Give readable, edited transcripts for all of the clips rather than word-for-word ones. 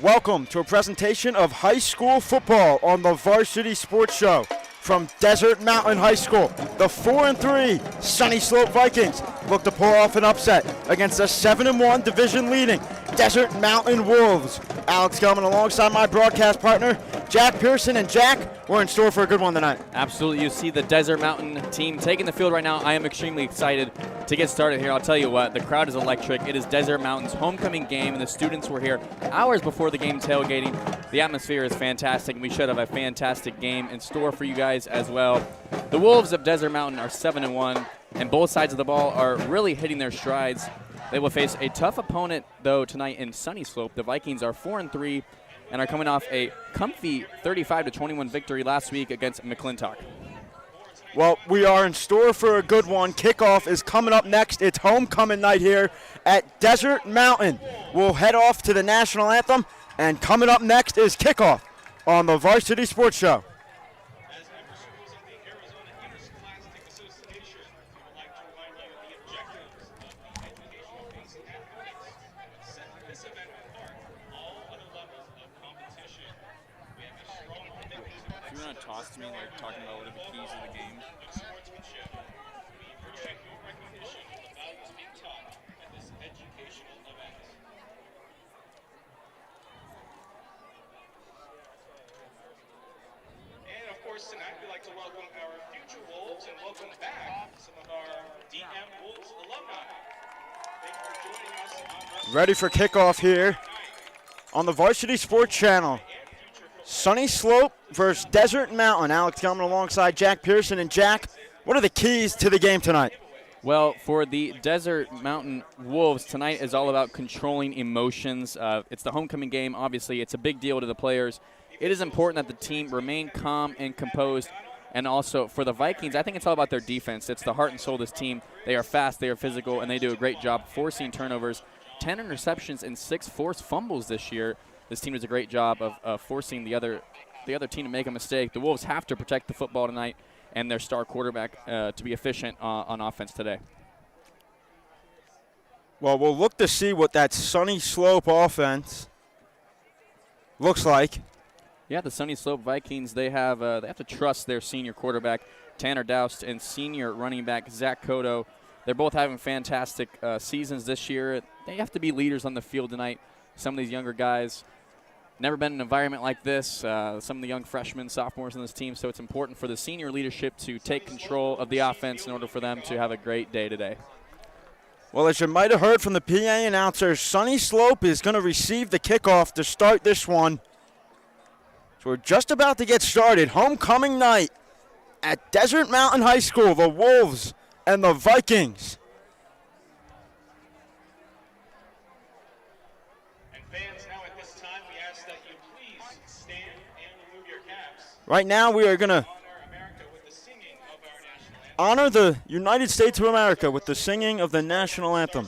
Welcome to a presentation of high school football on the Varsity Sports Show from Desert Mountain High School. The 4-3 Sunnyslope Vikings look to pull off an upset against the 7-1 division-leading Desert Mountain Wolves. Alex Gelman alongside my broadcast partner, Jack Pearson. And Jack, we're in store for a good one tonight. Absolutely. You see the Desert Mountain team taking the field right now. I am extremely excited to get started here. I'll tell you what, the crowd is electric. It is Desert Mountain's homecoming game, and the students were here hours before the game tailgating. The atmosphere is fantastic, and we should have a fantastic game in store for you guys as well. The Wolves of Desert Mountain are 7-1, and both sides of the ball are really hitting their strides. They will face a tough opponent, though, tonight in Sunnyslope. The Vikings are 4-3 and are coming off a comfy 35-21 victory last week against McClintock. Well, we are in store for a good one. Kickoff is coming up next. It's homecoming night here at Desert Mountain. We'll head off to the national anthem, and coming up next is Kickoff on the Varsity Sports Show. Toss to me, like talking about what are the keys of the game. And of course, tonight we'd like to welcome our future Wolves and welcome back some of our DM Wolves alumni. Thank you for joining us on Ready for kickoff here on the Varsity Sports Channel. Sunnyslope versus Desert Mountain. Alex Gelman alongside Jack Pearson. And Jack, what are the keys to the game tonight? Well, for the Desert Mountain Wolves, tonight is all about controlling emotions. It's the homecoming game. Obviously, it's a big deal to the players. It is important that the team remain calm and composed. And also, for the Vikings, I think it's all about their defense. It's the heart and soul of this team. They are fast, they are physical, and they do a great job forcing turnovers. 10 interceptions and 6 forced fumbles this year. This team does a great job of forcing the other team to make a mistake. The Wolves have to protect the football tonight and their star quarterback to be efficient on offense today. Well, we'll look to see what that Sunnyslope offense looks like. Yeah, the Sunnyslope Vikings, they have to trust their senior quarterback, Tanner Doust, and senior running back, Zach Cotto. They're both having fantastic seasons this year. They have to be leaders on the field tonight. Some of these younger guys never been in an environment like this. Some of the young freshmen, sophomores on this team, so it's important for the senior leadership to take control of the offense in order for them to have a great day today. Well, as you might have heard from the PA announcer, Sunnyslope is going to receive the kickoff to start this one. So we're just about to get started. Homecoming night at Desert Mountain High School, the Wolves and the Vikings. Right now, we are going to honor the United States of America with the singing of the national anthem.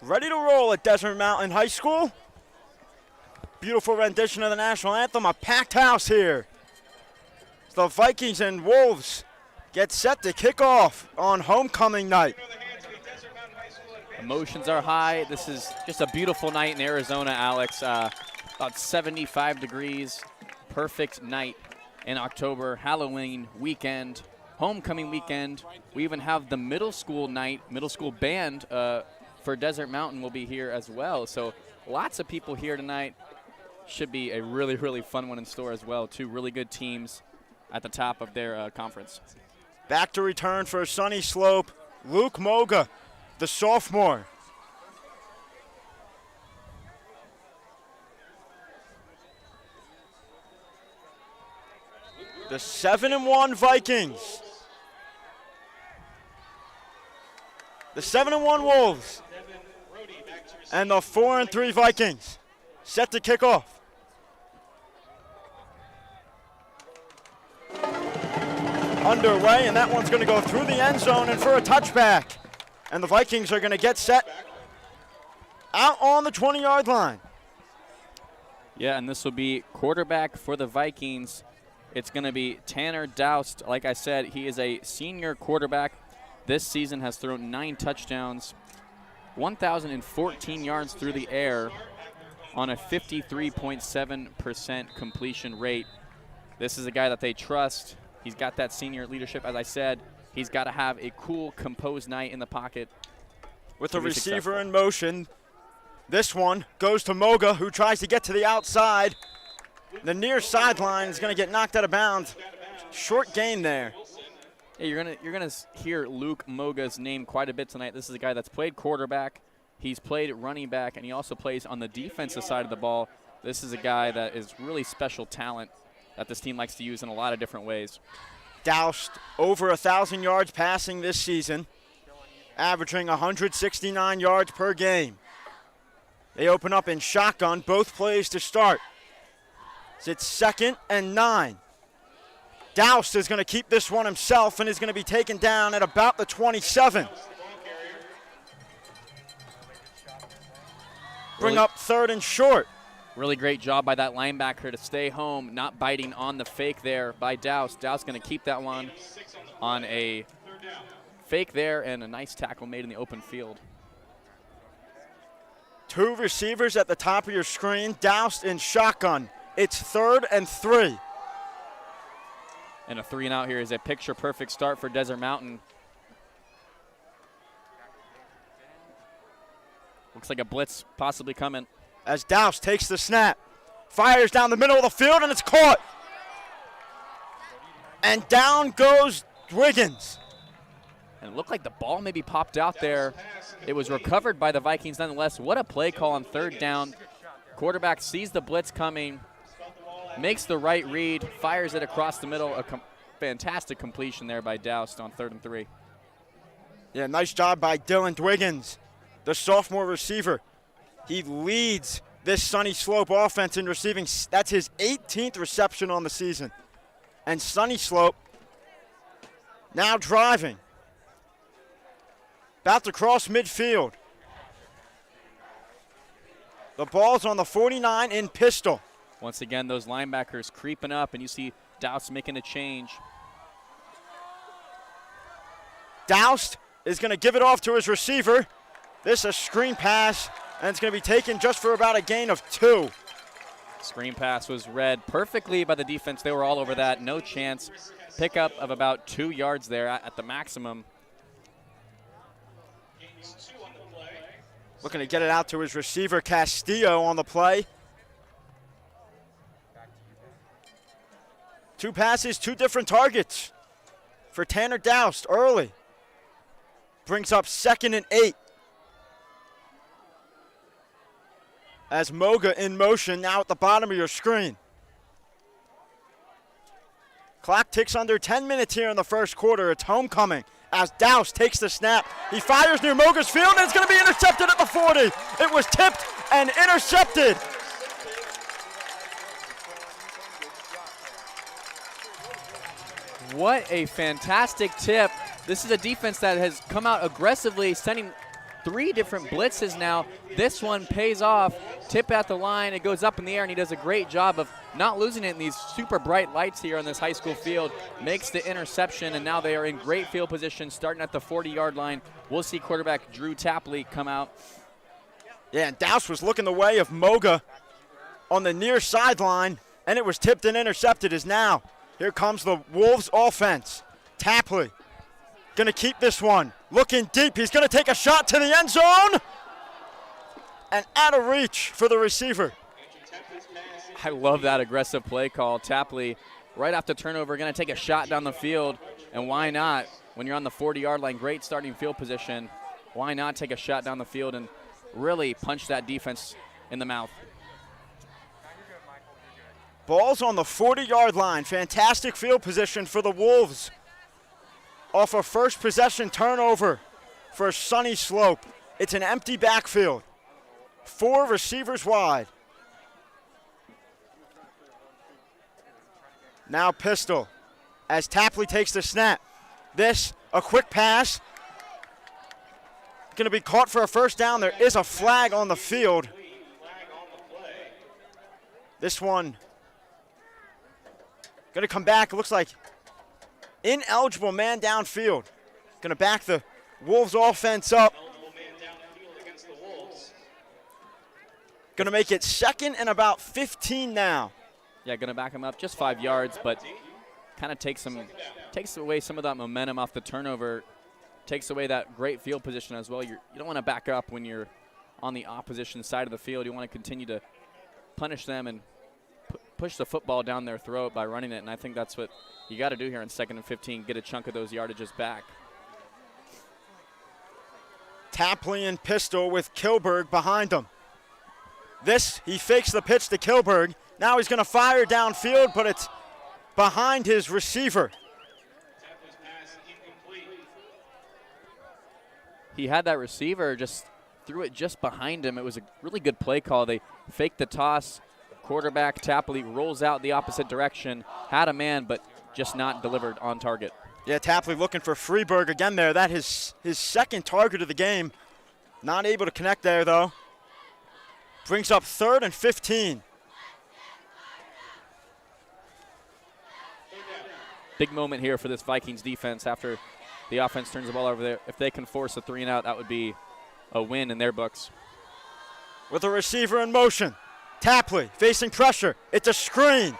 ready to roll at Desert Mountain High School. Beautiful rendition of the national anthem, a packed house here. The Vikings and Wolves get set to kick off on homecoming night. Emotions are high. This is just a beautiful night in Arizona, Alex. About 75 degrees, perfect night in October, Halloween weekend, homecoming weekend. We even have the middle school night, middle school band for Desert Mountain will be here as well. So lots of people here tonight. Should be a really, really fun one in store as well. Two really good teams at the top of their conference. Back to return for Sunnyslope, Luke Moga, the sophomore. The 7-1 Vikings. The 7-1 Wolves. And the 4-3 Vikings set to kick off. Underway, and that one's going to go through the end zone and for a touchback. And the Vikings are going to get set out on the 20-yard line. Yeah, and this will be quarterback for the Vikings. It's going to be Tanner Doust. Like I said, he is a senior quarterback. This season has thrown 9 touchdowns, 1,014 yards through the air on a 53.7% completion rate. This is a guy that they trust. He's got that senior leadership, as I said. He's got to have a cool, composed night in the pocket. With the receiver in motion, this one goes to Moga, who tries to get to the outside. The near sideline is going to get knocked out of bounds. Short gain there. Hey, you're gonna hear Luke Moga's name quite a bit tonight. This is a guy that's played quarterback. He's played running back, and he also plays on the defensive side of the ball. This is a guy that is really special talent that this team likes to use in a lot of different ways. Doust over 1,000 yards passing this season, averaging 169 yards per game. They open up in shotgun, both plays to start. It's 2nd and 9. Doust is going to keep this one himself and is going to be taken down at about the 27. Bring up 3rd and short. Really great job by that linebacker to stay home, not biting on the fake there by Doust. Doust going to keep that one on a fake there and a nice tackle made in the open field. 2 receivers at the top of your screen, Doust in shotgun. It's 3rd and 3. And a 3-and-out here is a picture-perfect start for Desert Mountain. Looks like a blitz possibly coming. As Doust takes the snap, fires down the middle of the field, and it's caught. And down goes Wiggins. And it looked like the ball maybe popped out there. It was recovered by the Vikings nonetheless. What a play call on 3rd down. Quarterback sees the blitz coming, makes the right read, fires it across the middle. A fantastic completion there by Doust on 3rd and 3. Yeah, nice job by Dylan Wiggins, the sophomore receiver. He leads this Sunnyslope offense in receiving. That's his 18th reception on the season. And Sunnyslope now driving. About to cross midfield. The ball's on the 49 in pistol. Once again, those linebackers creeping up, and you see Doust making a change. Doust is going to give it off to his receiver. This is a screen pass, and it's going to be taken just for about a gain of 2. Screen pass was read perfectly by the defense. They were all over that. No chance. Pickup of about 2 yards there at the maximum. Looking to get it out to his receiver, Castillo, on the play. 2 passes, 2 different targets for Tanner Doust early. Brings up 2nd and 8. As Moga in motion now at the bottom of your screen. Clock ticks under 10 minutes here in the first quarter. It's homecoming as Doust takes the snap. He fires near Moga's field, and it's going to be intercepted at the 40. It was tipped and intercepted. What a fantastic tip. This is a defense that has come out aggressively, sending 3 different blitzes now. This one pays off. Tip at the line. It goes up in the air, and he does a great job of not losing it in these super bright lights here on this high school field. Makes the interception, and now they are in great field position starting at the 40-yard line. We'll see quarterback Drew Tapley come out. Yeah, and Douse was looking the way of Moga on the near sideline, and it was tipped and intercepted as now. Here comes the Wolves offense. Tapley going to keep this one. Looking deep. He's going to take a shot to the end zone. And out of reach for the receiver. I love that aggressive play call. Tapley, right after turnover, going to take a shot down the field. And why not? When you're on the 40-yard line, great starting field position. Why not take a shot down the field and really punch that defense in the mouth? Ball's on the 40-yard line. Fantastic field position for the Wolves. Off a first possession turnover for Sunnyslope. It's an empty backfield. 4 receivers wide. Now pistol as Tapley takes the snap. This, a quick pass. Going to be caught for a first down. There is a flag on the field. This one going to come back. It looks like ineligible man downfield. Going to back the Wolves offense up. Going to make it 2nd and about 15 now. Yeah, going to back him up just 5 yards, but kind of takes away some of that momentum off the turnover. Takes away that great field position as well. You don't want to back up when you're on the opposition side of the field. You want to continue to punish them and push the football down their throat by running it, and I think that's what you got to do here in 2nd and 15, get a chunk of those yardages back. Tapley and pistol with Kilberg behind him. This, he fakes the pitch to Kilberg. Now he's going to fire downfield, but it's behind his receiver. He had that receiver, just threw it just behind him. It was a really good play call. They faked the toss. Quarterback Tapley rolls out the opposite direction. Had a man, but just not delivered on target. Yeah, Tapley looking for Freeberg again there. That is his 2nd target of the game. Not able to connect there, though. Brings up 3rd and 15. Big moment here for this Vikings defense after the offense turns the ball over there. If they can force a 3-and-out, that would be a win in their books. With a receiver in motion. Tapley facing pressure. It's a screen.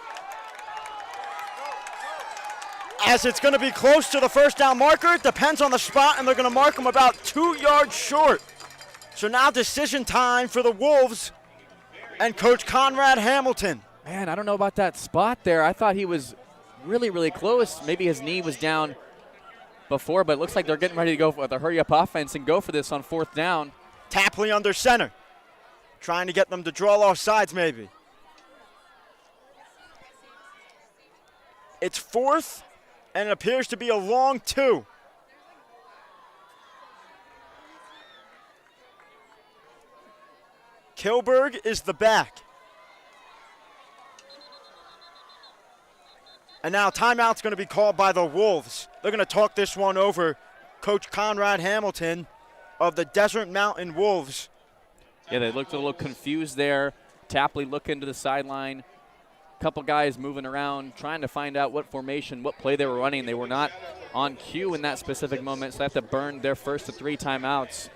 As it's going to be close to the first down marker, it depends on the spot, and they're going to mark him about 2 yards short. So now decision time for the Wolves and Coach Conrad Hamilton. Man, I don't know about that spot there. I thought he was really, really close. Maybe his knee was down before, but it looks like they're getting ready to go with a hurry-up offense and go for this on 4th down. Tapley under center. Trying to get them to draw off sides maybe. It's 4th, and it appears to be a long 2. Kilberg is the back. And now timeout's going to be called by the Wolves. They're going to talk this one over. Coach Conrad Hamilton of the Desert Mountain Wolves. Yeah, they looked a little confused there. Tapley looking to the sideline. Couple guys moving around, trying to find out what formation, what play they were running. They were not on cue in that specific moment, so they have to burn their first of 3 timeouts.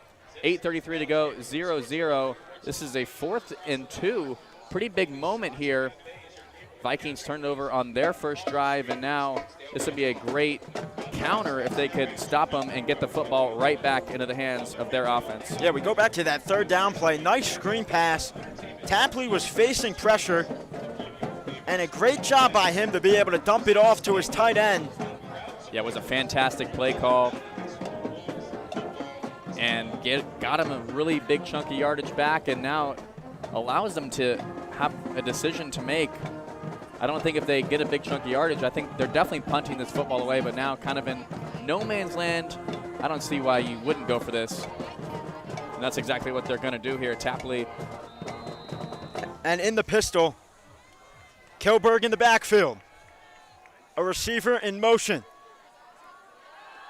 8:33 to go, 0-0. This is a 4th and 2. Pretty big moment here. Vikings turned over on their first drive, and now this would be a great counter if they could stop them and get the football right back into the hands of their offense. Yeah, we go back to that 3rd down play. Nice screen pass. Tapley was facing pressure, and a great job by him to be able to dump it off to his tight end. Yeah, it was a fantastic play call. And got him a really big chunk of yardage back, and now allows them to have a decision to make. I don't think if they get a big chunk of yardage, I think they're definitely punting this football away, but now kind of in no man's land, I don't see why you wouldn't go for this. And that's exactly what they're going to do here. Tapley. And in the pistol, Kilberg in the backfield. A receiver in motion.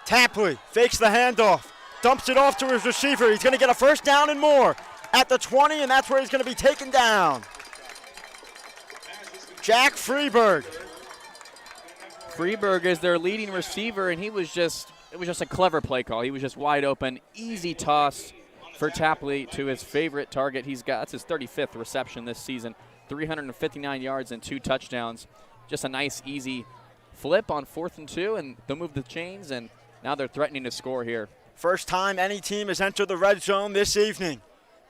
Tapley fakes the handoff. dumps it off to his receiver. He's going to get a first down and more at the 20, and that's where he's going to be taken down. Jack Freeberg. Freeberg is their leading receiver, and it was just a clever play call. He was just wide open, easy toss for Tapley to his favorite target. That's his 35th reception this season, 359 yards and 2 touchdowns. Just a nice, easy flip on 4th and 2, and they'll move the chains, and now they're threatening to score here. First time any team has entered the red zone this evening.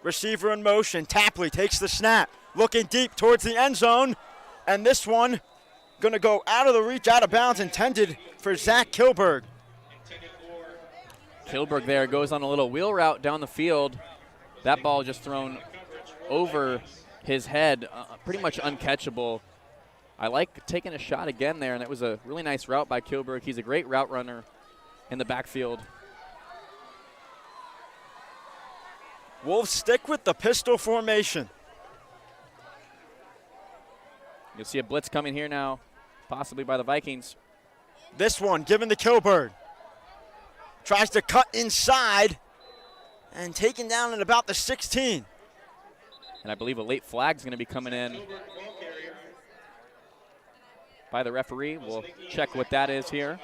Receiver in motion. Tapley takes the snap, looking deep towards the end zone, and this one going to go out of the reach, out of bounds, intended for Zach Kilberg. Kilberg there goes on a little wheel route down the field. That ball just thrown over his head, pretty much uncatchable. I like taking a shot again there, and that was a really nice route by Kilberg. He's a great route runner in the backfield. Wolves stick with the pistol formation. You'll see a blitz coming here now, possibly by the Vikings. This one given to Kilberg. Tries to cut inside and taken down at about the 16. And I believe a late flag is going to be coming in by the referee. We'll check what that is here.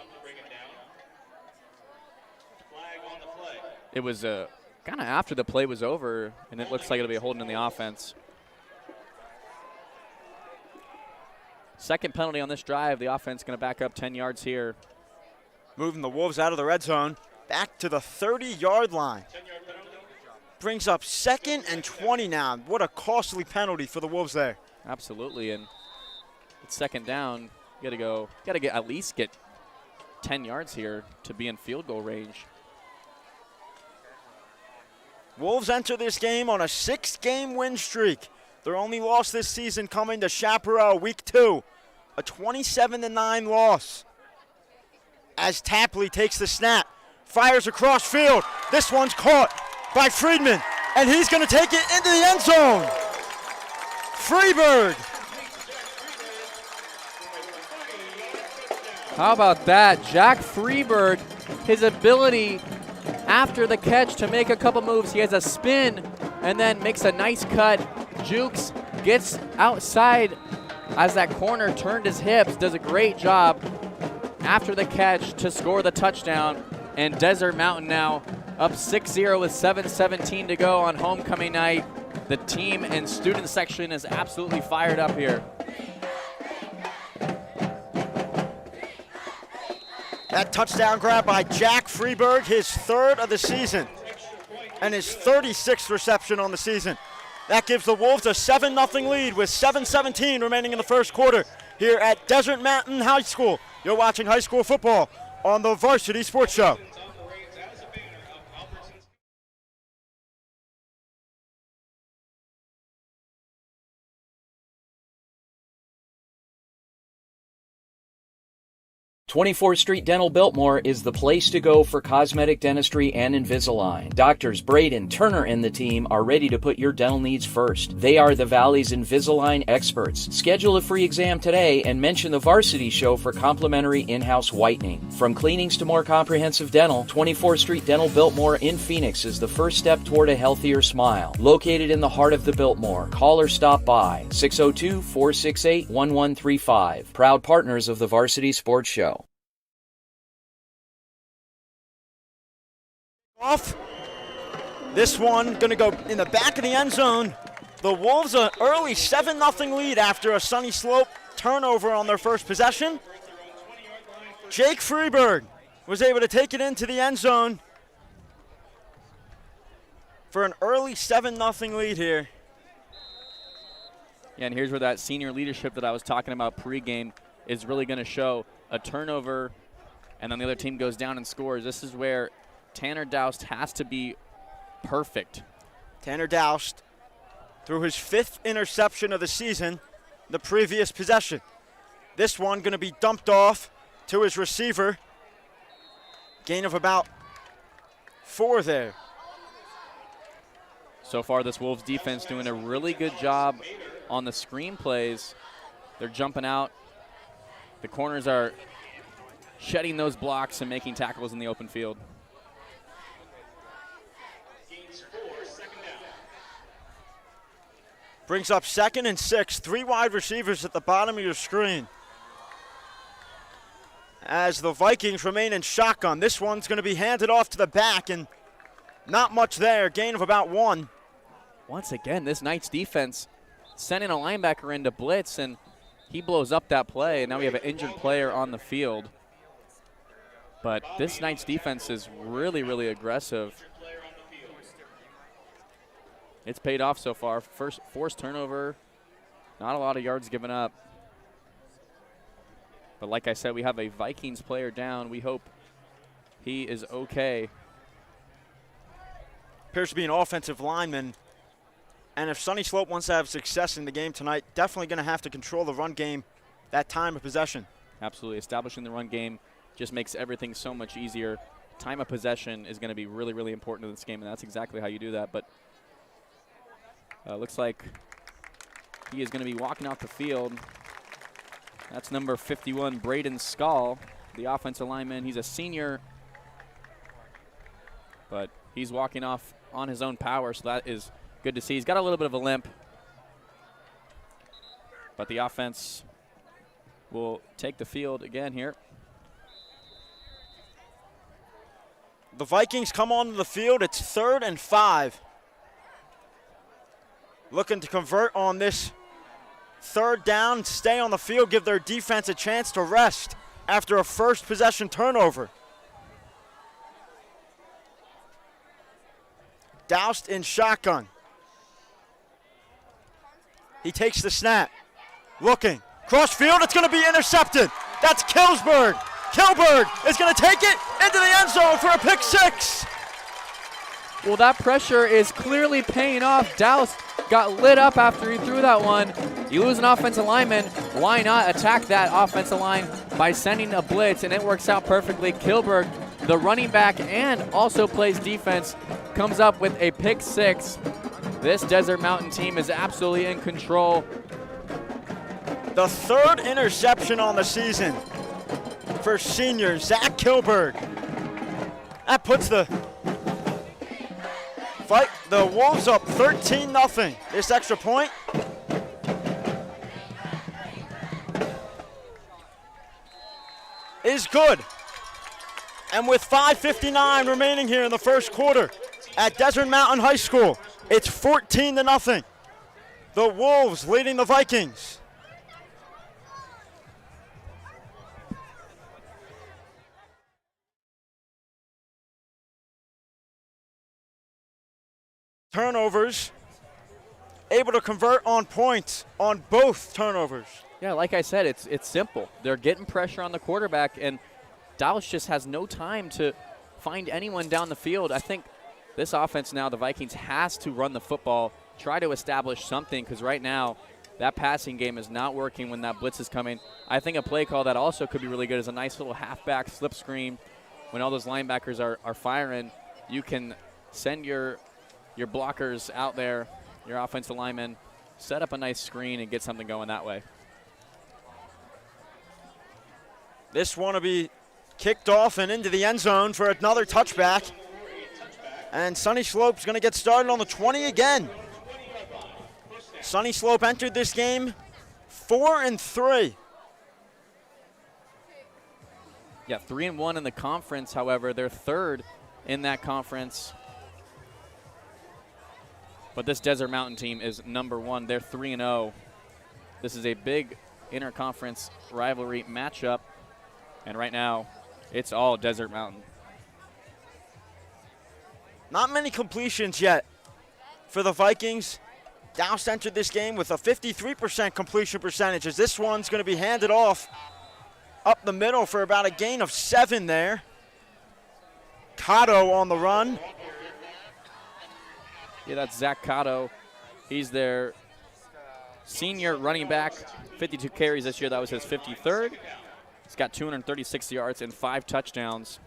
It was kind of after the play was over, and it looks like it'll be holding in the offense. Second penalty on this drive. The offense going to back up 10 yards here. Moving the Wolves out of the red zone, back to the 30-yard line. Brings up 2nd and 20 now. What a costly penalty for the Wolves there. Absolutely, and it's second down. You got to at least get 10 yards here to be in field goal range. Wolves enter this game on a 6-game win streak. Their only loss this season coming to Chaparral week 2, a 27-9 loss. As Tapley takes the snap, fires across field. This one's caught by Friedman, and he's going to take it into the end zone. Freeberg. How about that? Jack Freeberg, his ability after the catch to make a couple moves. He has a spin and then makes a nice cut. Jukes gets outside as that corner turned his hips, does a great job after the catch to score the touchdown. And Desert Mountain now up 6-0 with 7:17 to go on homecoming night. The team and student section is absolutely fired up here. That touchdown grab by Jack Freeberg, his 3rd of the season, and his 36th reception on the season. That gives the Wolves a 7-0 lead with 7:17 remaining in the first quarter here at Desert Mountain High School. You're watching high school football on the Varsity Sports Show. 24th Street Dental Biltmore is the place to go for cosmetic dentistry and Invisalign. Doctors Braden, Turner, and the team are ready to put your dental needs first. They are the Valley's Invisalign experts. Schedule a free exam today and mention the Varsity Show for complimentary in-house whitening. From cleanings to more comprehensive dental, 24th Street Dental Biltmore in Phoenix is the first step toward a healthier smile. Located in the heart of the Biltmore, call or stop by 602-468-1135. Proud partners of the Varsity Sports Show. Off. This one going to go in the back of the end zone. The Wolves an early 7-0 lead after a Sunnyslope turnover on their first possession. Jake Freeberg was able to take it into the end zone for an early 7-0 lead here. Yeah, and here's where that senior leadership that I was talking about pregame is really going to show. A turnover, and then the other team goes down and scores. This is where Tanner Doust has to be perfect. Tanner Doust threw his 5th interception of the season the previous possession. This one going to be dumped off to his receiver. Gain of about 4 there. So far, this Wolves defense doing a really good job on the screen plays. They're jumping out. The corners are shedding those blocks and making tackles in the open field. Brings up 2nd and 6. 3 wide receivers at the bottom of your screen. As the Vikings remain in shotgun, this one's going to be handed off to the back, and not much there. Gain of about 1. Once again, this Knights defense sending a linebacker into blitz, and he blows up that play, and now we have an injured player on the field. But this Knights defense is really, really aggressive. It's paid off so far. First forced turnover, not a lot of yards given up. But like I said, we have a Vikings player down. We hope he is okay. Appears to be an offensive lineman. And if Sunny Slope wants to have success in the game tonight, definitely going to have to control the run game, that time of possession. Absolutely. Establishing the run game just makes everything so much easier. Time of possession is going to be really, really important in this game, and that's exactly how you do that. But looks like he is going to be walking off the field. That's number 51, Braden Skull, the offensive lineman. He's a senior, but he's walking off on his own power, so that is good to see. He's got a little bit of a limp, but the offense will take the field again here. The Vikings come onto the field. It's 3rd and 5. Looking to convert on this 3rd down, stay on the field, give their defense a chance to rest after a first possession turnover. Doused in shotgun. He takes the snap. Looking. Cross field, it's going to be intercepted. That's Kilsberg. Kilberg is going to take it into the end zone for a pick 6. Well, that pressure is clearly paying off. Douse got lit up after he threw that one. You lose an offensive lineman. Why not attack that offensive line by sending a blitz? And it works out perfectly. Kilberg, the running back and also plays defense, comes up with a pick 6. This Desert Mountain team is absolutely in control. The 3rd interception on the season for senior Zach Kilberg. That puts the Wolves up 13-0. This extra point is good. And with 5:59 remaining here in the first quarter at Desert Mountain High School, it's 14-0. The Wolves leading the Vikings. Turnovers, able to convert on points on both turnovers. Yeah, like I said, it's simple. They're getting pressure on the quarterback, and Dallas just has no time to find anyone down the field. I think this offense now, the Vikings, has to run the football, try to establish something, because right now that passing game is not working when that blitz is coming. I think a play call that also could be really good is a nice little halfback slip screen. When all those linebackers are firing, you can send your blockers out there, your offensive linemen, set up a nice screen and get something going that way. This one will be kicked off and into the end zone for another touchback. And Sunny Slope's going to get started on the 20 again. Sunny Slope entered this game 4-3. Yeah, 3-1 in the conference. However, they're 3rd in that conference. But this Desert Mountain team is number 1. They're 3-0. This is a big interconference rivalry matchup. And right now, it's all Desert Mountain. Not many completions yet for the Vikings. Douse entered this game with a 53% completion percentage, as this one's going to be handed off up the middle for about a gain of 7 there. Cotto on the run. Yeah, that's Zach Cotto. He's their senior running back, 52 carries this year. That was his 53rd. He's got 236 yards and 5 touchdowns.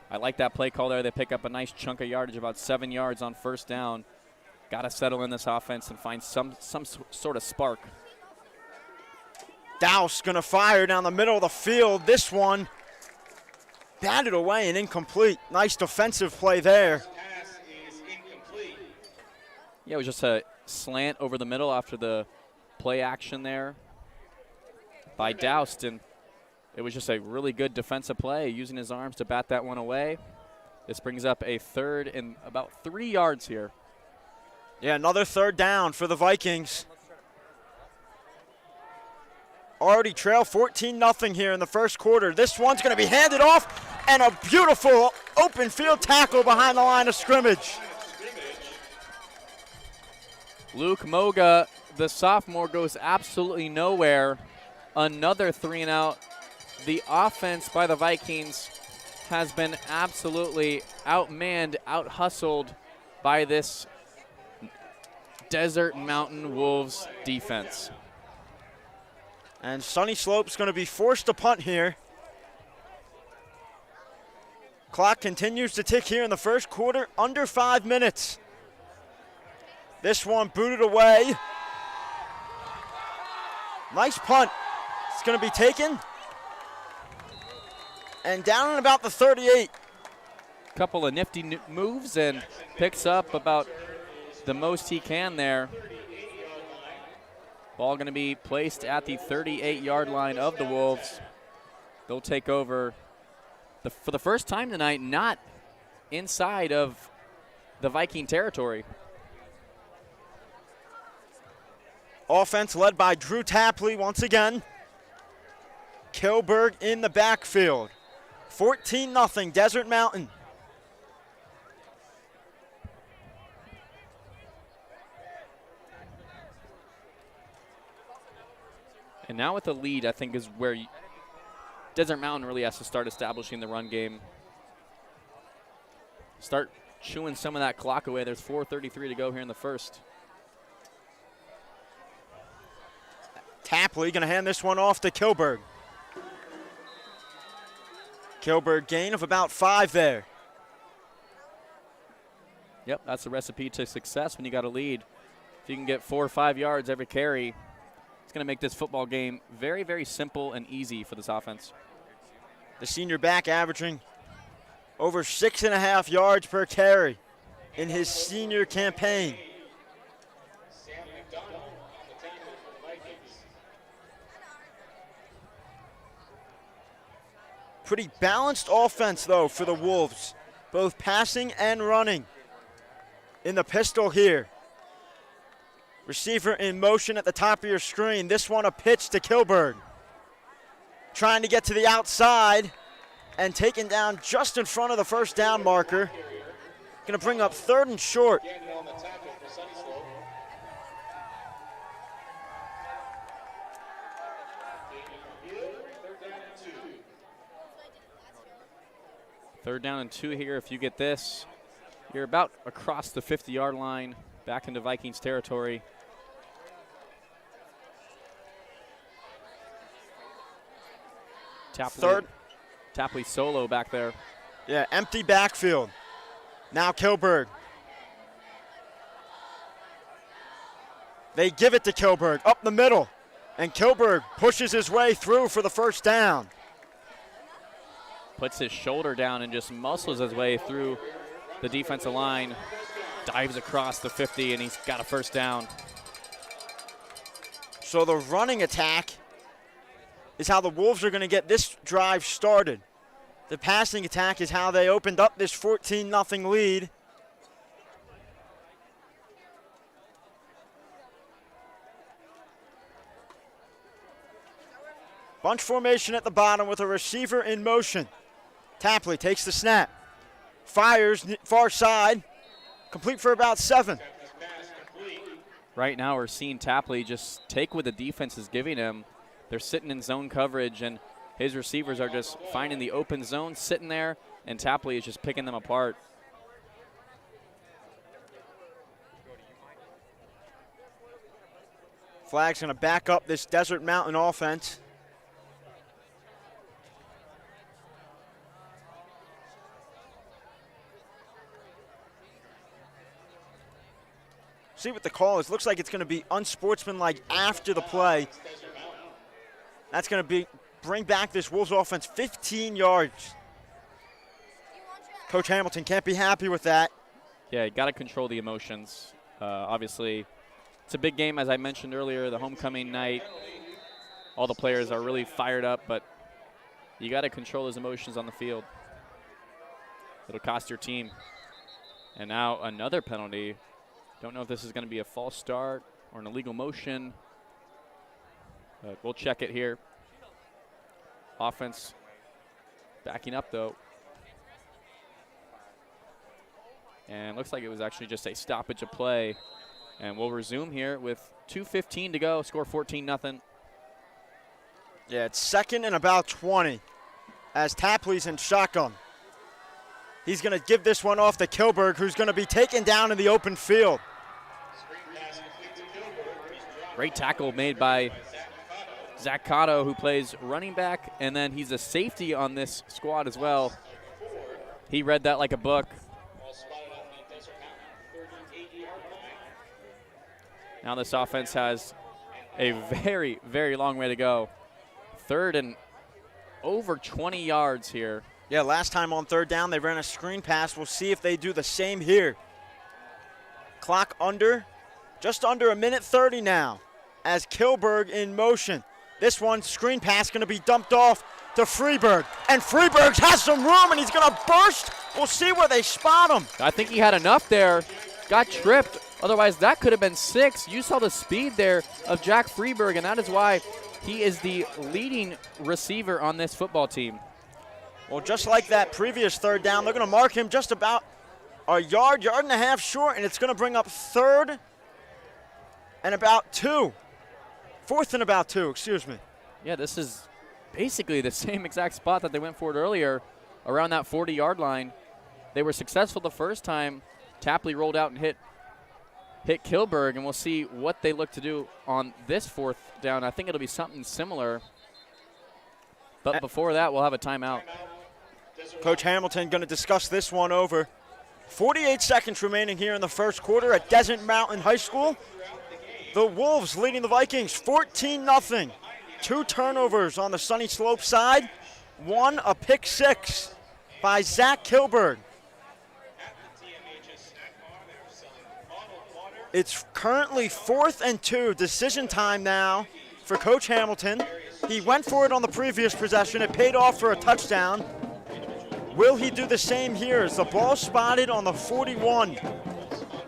I like that play call there. They pick up a nice chunk of yardage, about 7 yards on first down. Got to settle in this offense and find some sort of spark. Douse going to fire down the middle of the field. This one batted away and incomplete. Nice defensive play there. Yeah, it was just a slant over the middle after the play action there by Doust, and it was just a really good defensive play, using his arms to bat that one away. This brings up a 3rd and about 3 yards here. Yeah, another 3rd down for the Vikings. Already trail 14-0 here in the first quarter. This one's going to be handed off, and a beautiful open field tackle behind the line of scrimmage. Luke Moga, the sophomore, goes absolutely nowhere. Another 3-and-out. The offense by the Vikings has been absolutely outmanned, out-hustled by this Desert Mountain Wolves defense. And Sunnyslope's going to be forced to punt here. Clock continues to tick here in the first quarter, under 5 minutes. This one booted away. Nice punt. It's going to be taken. And down in about the 38. Couple of nifty moves and picks up about the most he can there. Ball going to be placed at the 38-yard line of the Wolves. They'll take over for the first time tonight, not inside of the Viking territory. Offense led by Drew Tapley once again. Kilberg in the backfield. 14-0 Desert Mountain. And now with the lead, I think, is where Desert Mountain really has to start establishing the run game. Start chewing some of that clock away. There's 4:33 to go here in the first. Tapley going to hand this one off to Kilberg. Kilberg gain of about 5 there. Yep, that's the recipe to success when you got a lead. If you can get 4 or 5 yards every carry, it's going to make this football game very, very simple and easy for this offense. The senior back averaging over 6.5 yards per carry in his senior campaign. Pretty balanced offense, though, for the Wolves, both passing and running. In the pistol here. Receiver in motion at the top of your screen. This one a pitch to Kilberg. Trying to get to the outside and taken down just in front of the first down marker. Going to bring up 3rd and short. Third down and 2 here. If you get this, you're about across the 50-yard line, back into Vikings territory. Tapley solo back there. Yeah, empty backfield. Now Kilberg. They give it to Kilberg up the middle, and Kilberg pushes his way through for the first down. Puts his shoulder down and just muscles his way through the defensive line, dives across the 50, and he's got a first down. So the running attack is how the Wolves are going to get this drive started. The passing attack is how they opened up this 14-0 lead. Bunch formation at the bottom with a receiver in motion. Tapley takes the snap. Fires far side. Complete for about 7. Right now we're seeing Tapley just take what the defense is giving him. They're sitting in zone coverage, and his receivers are just finding the open zone, sitting there, and Tapley is just picking them apart. Flag's going to back up this Desert Mountain offense. See what the call is. Looks like it's going to be unsportsmanlike after the play. That's going to bring back this Wolves offense 15 yards. Coach Hamilton can't be happy with that. Yeah, you got to control the emotions. Obviously, it's a big game, as I mentioned earlier, the homecoming night. All the players are really fired up, but you got to control those emotions on the field. It'll cost your team. And now another penalty. Don't know if this is going to be a false start or an illegal motion. But we'll check it here. Offense backing up, though. And looks like it was actually just a stoppage of play. And we'll resume here with 2:15 to go. Score 14-0. Yeah, it's second and about 20 as Tapley's in shotgun. He's going to give this one off to Kilberg, who's going to be taken down in the open field. Great tackle made by Zach Cotto, who plays running back, and then he's a safety on this squad as well. He read that like a book. Now this offense has a very, very long way to go. Third and over 20 yards here. Yeah, last time on third down, they ran a screen pass. We'll see if they do the same here. Clock under, just under 1:30 now as Kilberg in motion. This one, screen pass, going to be dumped off to Freeberg. And Freeberg has some room, and he's going to burst. We'll see where they spot him. I think he had enough there. Got tripped. Otherwise, that could have been 6. You saw the speed there of Jack Freeberg, and that is why he is the leading receiver on this football team. Well, just like that previous third down, they're going to mark him just about a yard and a half short, and it's going to bring up third and about 2. Fourth and about 2, excuse me. Yeah, this is basically the same exact spot that they went for it earlier, around that 40-yard line. They were successful the first time. Tapley rolled out and hit Kilberg, and we'll see what they look to do on this fourth down. I think it'll be something similar. But before that, we'll have a timeout. Coach Hamilton going to discuss this one over. 48 seconds remaining here in the first quarter at Desert Mountain High School. The Wolves leading the Vikings 14-0. 2 turnovers on the Sunnyslope side. 1 a pick 6 by Zach Kilberg. It's currently 4th and 2. Decision time now for Coach Hamilton. He went for it on the previous possession. It paid off for a touchdown. Will he do the same here? Is the ball spotted on the 41?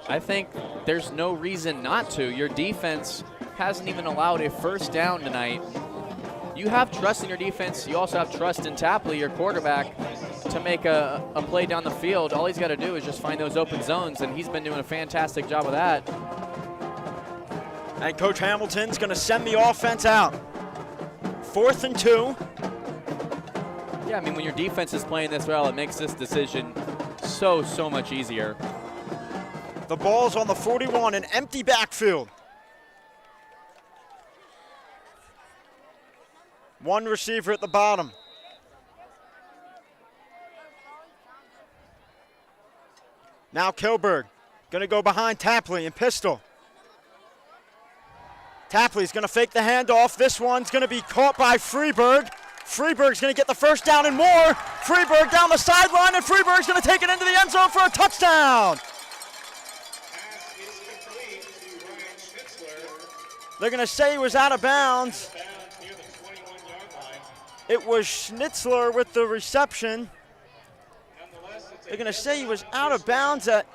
I think there's no reason not to. Your defense hasn't even allowed a first down tonight. You have trust in your defense. You also have trust in Tapley, your quarterback, to make a play down the field. All he's got to do is just find those open zones, and he's been doing a fantastic job of that. And Coach Hamilton's going to send the offense out. 4th and 2. Yeah, I mean, when your defense is playing this well, it makes this decision so much easier. The ball's on the 41, an empty backfield. 1 receiver at the bottom. Now Kilberg going to go behind Tapley and pistol. Tapley's going to fake the handoff. This one's going to be caught by Freeberg. Freeberg's going to get the first down and more. Freeberg down the sideline, and Freeberg's going to take it into the end zone for a touchdown. Pass is complete to Ryan Schnitzler. They're going to say he was out of bounds. Bounds near the 21-yard line. It was Schnitzler with the reception. Nonetheless, it's a They're going to say he was out of bounds at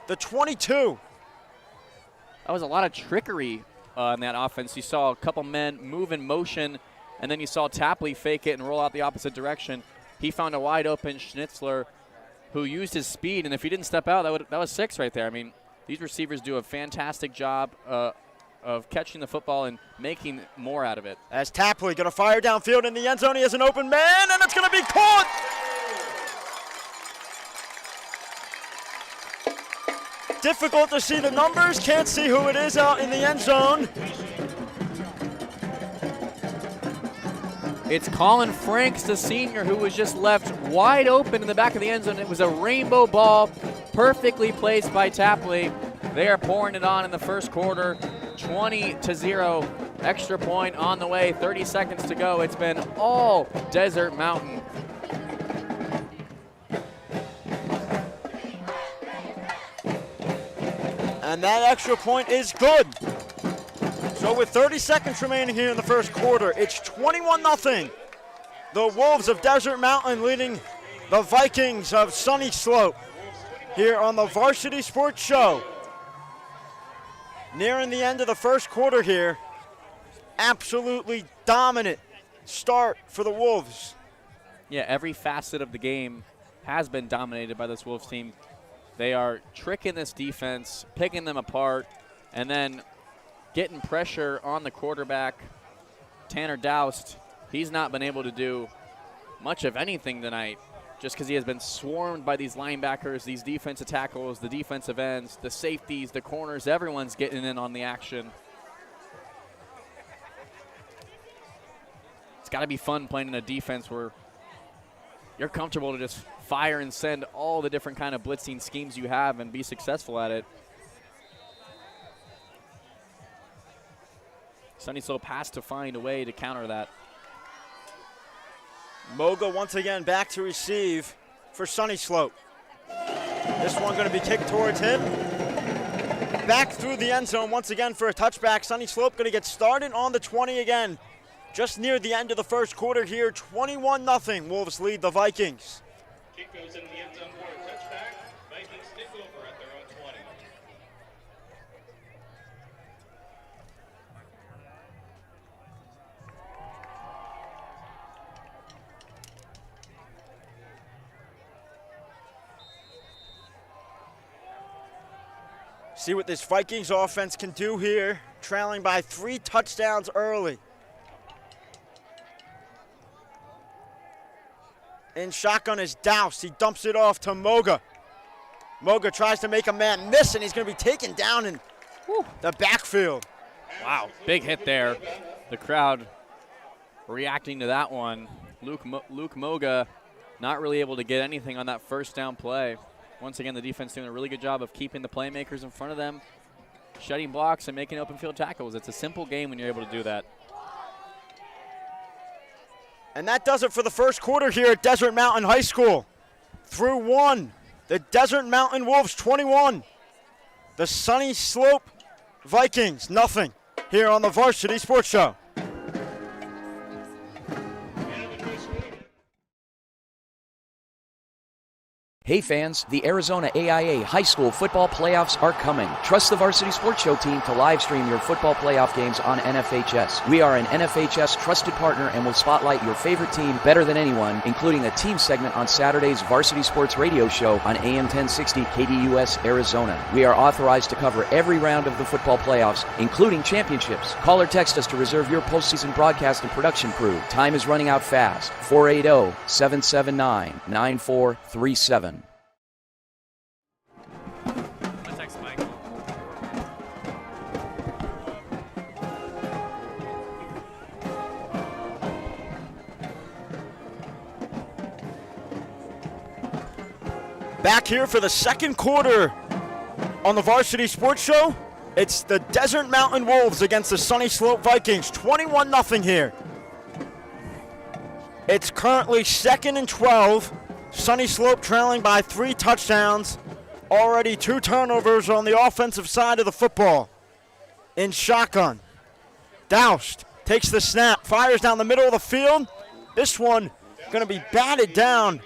the 22. That was a lot of trickery in that offense. You saw a couple men move in motion, and then you saw Tapley fake it and roll out the opposite direction. He found a wide open Schnitzler who used his speed, and if he didn't step out, that was 6 right there. I mean, these receivers do a fantastic job of catching the football and making more out of it. As Tapley going to fire downfield in the end zone, he has an open man, and it's going to be caught. Difficult to see the numbers, can't see who it is out in the end zone. It's Colin Franks, the senior, who was just left wide open in the back of the end zone. It was a rainbow ball, perfectly placed by Tapley. They are pouring it on in the first quarter, 20-0. Extra point on the way, 30 seconds to go. It's been all Desert Mountain. And that extra point is good. So with 30 seconds remaining here in the first quarter, it's 21-0. The Wolves of Desert Mountain leading the Vikings of Sunnyslope here on the Varsity Sports Show. Nearing the end of the first quarter here. Absolutely dominant start for the Wolves. Yeah, every facet of the game has been dominated by this Wolves team. They are tricking this defense, picking them apart, and then getting pressure on the quarterback, Tanner Doust. He's not been able to do much of anything tonight just because he has been swarmed by these linebackers, these defensive tackles, the defensive ends, the safeties, the corners. Everyone's getting in on the action. It's got to be fun playing in a defense where you're comfortable to just fire and send all the different kind of blitzing schemes you have and be successful at it. Sunnyslope has to find a way to counter that. Moga once again back to receive for Sunnyslope. This one going to be kicked towards him. Back through the end zone once again for a touchback. Sunnyslope going to get started on the 20 again. Just near the end of the first quarter here, 21-0. Wolves lead the Vikings. Kick goes into the end zone for a touchback. Vikings stick over at their own 20. See what this Vikings offense can do here, trailing by 3 touchdowns early. In shotgun is Doust. He dumps it off to Moga. Moga tries to make a man miss, and he's going to be taken down in the backfield. Wow, big hit there. The crowd reacting to that one. Luke Moga not really able to get anything on that first down play. Once again, the defense doing a really good job of keeping the playmakers in front of them, shutting blocks and making open field tackles. It's a simple game when you're able to do that. And that does it for the first quarter here at Desert Mountain High School. Through 1, the Desert Mountain Wolves 21. The Sunnyslope Vikings, nothing. Here on the Varsity Sports Show. Hey fans, the Arizona AIA High School football playoffs are coming. Trust the Varsity Sports Show team to live stream your football playoff games on NFHS. We are an NFHS trusted partner and will spotlight your favorite team better than anyone, including a team segment on Saturday's Varsity Sports Radio Show on AM 1060 KDUS Arizona. We are authorized to cover every round of the football playoffs, including championships. Call or text us to reserve your postseason broadcast and production crew. Time is running out fast. 480-779-9437. Back here for the second quarter on the Varsity Sports Show. It's the Desert Mountain Wolves against the Sunnyslope Vikings. 21-0 here. It's currently 2nd and 12. Sunnyslope trailing by 3 touchdowns. Already 2 turnovers on the offensive side of the football. In shotgun, Doust takes the snap, fires down the middle of the field. This one going to be batted down.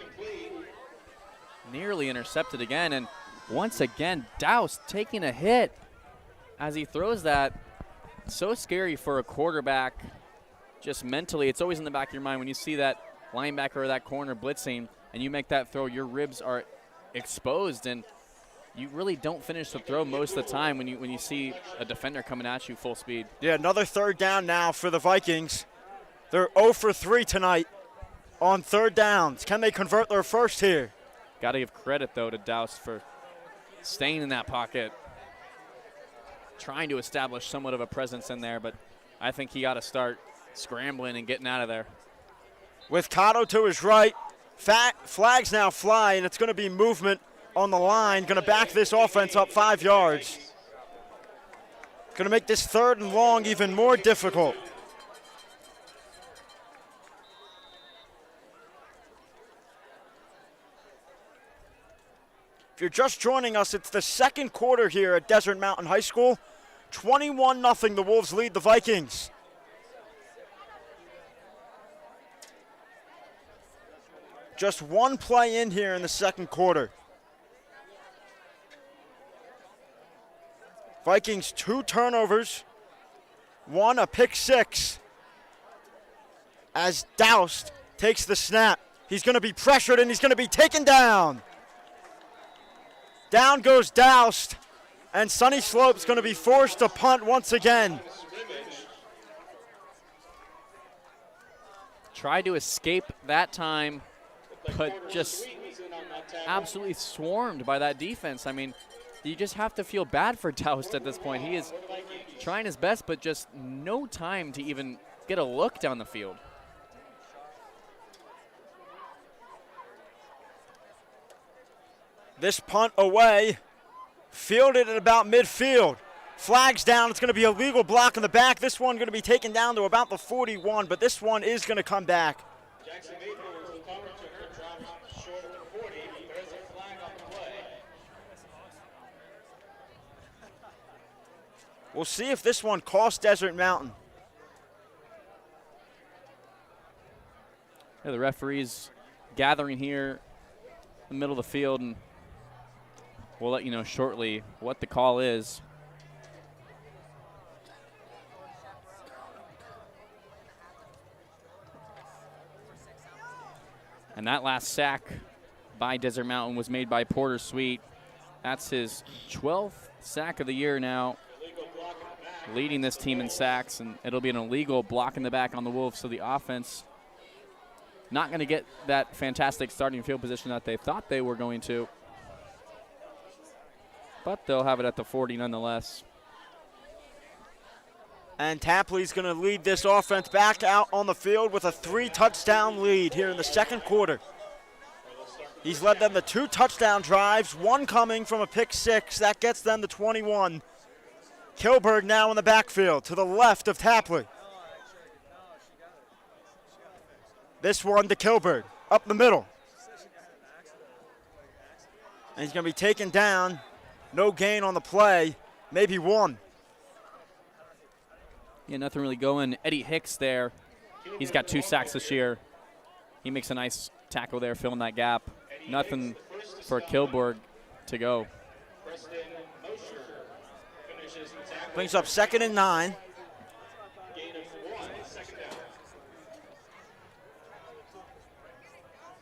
Nearly intercepted again, and once again, Doust taking a hit as he throws that. So scary for a quarterback, just mentally. It's always in the back of your mind when you see that linebacker or that corner blitzing and you make that throw, your ribs are exposed, and you really don't finish the throw most of the time when you see a defender coming at you full speed. Yeah, another 3rd down now for the Vikings. They're 0 for 3 tonight on 3rd downs. Can they convert their first here? Got to give credit, though, to Doust for staying in that pocket, trying to establish somewhat of a presence in there, but I think he got to start scrambling and getting out of there. With Cotto to his right, flags now fly, and it's going to be movement on the line, going to back this offense up 5 yards. Going to make this 3rd and long even more difficult. If you're just joining us, it's the second quarter here at Desert Mountain High School. 21-0, the Wolves lead the Vikings. Just one play in here in the second quarter. Vikings 2 turnovers, 1 a pick 6. As Doust takes the snap. He's going to be pressured and he's going to be taken down. Down goes Doust, and Sunnyslope's going to be forced to punt once again. Tried to escape that time, but just absolutely swarmed by that defense. I mean, you just have to feel bad for Doust at this point. He is trying his best, but just no time to even get a look down the field. This punt away, fielded at about midfield. Flags down, it's going to be a legal block in the back. This one going to be taken down to about the 41, but this one is going to come back. Jackson Mayfield will come to her, drop short of the 40. There's a flag on the play. We'll see if this one costs Desert Mountain. Yeah, the referees gathering here in the middle of the field, and we'll let you know shortly what the call is. And that last sack by Desert Mountain was made by Porter Sweet. That's his 12th sack of the year now, leading this team in sacks, and it'll be an illegal block in the back on the Wolves, so the offense not going to get that fantastic starting field position that they thought they were going to. But they'll have it at the 40 nonetheless. And Tapley's going to lead this offense back out on the field with a 3-touchdown lead here in the second quarter. He's led them to 2 touchdown drives, one coming from a pick 6. That gets them to 21. Kilberg now in the backfield to the left of Tapley. This one to Kilberg, up the middle. And he's going to be taken down. No gain on the play, maybe 1. Yeah, nothing really going. Eddie Hicks there. He's got 2 sacks this year. He makes a nice tackle there, filling that gap. Nothing for Kilberg to go. Brings up 2nd and 9.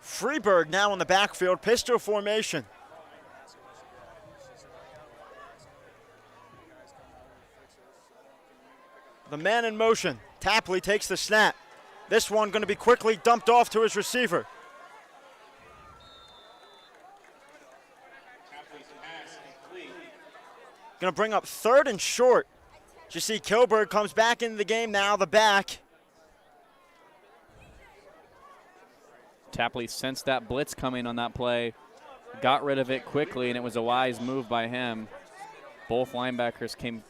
Freeberg now in the backfield, pistol formation. The man in motion. Tapley takes the snap. This one going to be quickly dumped off to his receiver. Going to bring up 3rd and short. You see Kilberg comes back into the game now, the back. Tapley sensed that blitz coming on that play, got rid of it quickly, and it was a wise move by him. Both linebackers came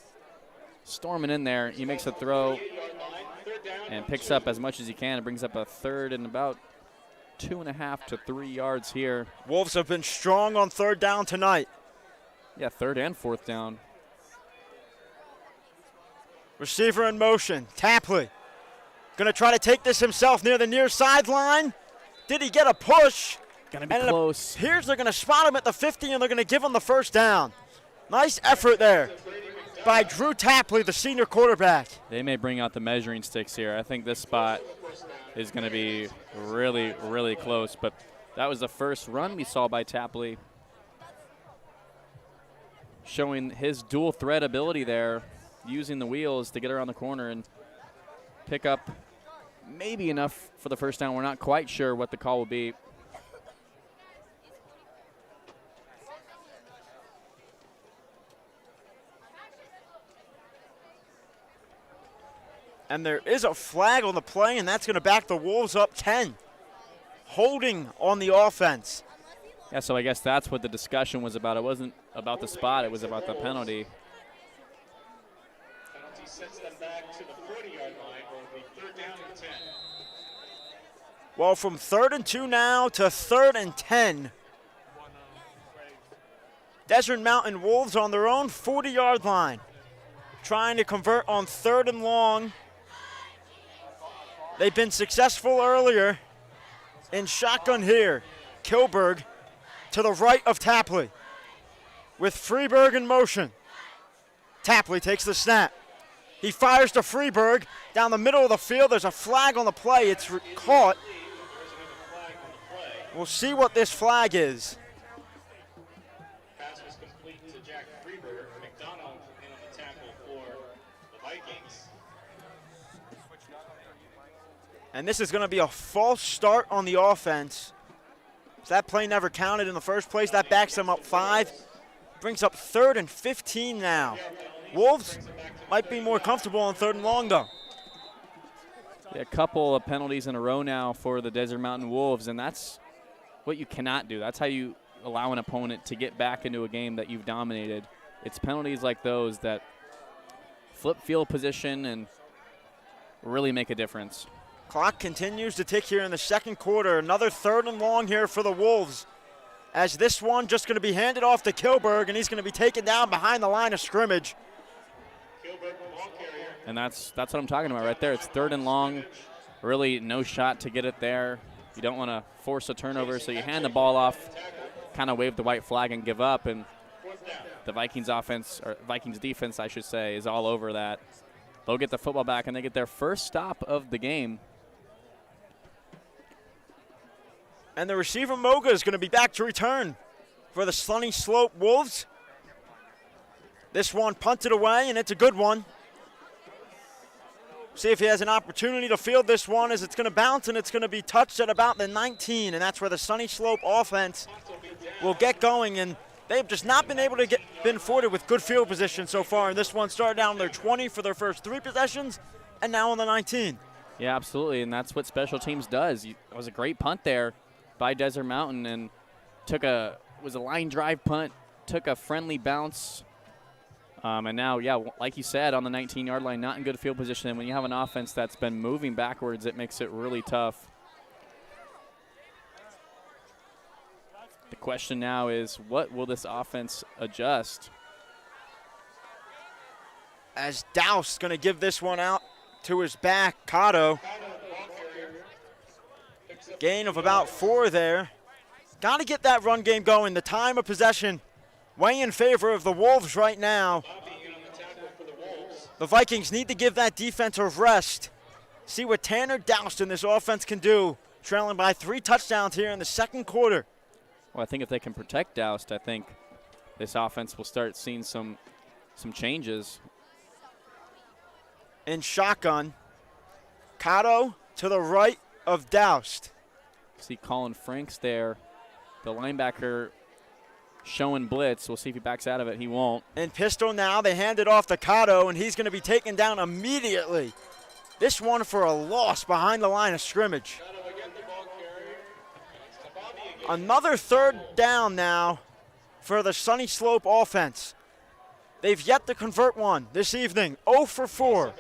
storming in there. He makes a throw and picks up as much as he can. It brings up a 3rd and about 2.5 to 3 yards here. Wolves have been strong on 3rd down tonight. Yeah, 3rd and 4th down. Receiver in motion. Tapley going to try to take this himself near the near sideline. Did he get a push? Going to be close. Here's they're going to spot him at the 50, and they're going to give him the 1st down. Nice effort there by Drew Tapley, the senior quarterback. They may bring out the measuring sticks here. I think this spot is going to be really, really close. But that was the first run we saw by Tapley, showing his dual threat ability there, using the wheels to get around the corner and pick up maybe enough for the 1st down. We're not quite sure what the call will be. And there is a flag on the play, and that's going to back the Wolves up 10. Holding on the offense. Yeah, so I guess that's what the discussion was about. It wasn't about the spot, it was about the penalty. Penalty sets them back to the 40-yard line. Will be 3rd down and 10. Well, from 3rd and 2 now to 3rd and 10. Desert Mountain Wolves on their own 40-yard line, trying to convert on 3rd and long. They've been successful earlier. In shotgun here, Kilberg to the right of Tapley with Freeberg in motion. Tapley takes the snap. He fires to Freeberg down the middle of the field. There's a flag on the play. It's caught. We'll see what this flag is. Pass was complete to Jack Freeberg. McDonald in on the tackle for the Vikings. And this is going to be a false start on the offense. So that play never counted in the first place. That backs them up 5. Brings up 3rd and 15 now. Wolves might be more comfortable on 3rd and long, though. Yeah, a couple of penalties in a row now for the Desert Mountain Wolves, and that's what you cannot do. That's how you allow an opponent to get back into a game that you've dominated. It's penalties like those that flip field position and really make a difference. Clock continues to tick here in the second quarter. Another 3rd and long here for the Wolves, as this one just going to be handed off to Kilberg, and he's going to be taken down behind the line of scrimmage. And that's what I'm talking about right there. It's 3rd and long, really no shot to get it there. You don't want to force a turnover, so you hand the ball off, kind of wave the white flag and give up, and the Vikings offense, or Vikings defense, I should say, is all over that. They'll get the football back, and they get their first stop of the game. And the receiver, Moga, is going to be back to return for the Sunnyslope Wolves. This one punted away, and it's a good one. See if he has an opportunity to field this one, as it's going to bounce, and it's going to be touched at about the 19, and that's where the Sunnyslope offense will get going. And they've just not been able to been afforded with good field position so far. And this one started down their 20 for their first 3 possessions, and now on the 19. Yeah, absolutely, and that's what special teams does. It was a great punt there by Desert Mountain, and was a line drive punt, took a friendly bounce, and now, yeah, like you said, on the 19-yard line, not in good field position. And when you have an offense that's been moving backwards, it makes it really tough. The question now is, what will this offense adjust? As Douse going to give this one out to his back, Cotto. Gain of about 4 there. Got to get that run game going. The time of possession way in favor of the Wolves right now. The Vikings need to give that defense a rest. See what Tanner Doust and this offense can do, trailing by 3 touchdowns here in the second quarter. Well, I think if they can protect Doust, I think this offense will start seeing some changes. In shotgun, Cotto to the right of Doust. See Colin Franks there, the linebacker showing blitz. We'll see if he backs out of it. He won't. In pistol now, they hand it off to Cotto, and he's going to be taken down immediately. This one for a loss behind the line of scrimmage. Another 3rd down now for the Sunnyslope offense. They've yet to convert one this evening, 0 for 4.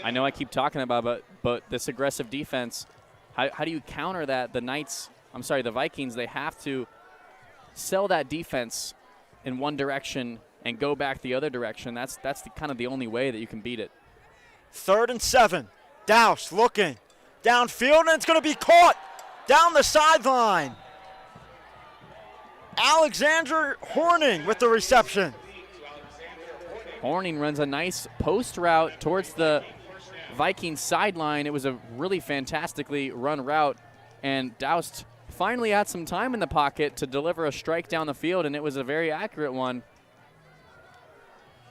I know I keep talking about it, but this aggressive defense, how do you counter that? The Vikings, they have to sell that defense in one direction and go back the other direction. That's kind of the only way that you can beat it. 3rd and 7. Douse looking downfield, and it's going to be caught down the sideline. Alexander Horning with the reception. Horning runs a nice post route towards the Vikings sideline. It was a really fantastically run route, and Doust finally had some time in the pocket to deliver a strike down the field, and it was a very accurate one.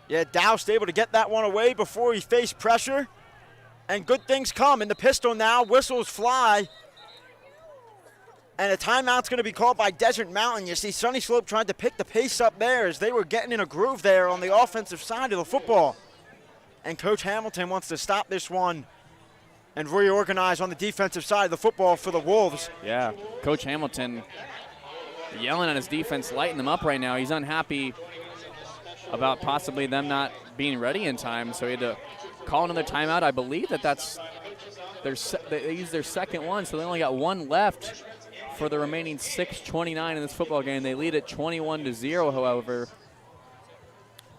Yeah, Doust able to get that one away before he faced pressure, and good things come. In the pistol now, whistles fly, and a timeout's going to be called by Desert Mountain. You see Sunnyslope tried to pick the pace up there as they were getting in a groove there on the offensive side of the football. And Coach Hamilton wants to stop this one and reorganize on the defensive side of the football for the Wolves. Yeah, Coach Hamilton yelling at his defense, lighting them up right now. He's unhappy about possibly them not being ready in time, so he had to call another timeout. I believe that's they used their second one, so they only got one left for the remaining 6:29 in this football game. They lead at 21-0, however.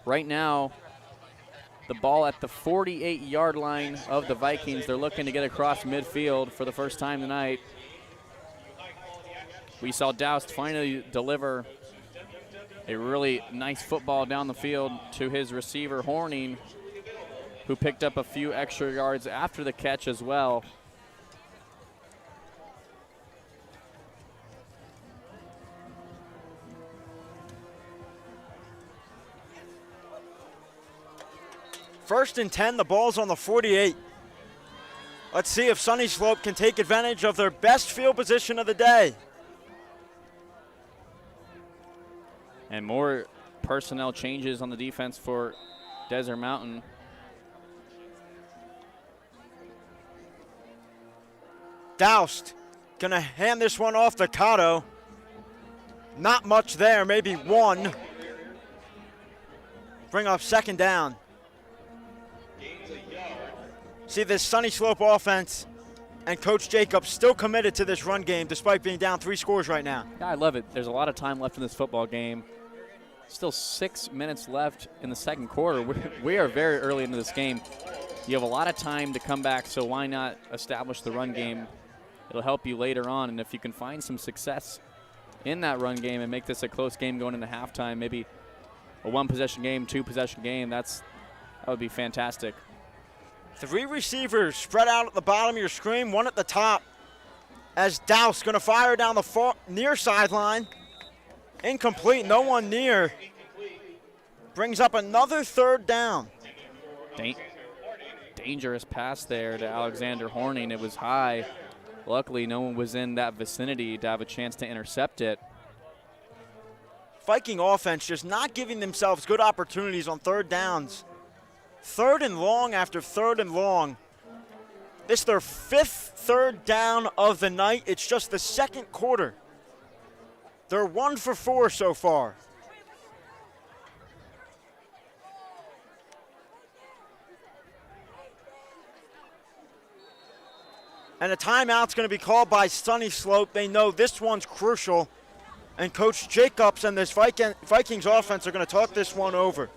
Right now, the ball at the 48-yard line of the Vikings. They're looking to get across midfield for the first time tonight. We saw Doust finally deliver a really nice football down the field to his receiver, Horning, who picked up a few extra yards after the catch as well. First and 10, the ball's on the 48. Let's see if Sunnyslope can take advantage of their best field position of the day. And more personnel changes on the defense for Desert Mountain. Doust gonna hand this one off to Cotto. Not much there, maybe one. Bring up second down. See this Sunnyslope offense and Coach Jacobs still committed to this run game despite being down 3 scores right now. Yeah, I love it. There's a lot of time left in this football game. Still 6 minutes left in the second quarter. We are very early into this game. You have a lot of time to come back, so why not establish the run game? It'll help you later on, and if you can find some success in that run game and make this a close game going into halftime, maybe a 1-possession game, 2-possession game, that would be fantastic. 3 receivers spread out at the bottom of your screen, 1 at the top. As Doust going to fire down the near sideline. Incomplete, no one near. Brings up another third down. Dangerous pass there to Alexander Horning. It was high. Luckily, no one was in that vicinity to have a chance to intercept it. Viking offense just not giving themselves good opportunities on third downs. 3rd and long after 3rd and long. This is their 5th third down of the night. It's just the second quarter. They're 1 for 4 so far. And a timeout's going to be called by Sunnyslope. They know this one's crucial. And Coach Jacobs and this Vikings offense are going to talk this one over.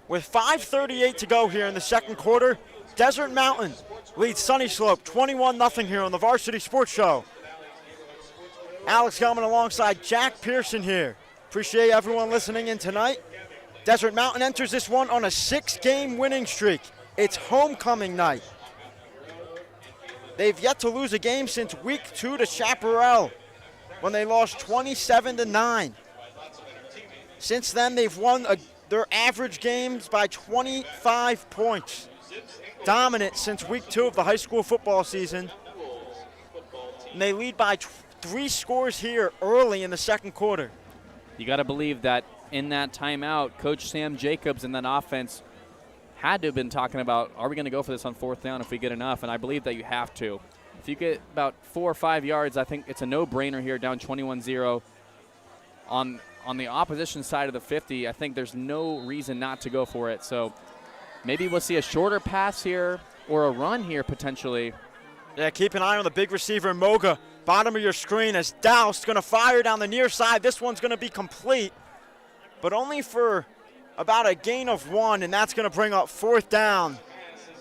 With 5:38 to go here in the second quarter, Desert Mountain leads Sunnyslope 21-0 here on the Varsity Sports Show. Alex Gelman alongside Jack Pearson here. Appreciate everyone listening in tonight. Desert Mountain enters this one on a 6-game winning streak. It's homecoming night. They've yet to lose a game since week 2 to Chaparral when they lost 27-9. Since then, they've won their average games by 25 points. Dominant since week 2 of the high school football season. And they lead by 3 scores here early in the second quarter. You got to believe that in that timeout, Coach Sam Jacobs and that offense had to have been talking about, are we going to go for this on 4th down if we get enough? And I believe that you have to. If you get about 4 or 5 yards, I think it's a no-brainer here, down 21-0. On the opposition side of the 50, I think there's no reason not to go for it. So maybe we'll see a shorter pass here or a run here potentially. Yeah, keep an eye on the big receiver, Moga. Bottom of your screen as Doust going to fire down the near side. This one's going to be complete, but only for about a gain of 1, and that's going to bring up 4th down.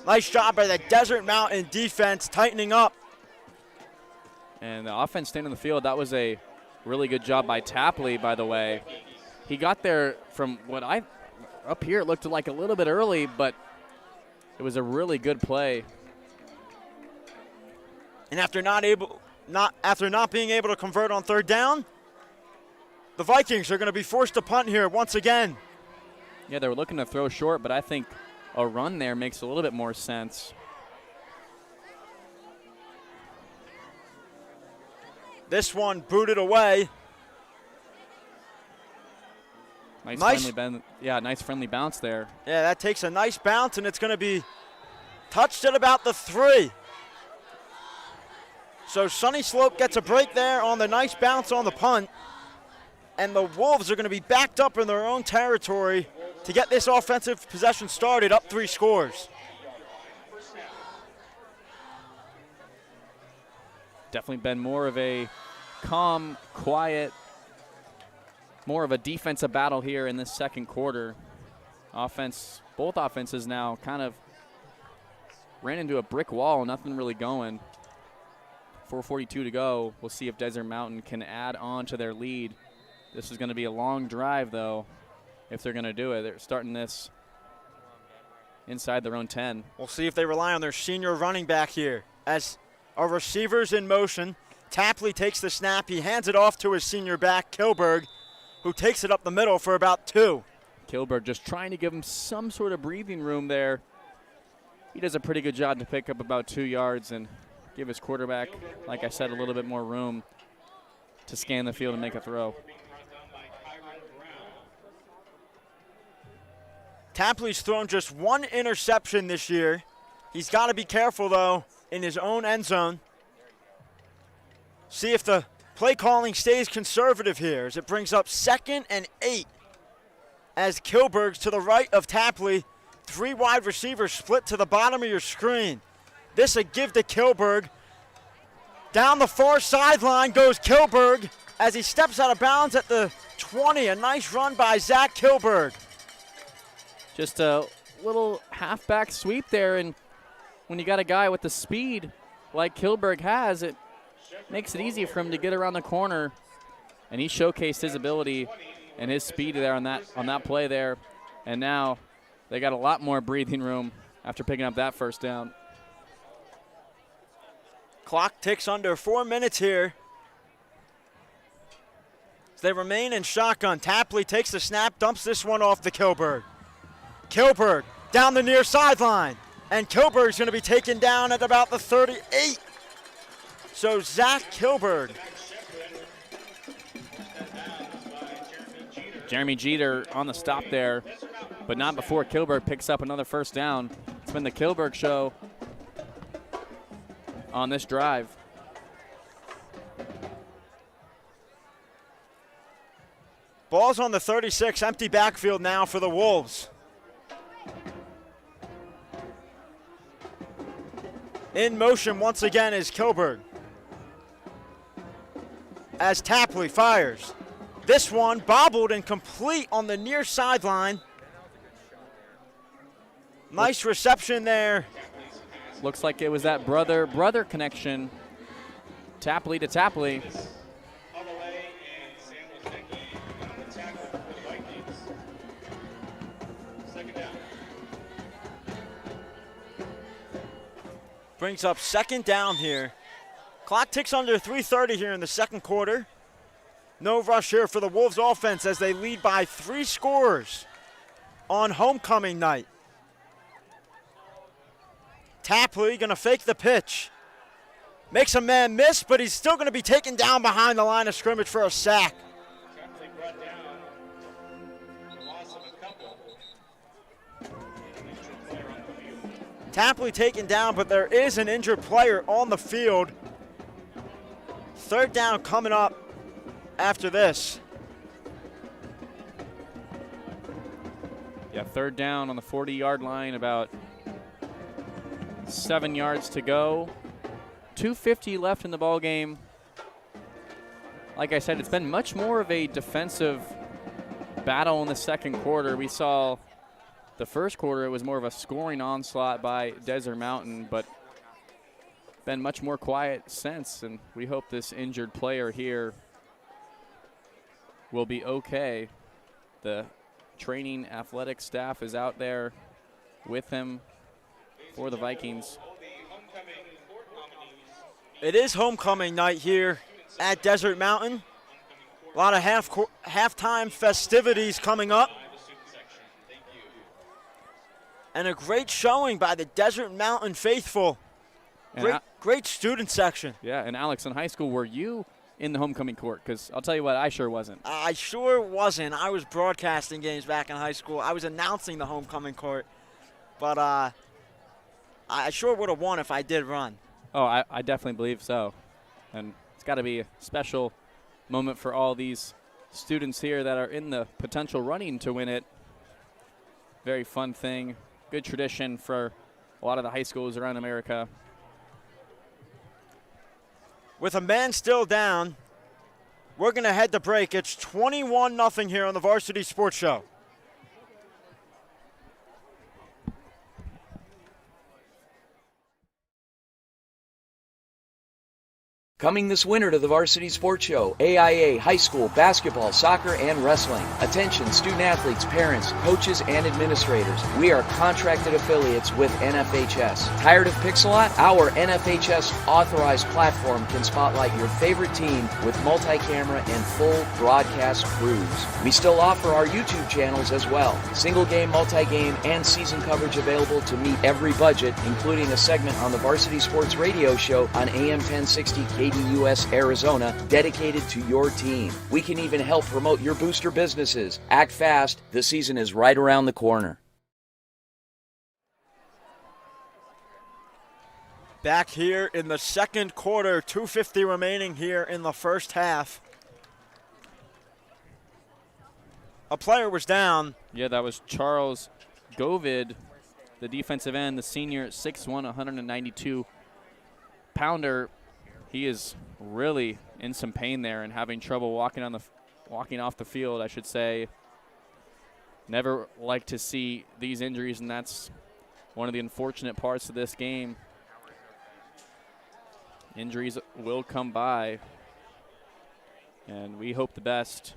Nice job by the Desert Mountain defense tightening up. And the offense staying on the field, that was a really good job by Tapley, by the way. He got there from up here, it looked like a little bit early, but it was a really good play. And after not being able to convert on 3rd down, the Vikings are going to be forced to punt here once again. Yeah, they were looking to throw short, but I think a run there makes a little bit more sense. This one booted away. Nice friendly bounce there. Yeah, that takes a nice bounce, and it's going to be touched at about the 3. So Sunnyslope gets a break there on the nice bounce on the punt. And the Wolves are going to be backed up in their own territory to get this offensive possession started, up 3 scores. definitely been more of a calm, quiet, more of a defensive battle here in this second quarter. Both offenses now kind of ran into a brick wall, nothing really going. 4:42 to go. We'll see if Desert Mountain can add on to their lead. This is going to be a long drive, though, if they're going to do it. They're starting this inside their own 10. We'll see if they rely on their senior running back here. As our receivers in motion, Tapley takes the snap. He hands it off to his senior back, Kilberg, who takes it up the middle for about 2. Kilberg just trying to give him some sort of breathing room there. He does a pretty good job to pick up about 2 yards and give his quarterback, like I said, a little bit more room to scan the field and make a throw. Tapley's thrown just 1 interception this year. He's got to be careful, though, in his own end zone. See if the play calling stays conservative here as it brings up 2nd and 8. As Kilberg's to the right of Tapley. 3 wide receivers split to the bottom of your screen. This a give to Kilberg. Down the far sideline goes Kilberg as he steps out of bounds at the 20. A nice run by Zach Kilberg. Just a little halfback sweep there, and when you got a guy with the speed like Kilberg has, it makes it easy for him to get around the corner, and he showcased his ability and his speed there on that play there, and now they got a lot more breathing room after picking up that first down. Clock ticks under 4 minutes here. As they remain in shotgun. Tapley takes the snap, dumps this one off to Kilberg. Kilberg down the near sideline. And Kilberg's going to be taken down at about the 38. So Zach Kilberg. Jeremy Jeter on the stop there, but not before Kilberg picks up another first down. It's been the Kilberg show on this drive. Ball's on the 36, empty backfield now for the Wolves. In motion once again is Kilberg. As Tapley fires. This one bobbled and complete on the near sideline. Nice reception there. Looks like it was that brother connection. Tapley to Tapley. Brings up 2nd down here. Clock ticks under 3:30 here in the second quarter. No rush here for the Wolves offense as they lead by 3 scores on homecoming night. Tapley going to fake the pitch. Makes a man miss, but he's still going to be taken down behind the line of scrimmage for a sack. Tapley brought down, loss of a couple. Injured player on the field. Tapley taken down, but there is an injured player on the field. 3rd down coming up after this. Yeah, 3rd down on the 40-yard line, about 7 yards to go. 2:50 left in the ball game. Like I said, it's been much more of a defensive battle in the second quarter. We saw the first quarter, it was more of a scoring onslaught by Desert Mountain, but been much more quiet since, and we hope this injured player here will be okay. The training athletic staff is out there with him for the Vikings. It is homecoming night here at Desert Mountain. A lot of halftime festivities coming up. And a great showing by the Desert Mountain faithful. Great student section. Yeah, and Alex, in high school, were you in the homecoming court? Because I'll tell you what, I sure wasn't. I sure wasn't. I was broadcasting games back in high school. I was announcing the homecoming court. But I sure would have won if I did run. Oh, I definitely believe so. And it's got to be a special moment for all these students here that are in the potential running to win it. Very fun thing. Good tradition for a lot of the high schools around America. with a man still down, we're going to head to break. It's 21-0 here on the Varsity Sports Show. Coming this winter to the Varsity Sports Show, AIA, high school, basketball, soccer, and wrestling. Attention student athletes, parents, coaches, and administrators. We are contracted affiliates with NFHS. Tired of Pixelot? Our NFHS authorized platform can spotlight your favorite team with multi-camera and full broadcast crews. We still offer our YouTube channels as well. Single game, multi-game, and season coverage available to meet every budget, including a segment on the Varsity Sports Radio Show on AM 1060 KDUS Arizona, dedicated to your team. We can even help promote your booster businesses. Act fast. The season is right around the corner. Back here in the second quarter, 2:50 remaining here in the first half. A player was down. Yeah, that was Charles Govid, the defensive end, the senior, 6'1", 192-pounder. He is really in some pain there and having trouble walking off the field, I should say. Never like to see these injuries, and that's one of the unfortunate parts of this game. Injuries will come by, and we hope the best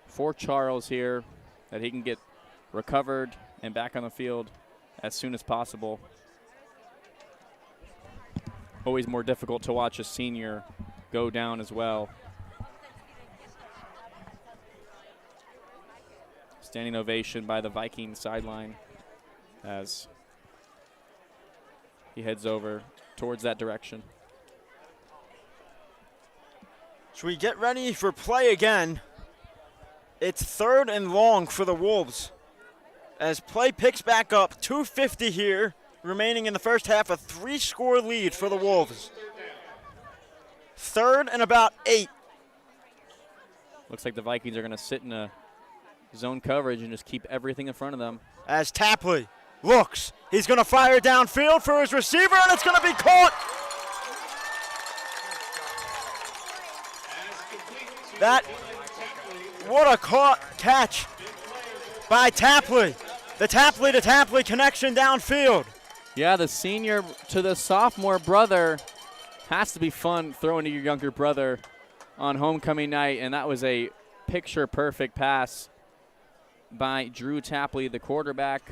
for Charles here, that he can get recovered and back on the field as soon as possible. Always more difficult to watch a senior go down as well. Standing ovation by the Vikings sideline as he heads over towards that direction. So we get ready for play again. It's 3rd and long for the Wolves as play picks back up. 2:50 here remaining in the first half, a 3-score lead for the Wolves. 3rd and about 8. Looks like the Vikings are going to sit in a zone coverage and just keep everything in front of them. As Tapley looks, he's going to fire downfield for his receiver, and it's going to be caught. What a catch by Tapley. The Tapley to Tapley connection downfield. Yeah, the senior to the sophomore brother. Has to be fun throwing to your younger brother on homecoming night, and that was a picture-perfect pass by Drew Tapley, the quarterback.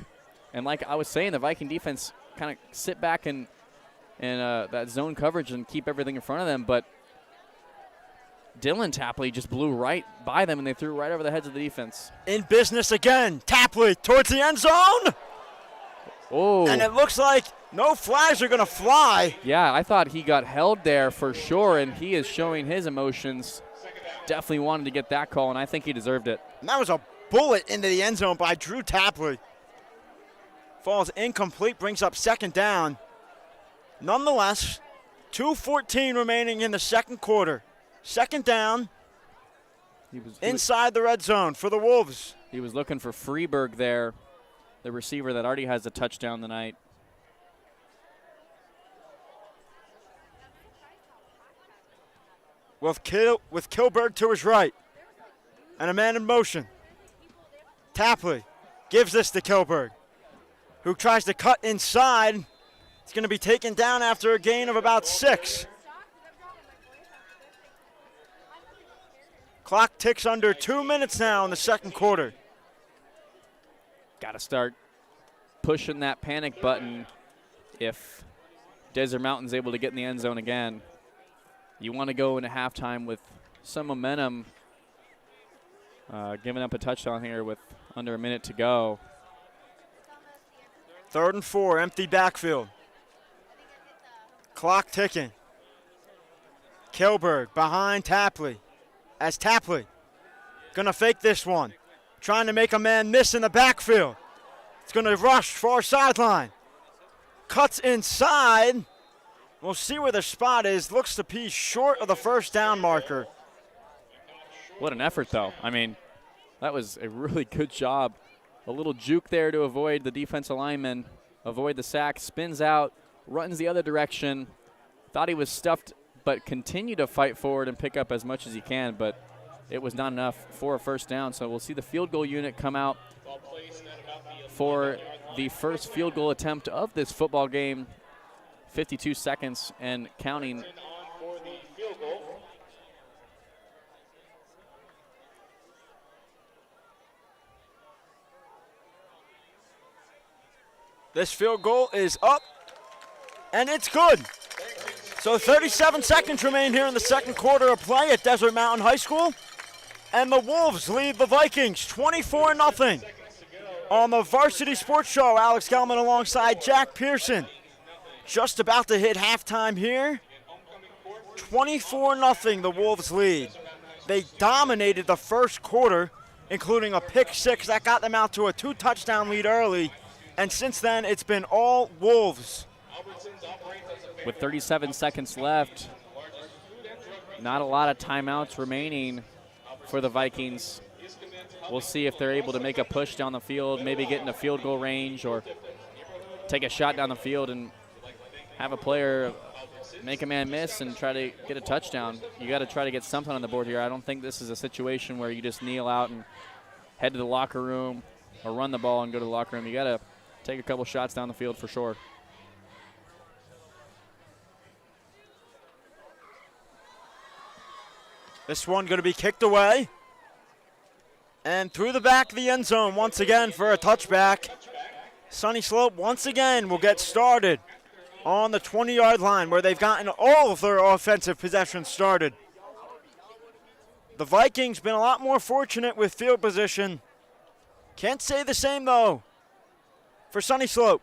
And like I was saying, the Viking defense kind of sit back in that zone coverage and keep everything in front of them, but Dylan Tapley just blew right by them, and they threw right over the heads of the defense. In business again. Tapley towards the end zone. Oh. And it looks like no flags are going to fly. Yeah, I thought he got held there for sure, and he is showing his emotions. Definitely wanted to get that call, and I think he deserved it. And that was a bullet into the end zone by Drew Tapley. Falls incomplete, brings up 2nd down. Nonetheless, 2:14 remaining in the second quarter. 2nd down, inside the red zone for the Wolves. He was looking for Freeberg there, the receiver that already has a touchdown tonight. With Kilberg to his right, and a man in motion. Tapley gives this to Kilberg, who tries to cut inside. It's going to be taken down after a gain of about 6. Clock ticks under 2 minutes now in the second quarter. Got to start pushing that panic button if Desert Mountain's able to get in the end zone again. You want to go into halftime with some momentum, giving up a touchdown here with under a minute to go. 3rd and 4, empty backfield. Clock ticking. Kilberg behind Tapley. As Tapley going to fake this one. Trying to make a man miss in the backfield. It's going to rush far sideline. Cuts inside. We'll see where the spot is. Looks to be short of the first down marker. What an effort, though. I mean, that was a really good job. A little juke there to avoid the defensive lineman, avoid the sack, spins out, runs the other direction. Thought he was stuffed but continue to fight forward and pick up as much as you can, but it was not enough for a first down. So we'll see the field goal unit come out for the first field goal attempt of this football game. 52 seconds and counting. This field goal is up, and it's good. So 37 seconds remain here in the second quarter of play at Desert Mountain High School. And the Wolves lead the Vikings 24-0 on the Varsity Sports Show. Alex Gelman alongside Jack Pearson. Just about to hit halftime here. 24-0 the Wolves lead. They dominated the first quarter, including a pick six that got them out to a 2-touchdown lead early. And since then, it's been all Wolves. With 37 seconds left, not a lot of timeouts remaining for the Vikings. We'll see if they're able to make a push down the field, maybe get into field goal range or take a shot down the field and have a player make a man miss and try to get a touchdown. You got to try to get something on the board here. I don't think this is a situation where you just kneel out and head to the locker room or run the ball and go to the locker room. You got to take a couple shots down the field for sure. This one going to be kicked away. And through the back of the end zone once again for a touchback. Sunnyslope once again will get started on the 20-yard line where they've gotten all of their offensive possessions started. The Vikings been a lot more fortunate with field position. Can't say the same, though, for Sunnyslope.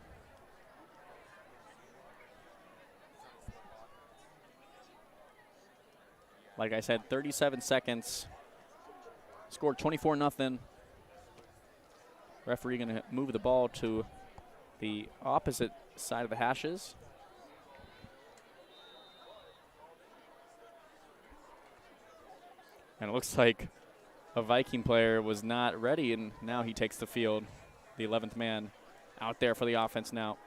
Like I said, 37 seconds. Scored 24-0. Referee going to move the ball to the opposite side of the hashes. And it looks like a Viking player was not ready, and now he takes the field. The 11th man out there for the offense now.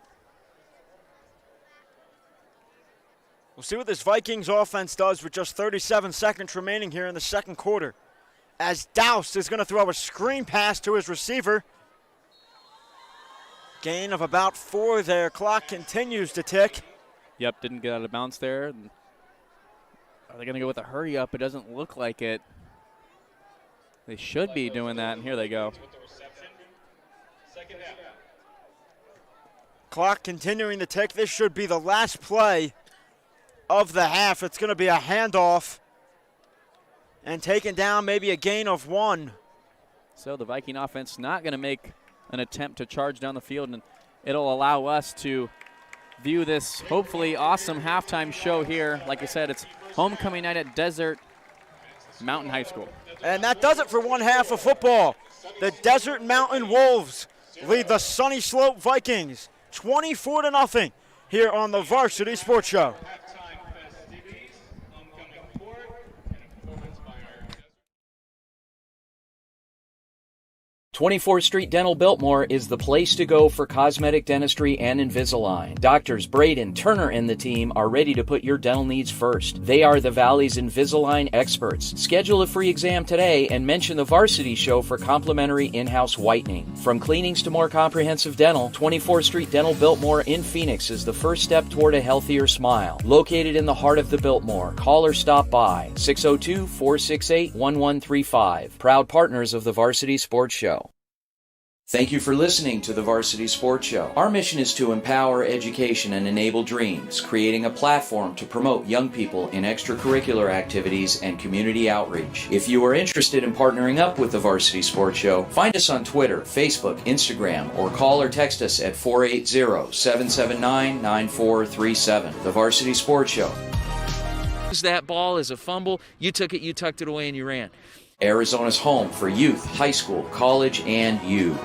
We'll see what this Vikings offense does with just 37 seconds remaining here in the second quarter. As Doust is going to throw a screen pass to his receiver. Gain of about 4 there. Clock continues to tick. Yep, didn't get out of bounds there. Are they going to go with a hurry up? It doesn't look like it. They should be doing that, and here they go. Clock continuing to tick. This should be the last play of the half. It's going to be a handoff and taken down, maybe a gain of 1. So the Viking offense not going to make an attempt to charge down the field, and it'll allow us to view this hopefully awesome halftime show here. Like I said, it's homecoming night at Desert Mountain High School. And that does it for one half of football. The Desert Mountain Wolves lead the Sunnyslope Vikings 24-0 here on the Varsity Sports Show. 24th Street Dental Biltmore is the place to go for cosmetic dentistry and Invisalign. Doctors Braden, Turner, and the team are ready to put your dental needs first. They are the Valley's Invisalign experts. Schedule a free exam today and mention the Varsity Show for complimentary in-house whitening. From cleanings to more comprehensive dental, 24th Street Dental Biltmore in Phoenix is the first step toward a healthier smile. Located in the heart of the Biltmore, call or stop by 602-468-1135. Proud partners of the Varsity Sports Show. Thank you for listening to the Varsity Sports Show. Our mission is to empower education and enable dreams, creating a platform to promote young people in extracurricular activities and community outreach. If you are interested in partnering up with the Varsity Sports Show, find us on Twitter, Facebook, Instagram, or call or text us at 480-779-9437. The Varsity Sports Show. That ball is a fumble. You took it, you tucked it away, and you ran. Arizona's home for youth, high school, college, and you.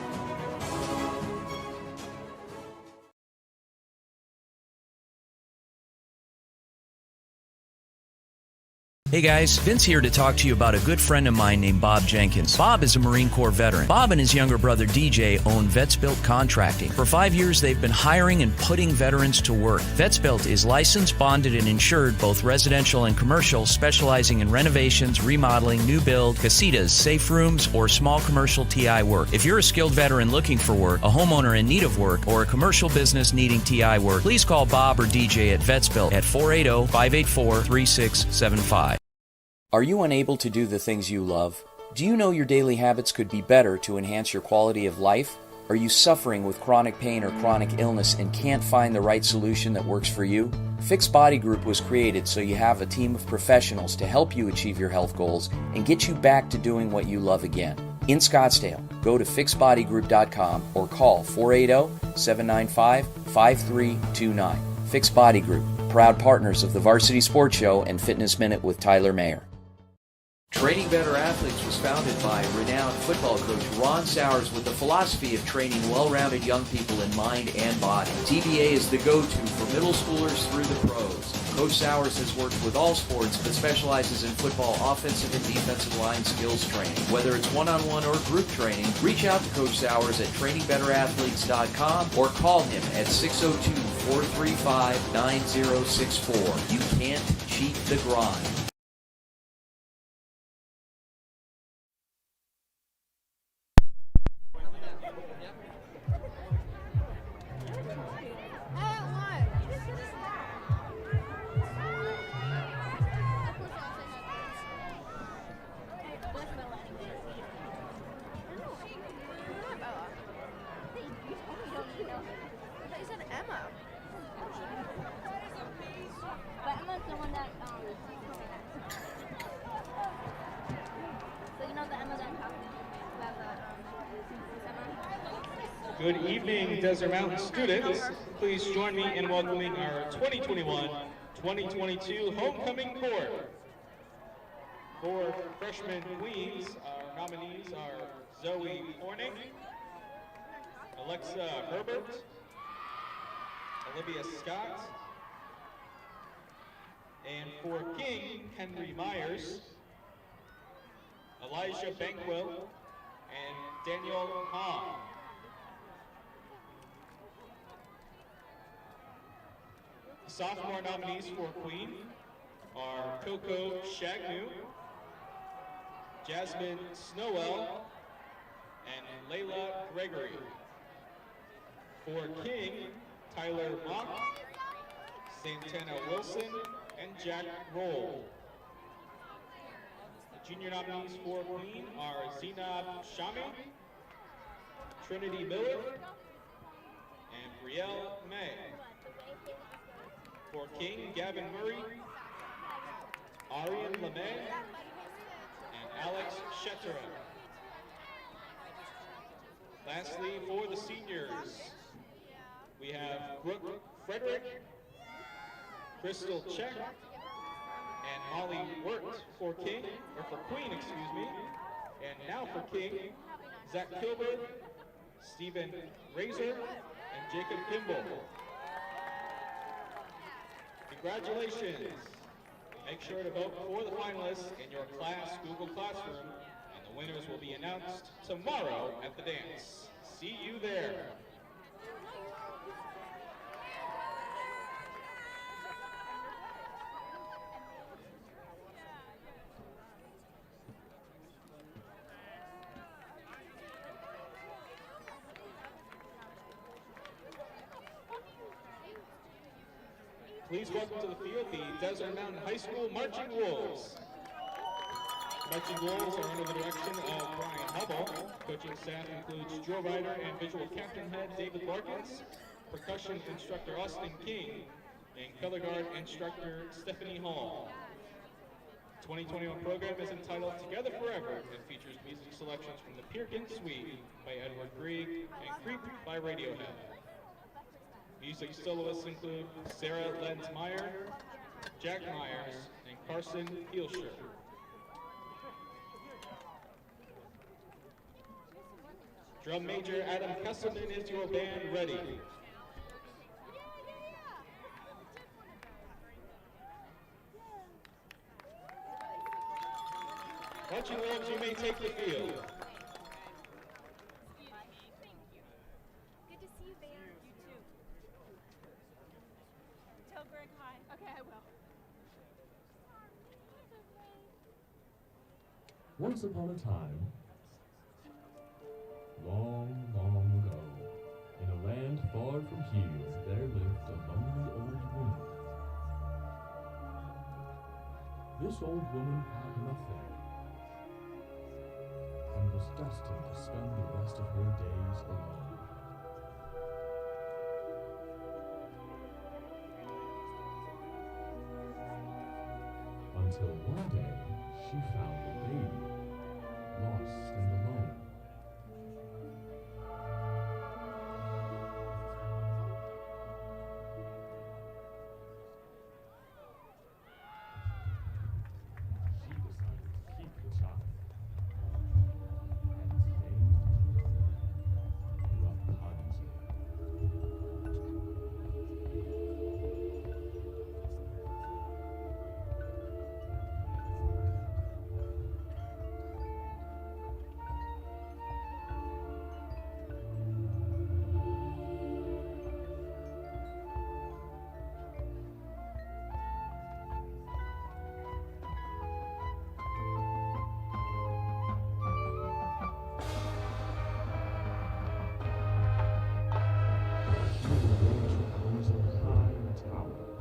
Hey guys, Vince here to talk to you about a good friend of mine named Bob Jenkins. Bob is a Marine Corps veteran. Bob and his younger brother DJ own Vets Built Contracting. For 5 years, they've been hiring and putting veterans to work. Vets Built is licensed, bonded, and insured, both residential and commercial, specializing in renovations, remodeling, new build, casitas, safe rooms, or small commercial TI work. If you're a skilled veteran looking for work, a homeowner in need of work, or a commercial business needing TI work, please call Bob or DJ at Vets Built at 480-584-3675. Are you unable to do the things you love? Do you know your daily habits could be better to enhance your quality of life? Are you suffering with chronic pain or chronic illness and can't find the right solution that works for you? Fixed Body Group was created so you have a team of professionals to help you achieve your health goals and get you back to doing what you love again. In Scottsdale, go to fixedbodygroup.com or call 480-795-5329. Fixed Body Group, proud partners of the Varsity Sports Show and Fitness Minute with Tyler Mayer. Training Better Athletes was founded by renowned football coach Ron Sowers with the philosophy of training well-rounded young people in mind and body. TBA is the go-to for middle schoolers through the pros. Coach Sowers has worked with all sports but specializes in football offensive and defensive line skills training. Whether it's one-on-one or group training, reach out to Coach Sowers at trainingbetterAthletes.com or call him at 602-435-9064. You can't cheat the grind. Good evening, Desert Mountain students. Please join me in welcoming our 2021-2022 homecoming court. For freshman queens, our nominees are Zoe Horning, Alexa Herbert, Olivia Scott, and for king, Henry Myers, Elijah Bankwell, and Daniel Hahn. Sophomore nominees for Queen are Coco Shagnu, Jasmine Snowell, and Layla Gregory. For King, Tyler Mock, Santana Wilson, and Jack Roll. The junior nominees for Queen are Zinab Shami, Trinity Miller, and Brielle May. For King, Gavin Murray, Arian LeMay, and Alex Shetera. Lastly, for the seniors, we have Brooke Frederick, Crystal Check, and Molly Wirt for King, or for Queen, excuse me. And now for King, Zach Kilbert, Stephen Razor, and Jacob Kimball. Congratulations. Make sure to vote for the finalists in your class Google Classroom, and the winners will be announced tomorrow at the dance. See you there. Please welcome to the field the Desert Mountain High School Marching Wolves. Marching Wolves are under the direction of Brian Hubble. Coaching staff includes drill rider and visual captain head David Larkins, percussion instructor Austin King, and color guard instructor Stephanie Hall. The 2021 program is entitled Together Forever and features music selections from the Pearkin Suite by Edward Grieg and Creep by Radiohead. Music soloists include Sarah Lenz-Meyer, Jack Myers, and Carson Hielscher. Drum major Adam Kesselman is your band ready. Marching Wolves, you may take the field. Good to see you, Van. You too. Tell Greg hi. Okay, I will. Once upon a time, long, long ago, in a land far from here, there lived a lonely old woman. This old woman had nothing, and was destined to spend the rest of her days alone. Until one day, she found a baby, lost and alone. She decided to keep the child and named Rapunzel.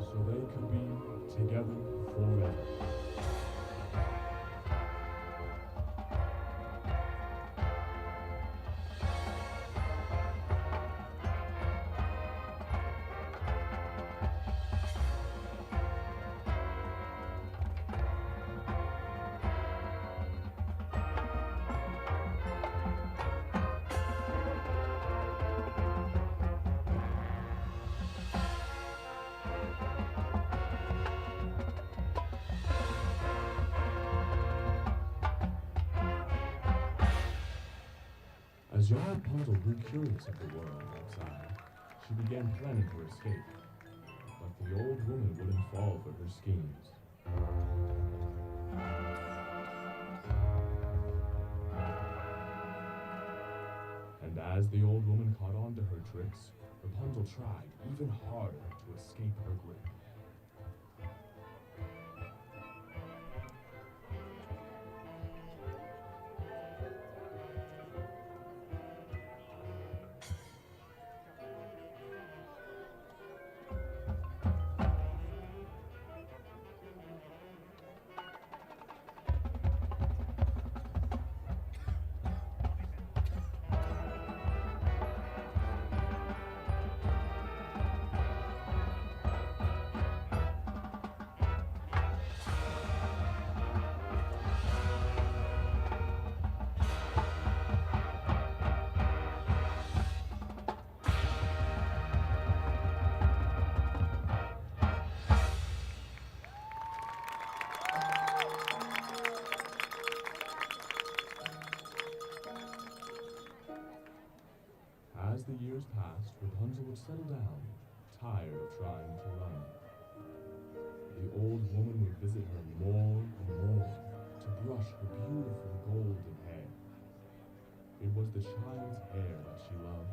So they could be together forever. As young Rapunzel grew curious of the world outside, she began planning her escape. But the old woman wouldn't fall for her schemes. And as the old woman caught on to her tricks, Rapunzel tried even harder to escape her grip. As the years passed, Rapunzel would settle down, tired of trying to run. The old woman would visit her more and more to brush her beautiful golden hair. It was the child's hair that she loved.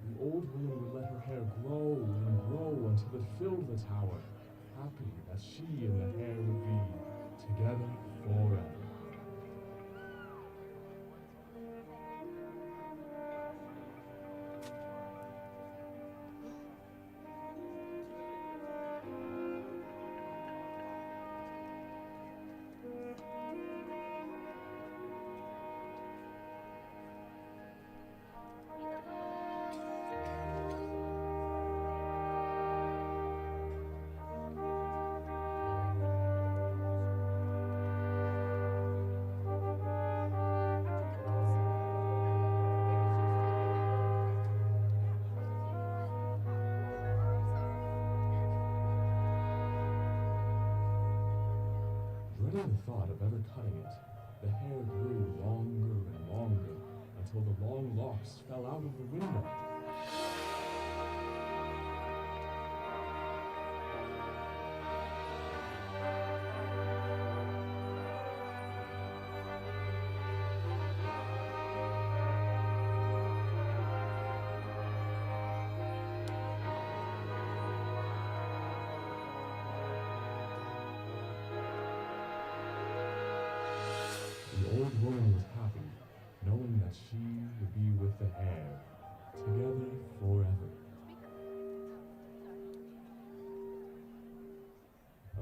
The old woman would let her hair grow and grow until it filled the tower, happy that she and the hair would be together forever. Dreading the thought of ever cutting it, the hair grew longer and longer until the long locks fell out of the window.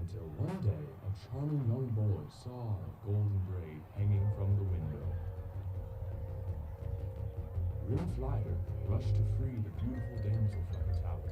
Until one day, a charming young boy saw a golden braid hanging from the window. Grim Flyer rushed to free the beautiful damsel from the tower.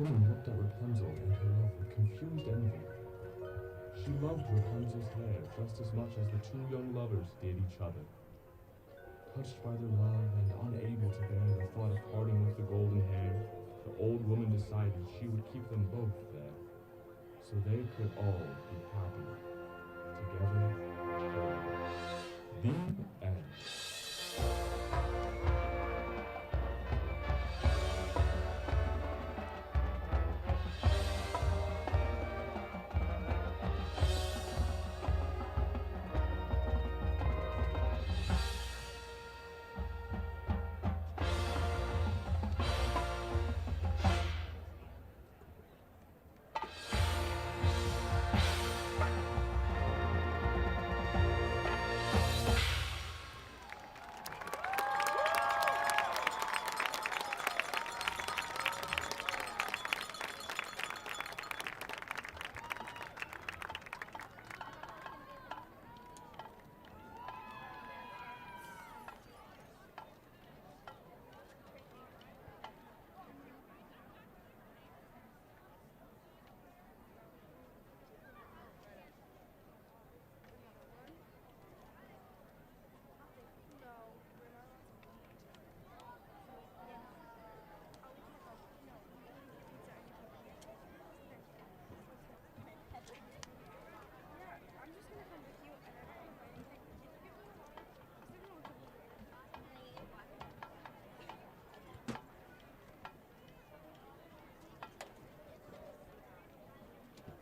The woman looked at Rapunzel and her love with confused envy. She loved Rapunzel's hair just as much as the two young lovers did each other. Touched by their love and unable to bear the thought of parting with the golden hair, the old woman decided she would keep them both there, so they could all be happy together. The end.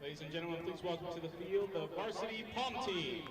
Ladies and gentlemen, please welcome to the field the varsity pom team.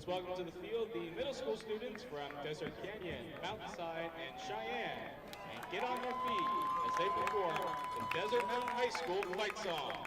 Please welcome to the field the middle school students from Desert Canyon, Mountainside, and Cheyenne. And get on their feet as they perform the Desert Mountain High School fight song.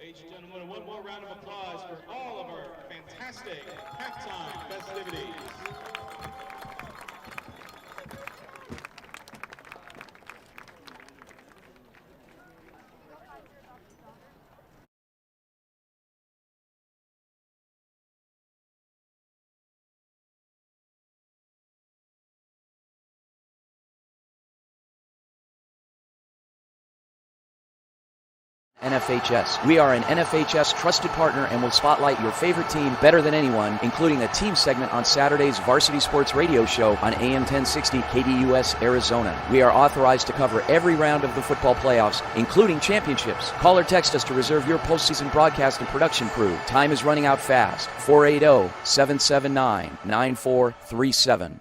Ladies and gentlemen, one more round of applause for all of our fantastic halftime festivities. NFHS. We are an NFHS trusted partner and will spotlight your favorite team better than anyone, including a team segment on Saturday's Varsity Sports Radio Show on AM 1060 KDUS, Arizona. We are authorized to cover every round of the football playoffs, including championships. Call or text us to reserve your postseason broadcast and production crew. Time is running out fast. 480-779-9437.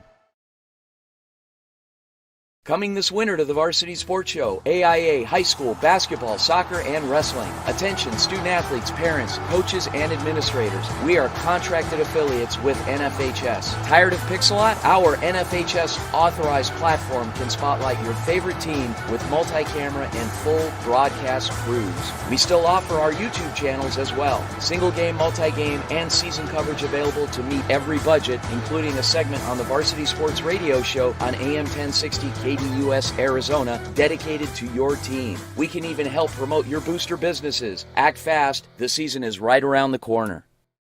Coming this winter to the Varsity Sports Show, AIA, high school, basketball, soccer, and wrestling. Attention, student-athletes, parents, coaches, and administrators. We are contracted affiliates with NFHS. Tired of Pixelot? Our NFHS authorized platform can spotlight your favorite team with multi-camera and full broadcast crews. We still offer our YouTube channels as well. Single game, multi-game, and season coverage available to meet every budget, including a segment on the Varsity Sports Radio Show on AM 1060 KDUS, Arizona, dedicated to your team. We can even help promote your booster businesses. Act fast. The season is right around the corner.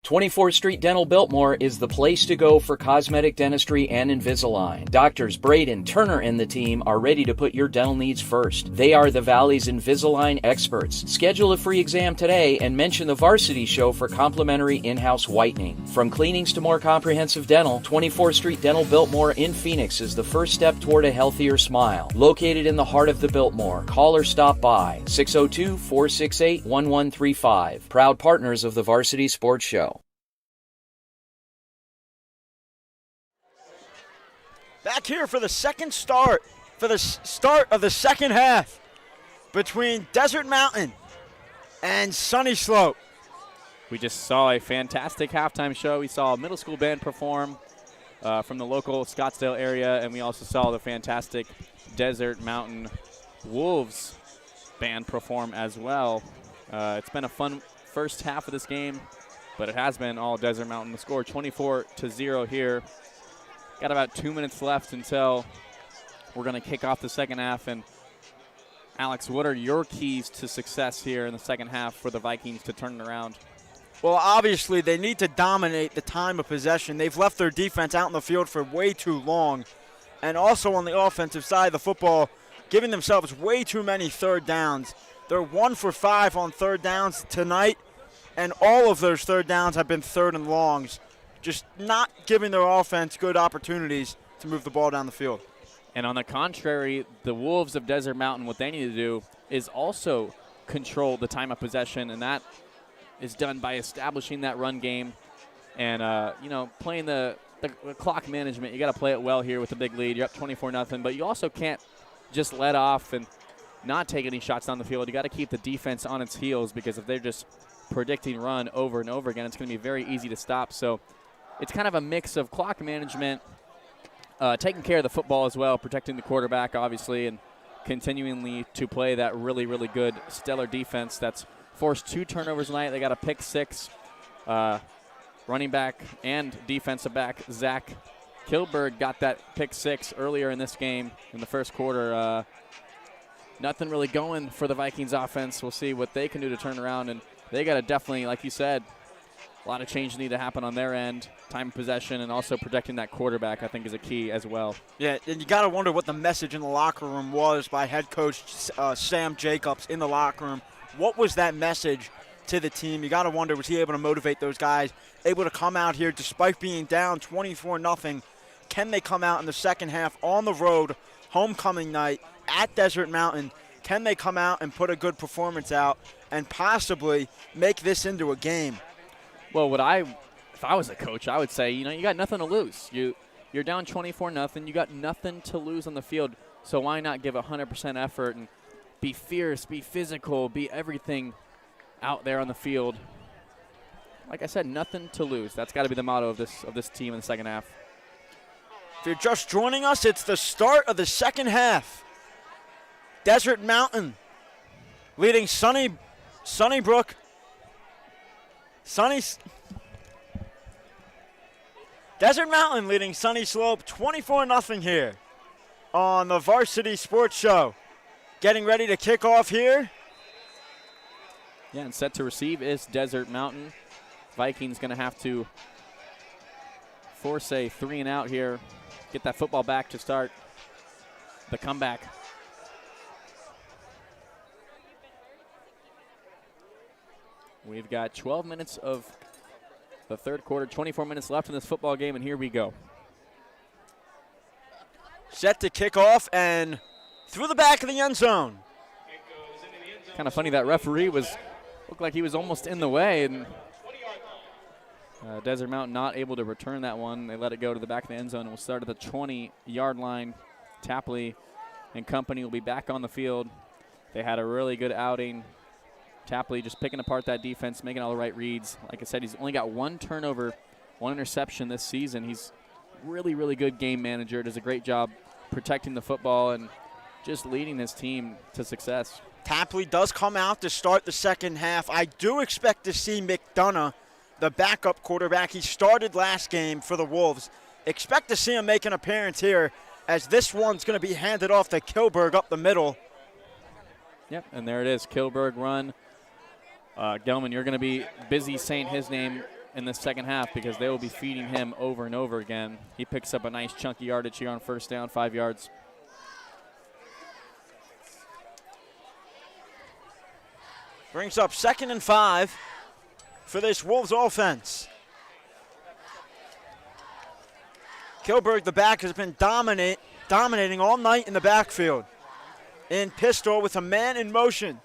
24th Street Dental Biltmore is the place to go for cosmetic dentistry and Invisalign. Doctors Braden, Turner, and the team are ready to put your dental needs first. They are the Valley's Invisalign experts. Schedule a free exam today and mention the Varsity Show for complimentary in-house whitening. From cleanings to more comprehensive dental, 24th Street Dental Biltmore in Phoenix is the first step toward a healthier smile. Located in the heart of the Biltmore, call or stop by 602-468-1135. Proud partners of the Varsity Sports Show. Back here for the start of the second half between Desert Mountain and Sunnyslope. We just saw a fantastic halftime show. We saw a middle school band perform from the local Scottsdale area, and we also saw the fantastic Desert Mountain Wolves band perform as well. It's been a fun first half of this game, but it has been all Desert Mountain. The score 24-0 here. Got about 2 minutes left until we're going to kick off the second half. And Alex, what are your keys to success here in the second half for the Vikings to turn it around? Well, obviously, they need to dominate the time of possession. They've left their defense out in the field for way too long. And also on the offensive side of the football, giving themselves way too many third downs. They're 1 for 5 on third downs tonight, and all of those third downs have been third and longs. Just not giving their offense good opportunities to move the ball down the field. And on the contrary, the Wolves of Desert Mountain, what they need to do is also control the time of possession, and that is done by establishing that run game and, playing the clock management. You got to play it well here with the big lead. You're up 24-0, but you also can't just let off and not take any shots down the field. You got to keep the defense on its heels, because if they're just predicting run over and over again, it's going to be very easy to stop. So it's kind of a mix of clock management, taking care of the football as well, protecting the quarterback, obviously, and continually to play that really, really good, stellar defense that's forced 2 turnovers tonight. They got a pick 6. Running back and defensive back Zach Kilberg got that pick 6 earlier in this game in the first quarter. Nothing really going for the Vikings offense. We'll see what they can do to turn around, and they got to definitely, like you said, a lot of change need to happen on their end. Time of possession and also protecting that quarterback, I think, is a key as well. Yeah, and you got to wonder what the message in the locker room was by head coach Sam Jacobs in the locker room. What was that message to the team? You got to wonder, was he able to motivate those guys, able to come out here despite being down 24-0? Can they come out in the second half on the road, homecoming night at Desert Mountain? Can they come out and put a good performance out and possibly make this into a game? Well, if I was a coach, I would say, you got nothing to lose. You're down 24-0. You got nothing to lose on the field, so why not give 100% effort and be fierce, be physical, be everything out there on the field? Like I said, nothing to lose. That's got to be the motto of this team in the second half. If you're just joining us, it's the start of the second half. Desert Mountain leading Sunnybrook. Desert Mountain leading Sunnyslope 24-0 here on the Varsity Sports Show. Getting ready to kick off here. Yeah, and set to receive is Desert Mountain. Vikings going to have to force a 3-and-out here. Get that football back to start the comeback. We've got 12 minutes of the third quarter, 24 minutes left in this football game, and here we go. Set to kick off and through the back of the end zone. Kind of funny, that referee looked like he was almost in the way, and Desert Mountain not able to return that one. They let it go to the back of the end zone, and we'll start at the 20-yard line. Tapley and company will be back on the field. They had a really good outing. Tapley just picking apart that defense, making all the right reads. Like I said, he's only got 1 turnover, 1 interception this season. He's really, really good game manager. Does a great job protecting the football and just leading his team to success. Tapley does come out to start the second half. I do expect to see McDonough, the backup quarterback. He started last game for the Wolves. Expect to see him make an appearance here, as this one's going to be handed off to Kilberg up the middle. Yep, and there it is, Kilberg run. Gelman, you're going to be busy saying his name in the second half, because they will be feeding him over and over again. He picks up a nice chunky yardage here on first down, 5 yards. Brings up 2nd and 5 for this Wolves offense. Kilberg, the back, has been dominating all night in the backfield. In pistol with a man in motion.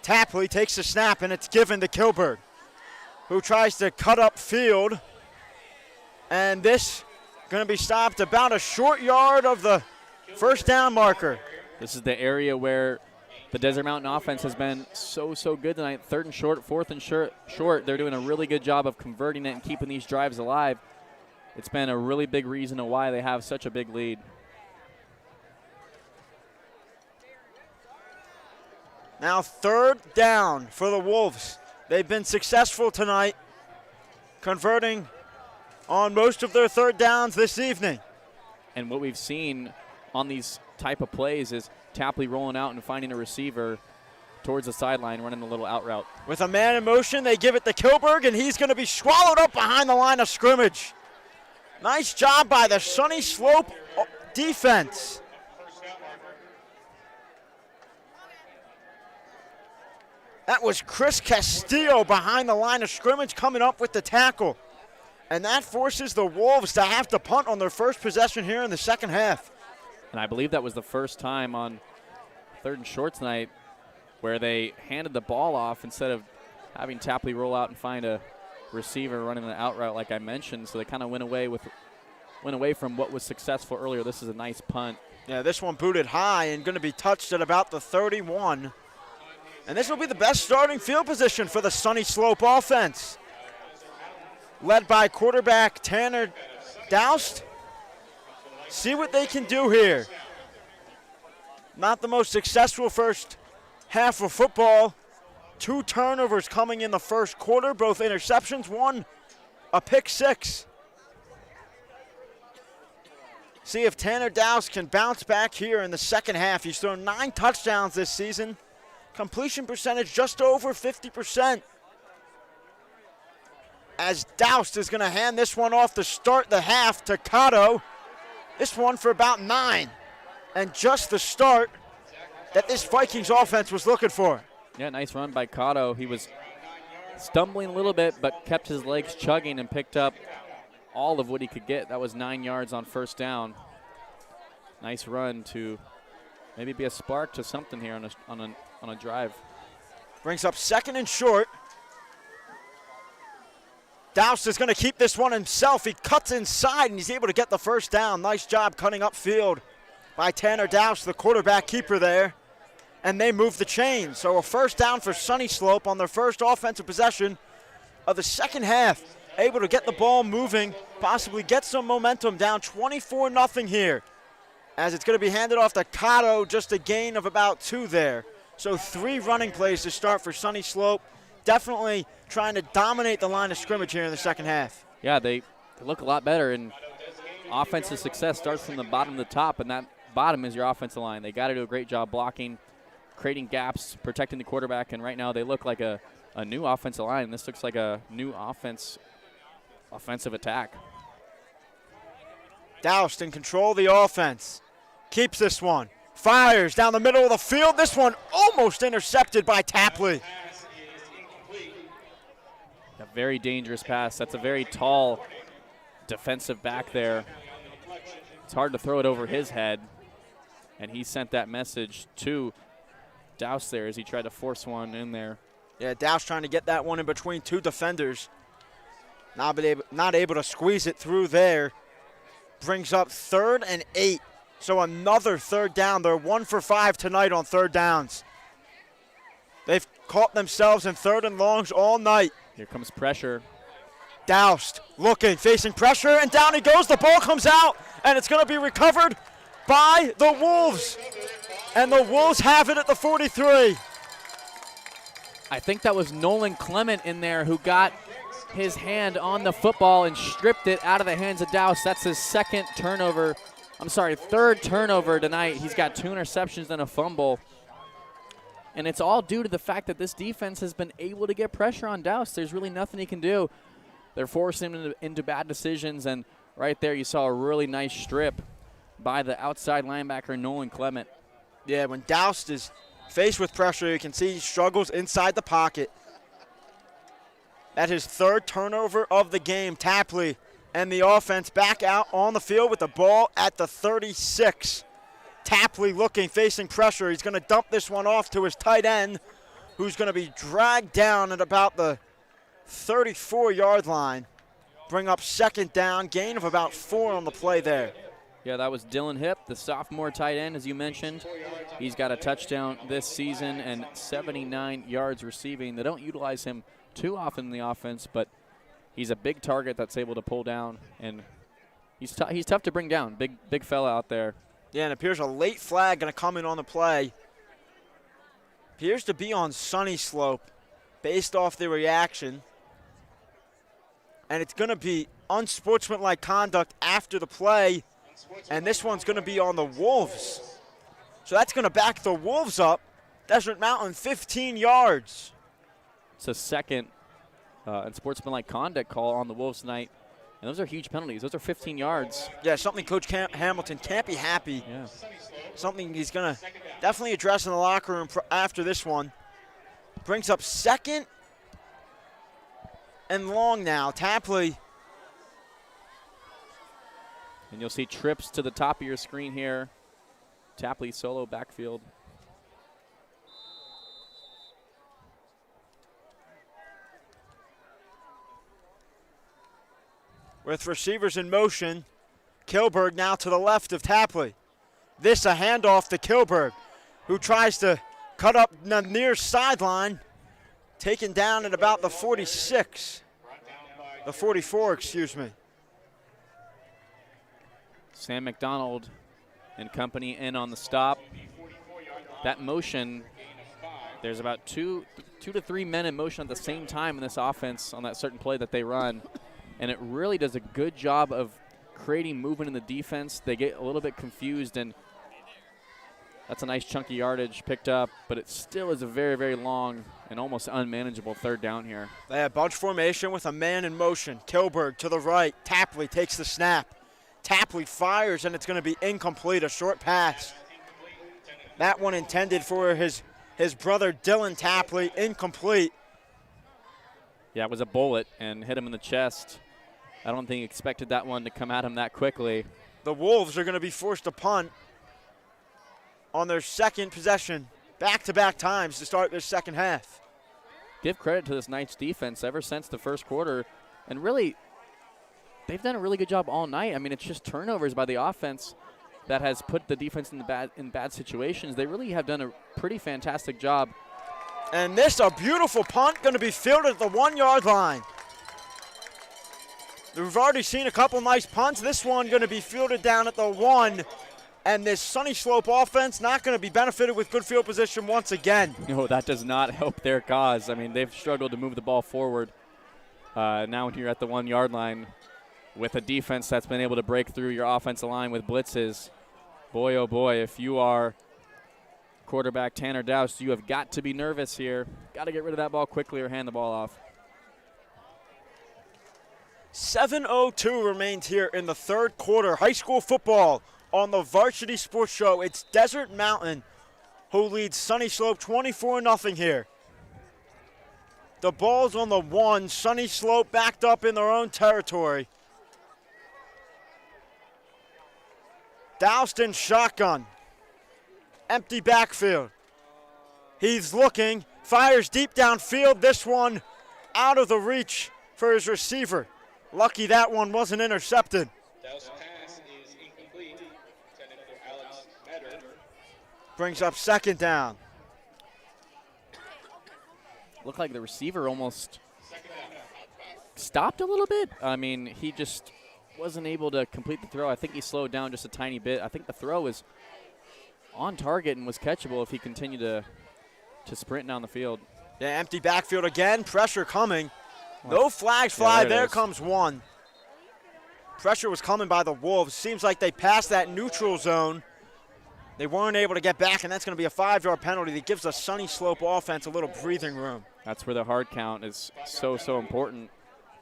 Tapley takes the snap, and it's given to Kilberg, who tries to cut up field. And this going to be stopped about a short yard of the first down marker. This is the area where the Desert Mountain offense has been so good tonight. 3rd and short, 4th and short. They're doing a really good job of converting it and keeping these drives alive. It's been a really big reason of why they have such a big lead. Now 3rd down for the Wolves. They've been successful tonight, converting on most of their 3rd downs this evening. And what we've seen on these type of plays is Tapley rolling out and finding a receiver towards the sideline, running a little out route. With a man in motion, they give it to Kilberg, and he's going to be swallowed up behind the line of scrimmage. Nice job by the Sunnyslope defense. That was Chris Castillo behind the line of scrimmage coming up with the tackle. And that forces the Wolves to have to punt on their first possession here in the second half. And I believe that was the first time on 3rd and short tonight where they handed the ball off instead of having Tapley roll out and find a receiver running an out route like I mentioned. So they kind of went away from what was successful earlier. This is a nice punt. Yeah, this one booted high and going to be touched at about the 31. And this will be the best starting field position for the Sunny Slope offense. Led by quarterback Tanner Doust. See what they can do here. Not the most successful first half of football. 2 turnovers coming in the first quarter, both interceptions, 1 a pick 6. See if Tanner Doust can bounce back here in the second half. He's thrown 9 touchdowns this season. Completion percentage just over 50%. As Doust is going to hand this one off to start the half to Cotto. This one for about 9. And just the start that this Vikings offense was looking for. Yeah, nice run by Cotto. He was stumbling a little bit, but kept his legs chugging and picked up all of what he could get. That was 9 yards on first down. Nice run to maybe be a spark to something here on a drive. Brings up 2nd and short. Doust is going to keep this one himself. He cuts inside, and he's able to get the first down. Nice job cutting upfield by Tanner Doust, the quarterback keeper there. And they move the chain. So a first down for Sunny Slope on their first offensive possession of the second half. Able to get the ball moving, possibly get some momentum, down 24-0 here. As it's going to be handed off to Cotto, just a gain of about 2 there. So 3 running plays to start for Sunny Slope. Definitely trying to dominate the line of scrimmage here in the second half. Yeah, they look a lot better, and offensive success starts from the bottom to the top, and that bottom is your offensive line. They got to do a great job blocking, creating gaps, protecting the quarterback, and right now they look like a new offensive line. This looks like a new offensive attack. Doust in control of the offense. Keeps this one. Fires down the middle of the field. This one almost intercepted by Tapley. A very dangerous pass. That's a very tall defensive back there. It's hard to throw it over his head. And he sent that message to Doust there as he tried to force one in there. Yeah, Doust trying to get that one in between 2 defenders. Not able to squeeze it through there. Brings up 3rd and 8. So another 3rd down. They're 1 for 5 tonight on 3rd downs. They've caught themselves in 3rd and longs all night. Here comes pressure. Doust looking, facing pressure, and down he goes. The ball comes out, and it's going to be recovered by the Wolves. And the Wolves have it at the 43. I think that was Nolan Clement in there who got his hand on the football and stripped it out of the hands of Doust. That's his 3rd turnover tonight. He's got 2 interceptions and a fumble. And it's all due to the fact that this defense has been able to get pressure on Doust. There's really nothing he can do. They're forcing him into bad decisions, and right there you saw a really nice strip by the outside linebacker, Nolan Clement. Yeah, when Doust is faced with pressure, you can see he struggles inside the pocket. At his 3rd turnover of the game, Tapley and the offense back out on the field with the ball at the 36. Tapley looking, facing pressure. He's going to dump this one off to his tight end, who's going to be dragged down at about the 34-yard line. Bring up 2nd down, gain of about 4 on the play there. Yeah, that was Dylan Hipp, the sophomore tight end, as you mentioned. He's got a touchdown this season and 79 yards receiving. They don't utilize him too often in the offense, but he's a big target that's able to pull down, and he's tough to bring down. Big fella out there. Yeah, and it appears a late flag going to come in on the play. Appears to be on Sunny Slope based off the reaction. And it's going to be unsportsmanlike conduct after the play. And this one's going to be on the Wolves. So that's going to back the Wolves up. Desert Mountain 15 yards. It's a 2nd unsportsmanlike conduct call on the Wolves tonight. And those are huge penalties. Those are 15 yards. Yeah, something Coach Hamilton can't be happy. Yeah. Something he's going to definitely address in the locker room after this one. Brings up 2nd and long now. Tapley And you'll see trips to the top of your screen here. Tapley solo backfield. With receivers in motion, Kilberg now to the left of Tapley. This a handoff to Kilberg, who tries to cut up the near sideline, taken down at about the 46, the 44, excuse me. Sam McDonald and company in on the stop. That motion, there's about two to three men in motion at the same time in this offense on that certain play that they run. And it really does a good job of creating movement in the defense. They get a little bit confused, and that's a nice chunky yardage picked up, but it still is a very, very long and almost unmanageable third down here. They have bunch formation with a man in motion. Kilberg to the right. Tapley takes the snap. Tapley fires, and it's going to be incomplete, a short pass. That one intended for his brother Dylan Tapley, incomplete. Yeah, it was a bullet and hit him in the chest. I don't think he expected that one to come at him that quickly. The Wolves are going to be forced to punt on their second possession, back-to-back times to start their second half. Give credit to this Knights defense ever since the first quarter, and really, they've done a really good job all night. I mean, it's just turnovers by the offense that has put the defense in bad situations. They really have done a pretty fantastic job. And this, a beautiful punt, going to be fielded at the 1 yard line. We've already seen a couple nice punts. This one going to be fielded down at the 1. And this Sunny Slope offense not going to be benefited with good field position once again. No, that does not help their cause. I mean, they've struggled to move the ball forward. Now when you're at the 1 yard line with a defense that's been able to break through your offensive line with blitzes, boy, oh boy, if you are quarterback Tanner Doust, you have got to be nervous here. Got to get rid of that ball quickly or hand the ball off. 7:02 remains here in the third quarter. High school football on the Varsity Sports Show. It's Desert Mountain who leads Sunny Slope 24-0 here. The ball's on the 1. Sunny Slope backed up in their own territory. Doused in shotgun. Empty backfield. He's looking, fires deep downfield. This one out of the reach for his receiver. Lucky that one wasn't intercepted. Doust's pass is incomplete. Intended for Alex Metter. Brings up second down. Looked like the receiver almost stopped a little bit. I mean, he just wasn't able to complete the throw. I think he slowed down just a tiny bit. I think the throw was on target and was catchable if he continued to sprint down the field. Yeah, empty backfield again. Pressure coming. No flags fly. Yeah, there comes one. Pressure was coming by the Wolves. Seems like they passed that neutral zone. They weren't able to get back, and that's going to be a 5 yard penalty that gives the Sunny Slope offense a little breathing room. That's where the hard count is so important.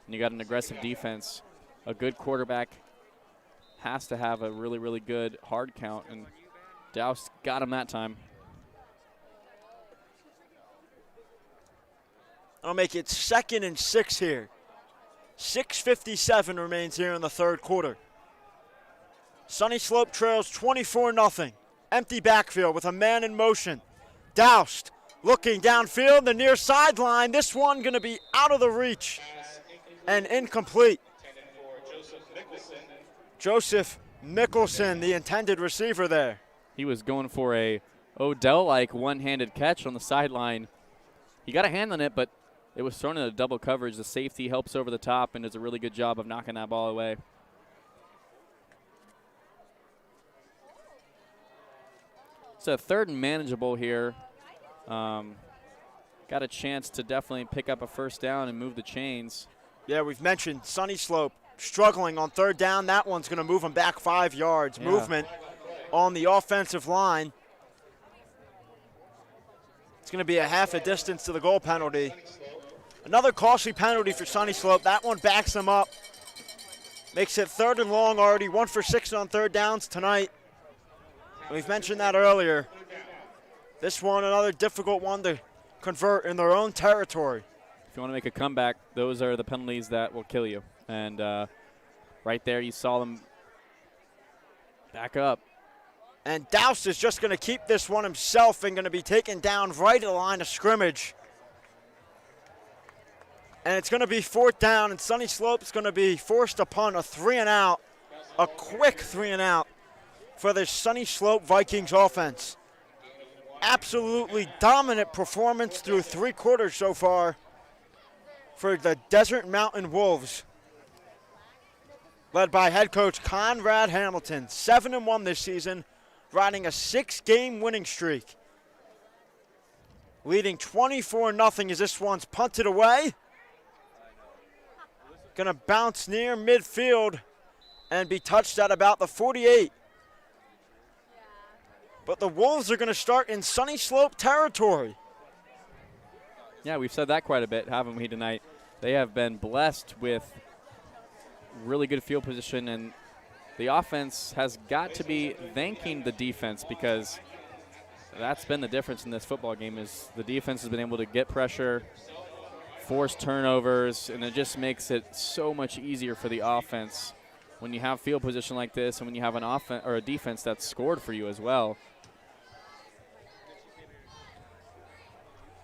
And you got an aggressive defense. A good quarterback has to have a really, really good hard count, and Doust got him that time. I'll make it 2nd and 6 here. 6:57 remains here in the third quarter. Sunny Slope trails 24-0. Empty backfield with a man in motion. Doust looking downfield, the near sideline. This one going to be out of the reach and incomplete. Joseph Mickelson, the intended receiver there. He was going for a Odell-like one-handed catch on the sideline. He got a hand on it, but it was thrown in a double coverage. The safety helps over the top and does a really good job of knocking that ball away. So third and manageable here. Got a chance to definitely pick up a first down and move the chains. Yeah, we've mentioned Sunny Slope struggling on third down. That one's going to move them back 5 yards. Yeah. Movement on the offensive line. It's going to be a half a distance to the goal penalty. Another costly penalty for Sunny Slope. That one backs them up. Makes it 3rd and long already. 1 for 6 on third downs tonight. We've mentioned that earlier. This one, another difficult one to convert in their own territory. If you want to make a comeback, those are the penalties that will kill you. And right there, you saw them Back up. And Douse is just going to keep this one himself and going to be taken down right at the line of scrimmage. And it's going to be 4th down, and Sunny Slope's going to be forced upon a 3-and-out, a quick 3-and-out for the Sunny Slope Vikings offense. Absolutely dominant performance through 3 quarters so far for the Desert Mountain Wolves, led by head coach Conrad Hamilton. 7-1 this season, riding a 6-game winning streak. Leading 24-0 as this one's punted away. Gonna bounce near midfield and be touched at about the 48. But the Wolves are gonna start in Sunny Slope territory. Yeah, we've said that quite a bit, haven't we, tonight? They have been blessed with really good field position, and the offense has got to be thanking the defense, because that's been the difference in this football game, is the defense has been able to get pressure, force turnovers, and it just makes it so much easier for the offense when you have field position like this and when you have an offense or a defense that's scored for you as well.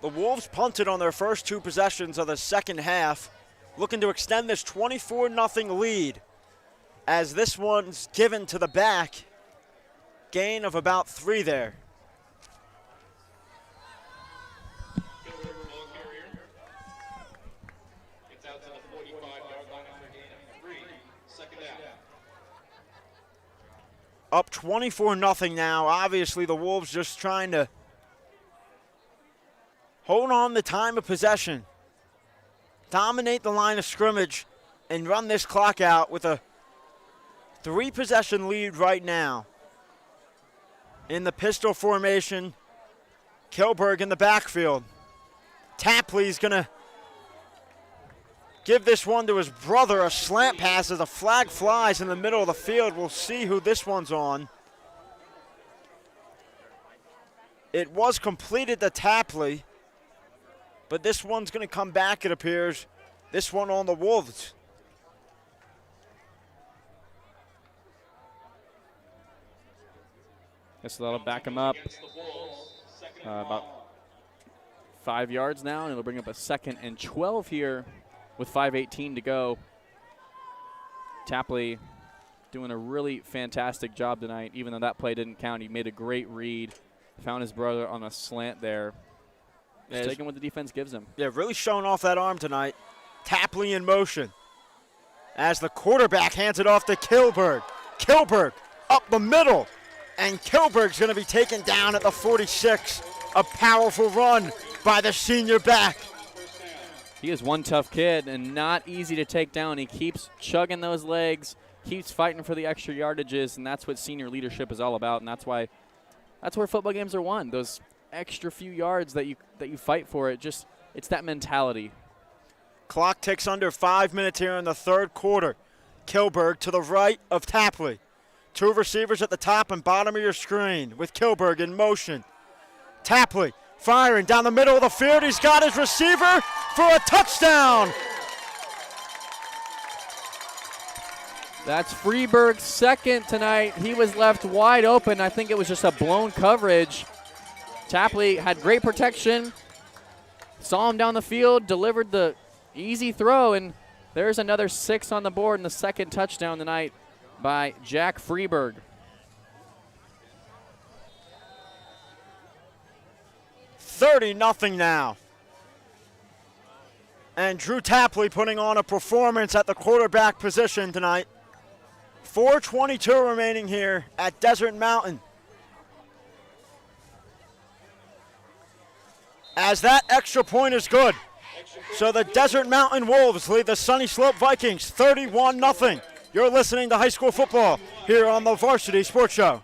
The Wolves punted on their first 2 possessions of the second half, looking to extend this 24-0 lead, as this one's given to the back. Gain of about 3 there. It's out to the 45-yard line after a gain of 3. 2nd down. Up 24-0 now. Obviously, the Wolves just trying to hold on the time of possession, dominate the line of scrimmage, and run this clock out with a 3-possession lead right now. In the pistol formation, Kilberg in the backfield. Tapley's gonna give this one to his brother, a slant pass as a flag flies in the middle of the field. We'll see who this one's on. It was completed to Tapley, but this one's going to come back, it appears. This one on the Wolves. Guess that'll back him up about 5 yards now, and it'll bring up a 2nd and 12 here with 5:18 to go. Tapley doing a really fantastic job tonight, even though that play didn't count. He made a great read, found his brother on a slant there. Just taking what the defense gives him. Yeah, really showing off that arm tonight. Tapley in motion as the quarterback hands it off to Kilberg. Kilberg up the middle, and Kilberg's going to be taken down at the 46. A powerful run by the senior back. He is one tough kid and not easy to take down. He keeps chugging those legs, keeps fighting for the extra yardages, and that's what senior leadership is all about, and that's where football games are won. Those extra few yards that you fight for, it's that mentality. Clock ticks under 5 minutes here in the 3rd quarter. Kilberg to the right of Tapley. 2 receivers at the top and bottom of your screen with Kilberg in motion. Tapley firing down the middle of the field. He's got his receiver for a touchdown. That's Freeberg's 2nd tonight. He was left wide open. I think it was just a blown coverage. Tapley had great protection, saw him down the field, delivered the easy throw, and there's another 6 on the board and the 2nd touchdown tonight by Jack Freeberg. 30-0 now. And Drew Tapley putting on a performance at the quarterback position tonight. 4:22 remaining here at Desert Mountain. As that extra point is good. So the Desert Mountain Wolves lead the Sunny Slope Vikings 31-0. You're listening to high school football here on the Varsity Sports Show.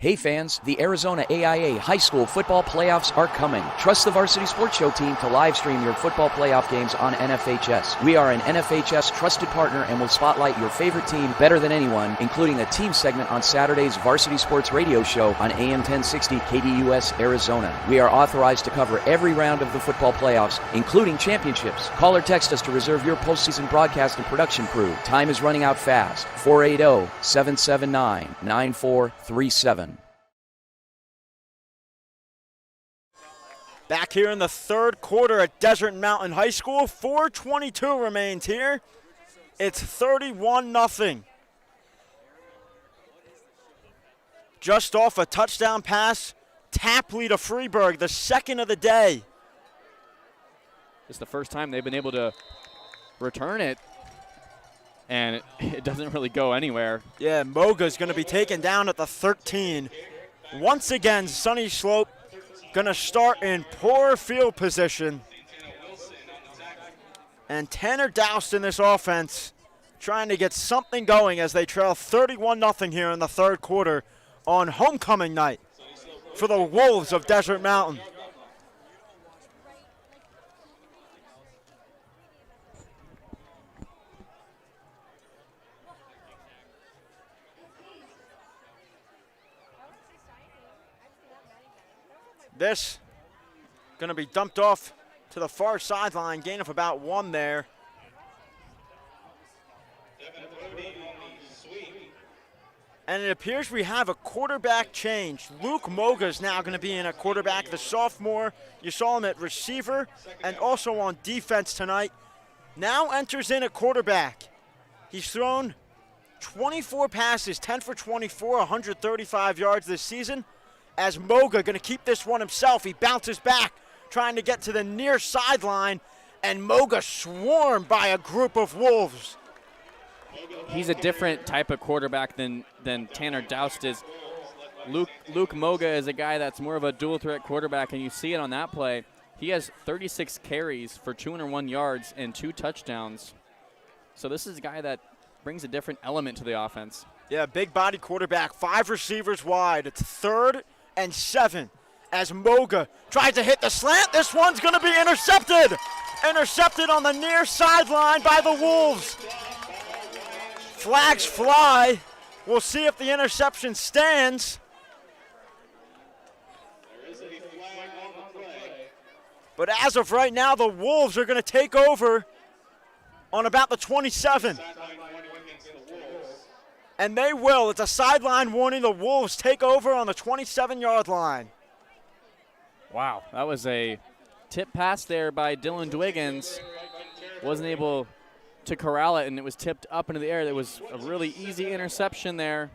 Hey fans, the Arizona AIA High School football playoffs are coming. Trust the Varsity Sports Show team to live stream your football playoff games on NFHS. We are an NFHS trusted partner and will spotlight your favorite team better than anyone, including a team segment on Saturday's Varsity Sports Radio Show on AM 1060 KDUS Arizona. We are authorized to cover every round of the football playoffs, including championships. Call or text us to reserve your postseason broadcast and production crew. Time is running out fast. 480-779-9437. Back here in the third quarter at Desert Mountain High School, 4:22 remains here. It's 31-0. Just off a touchdown pass, Tapley to Freeburg, the second of the day. It's the first time they've been able to return it, and it doesn't really go anywhere. Yeah, Moga's going to be taken down at the 13. Once again, Sunnyslope going to start in poor field position. And Tanner Doust in this offense trying to get something going as they trail 31-0 here in the third quarter on homecoming night for the Wolves of Desert Mountain. This going to be dumped off to the far sideline, gain of about 1 there. And it appears we have a quarterback change. Luke Moga is now going to be in at quarterback, the sophomore. You saw him at receiver and also on defense tonight. Now enters in at quarterback. He's thrown 24 passes, 10 for 24, 135 yards this season. As Moga going to keep this one himself. He bounces back, trying to get to the near sideline, and Moga swarmed by a group of Wolves. He's a different type of quarterback than Tanner Doust is. Luke Moga is a guy that's more of a dual threat quarterback, and you see it on that play. He has 36 carries for 201 yards and 2 touchdowns. So this is a guy that brings a different element to the offense. Yeah, big body quarterback, 5 receivers wide. It's 3rd and 7 as Moga tries to hit the slant. This one's going to be intercepted. Intercepted on the near sideline by the Wolves. Flags fly. We'll see if the interception stands. But as of right now, the Wolves are going to take over on about the 27. And they will. It's a sideline warning. The Wolves take over on the 27-yard line. Wow, that was a tip pass there by Dylan Dwiggins. Wasn't able to corral it, and it was tipped up into the air. There was a really easy interception there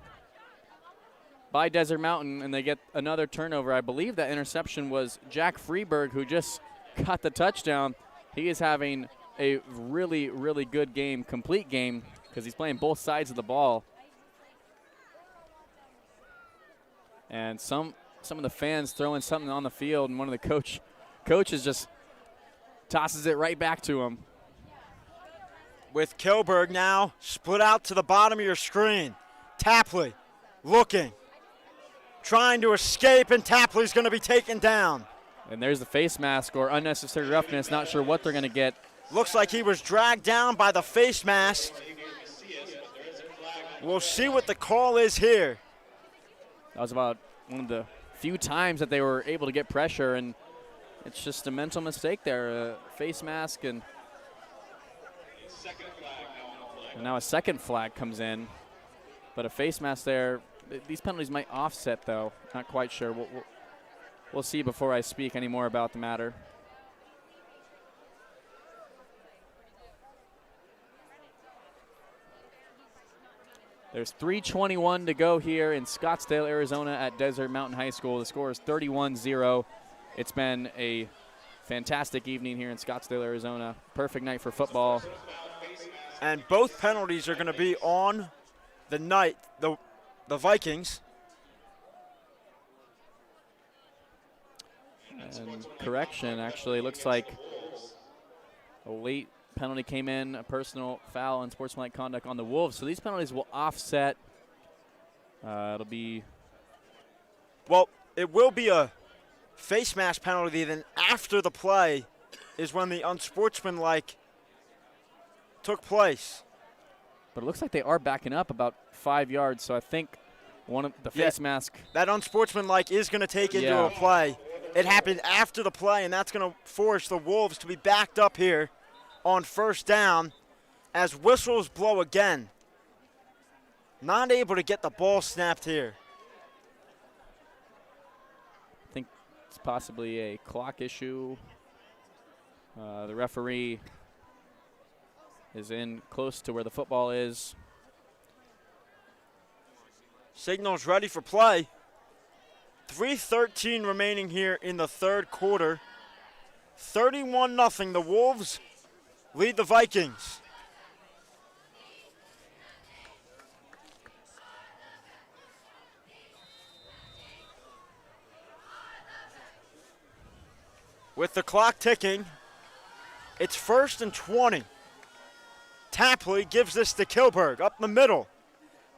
by Desert Mountain, and they get another turnover. I believe that interception was Jack Freeburg, who just got the touchdown. He is having a really, really good game, complete game, because he's playing both sides of the ball. And some of the fans throwing something on the field, and one of the coaches just tosses it right back to him. With Kilberg now split out to the bottom of your screen. Tapley looking, trying to escape, and Tapley's going to be taken down. And there's the face mask or unnecessary roughness. Not sure what they're going to get. Looks like he was dragged down by the face mask. We'll see what the call is here. That was about one of the few times that they were able to get pressure, and it's just a mental mistake there. Face mask, and now a second flag comes in. But a face mask there. These penalties might offset, though. Not quite sure. We'll see before I speak any more about the matter. There's 3:21 to go here in Scottsdale, Arizona at Desert Mountain High School. The score is 31-0. It's been a fantastic evening here in Scottsdale, Arizona. Perfect night for football. And both penalties are going to be on the night, the Vikings. And correction, actually, looks like a late penalty came in, a personal foul and sportsmanlike conduct on the Wolves. So these penalties will offset. It'll be Well, it will be a face mask penalty. Then after the play is when the unsportsmanlike took place. But it looks like they are backing up about 5 yards, so I think one of the face mask. That unsportsmanlike is going to take into a play. It happened after the play, and that's going to force the Wolves to be backed up here on first down as whistles blow again. Not able to get the ball snapped here. I think it's possibly a clock issue. The referee is in close to where the football is. Signal's ready for play. 3:13 remaining here in the third quarter. 31-0. The Wolves lead the Vikings. With the clock ticking, it's 1st and 20. Tapley gives this to Kilberg up the middle.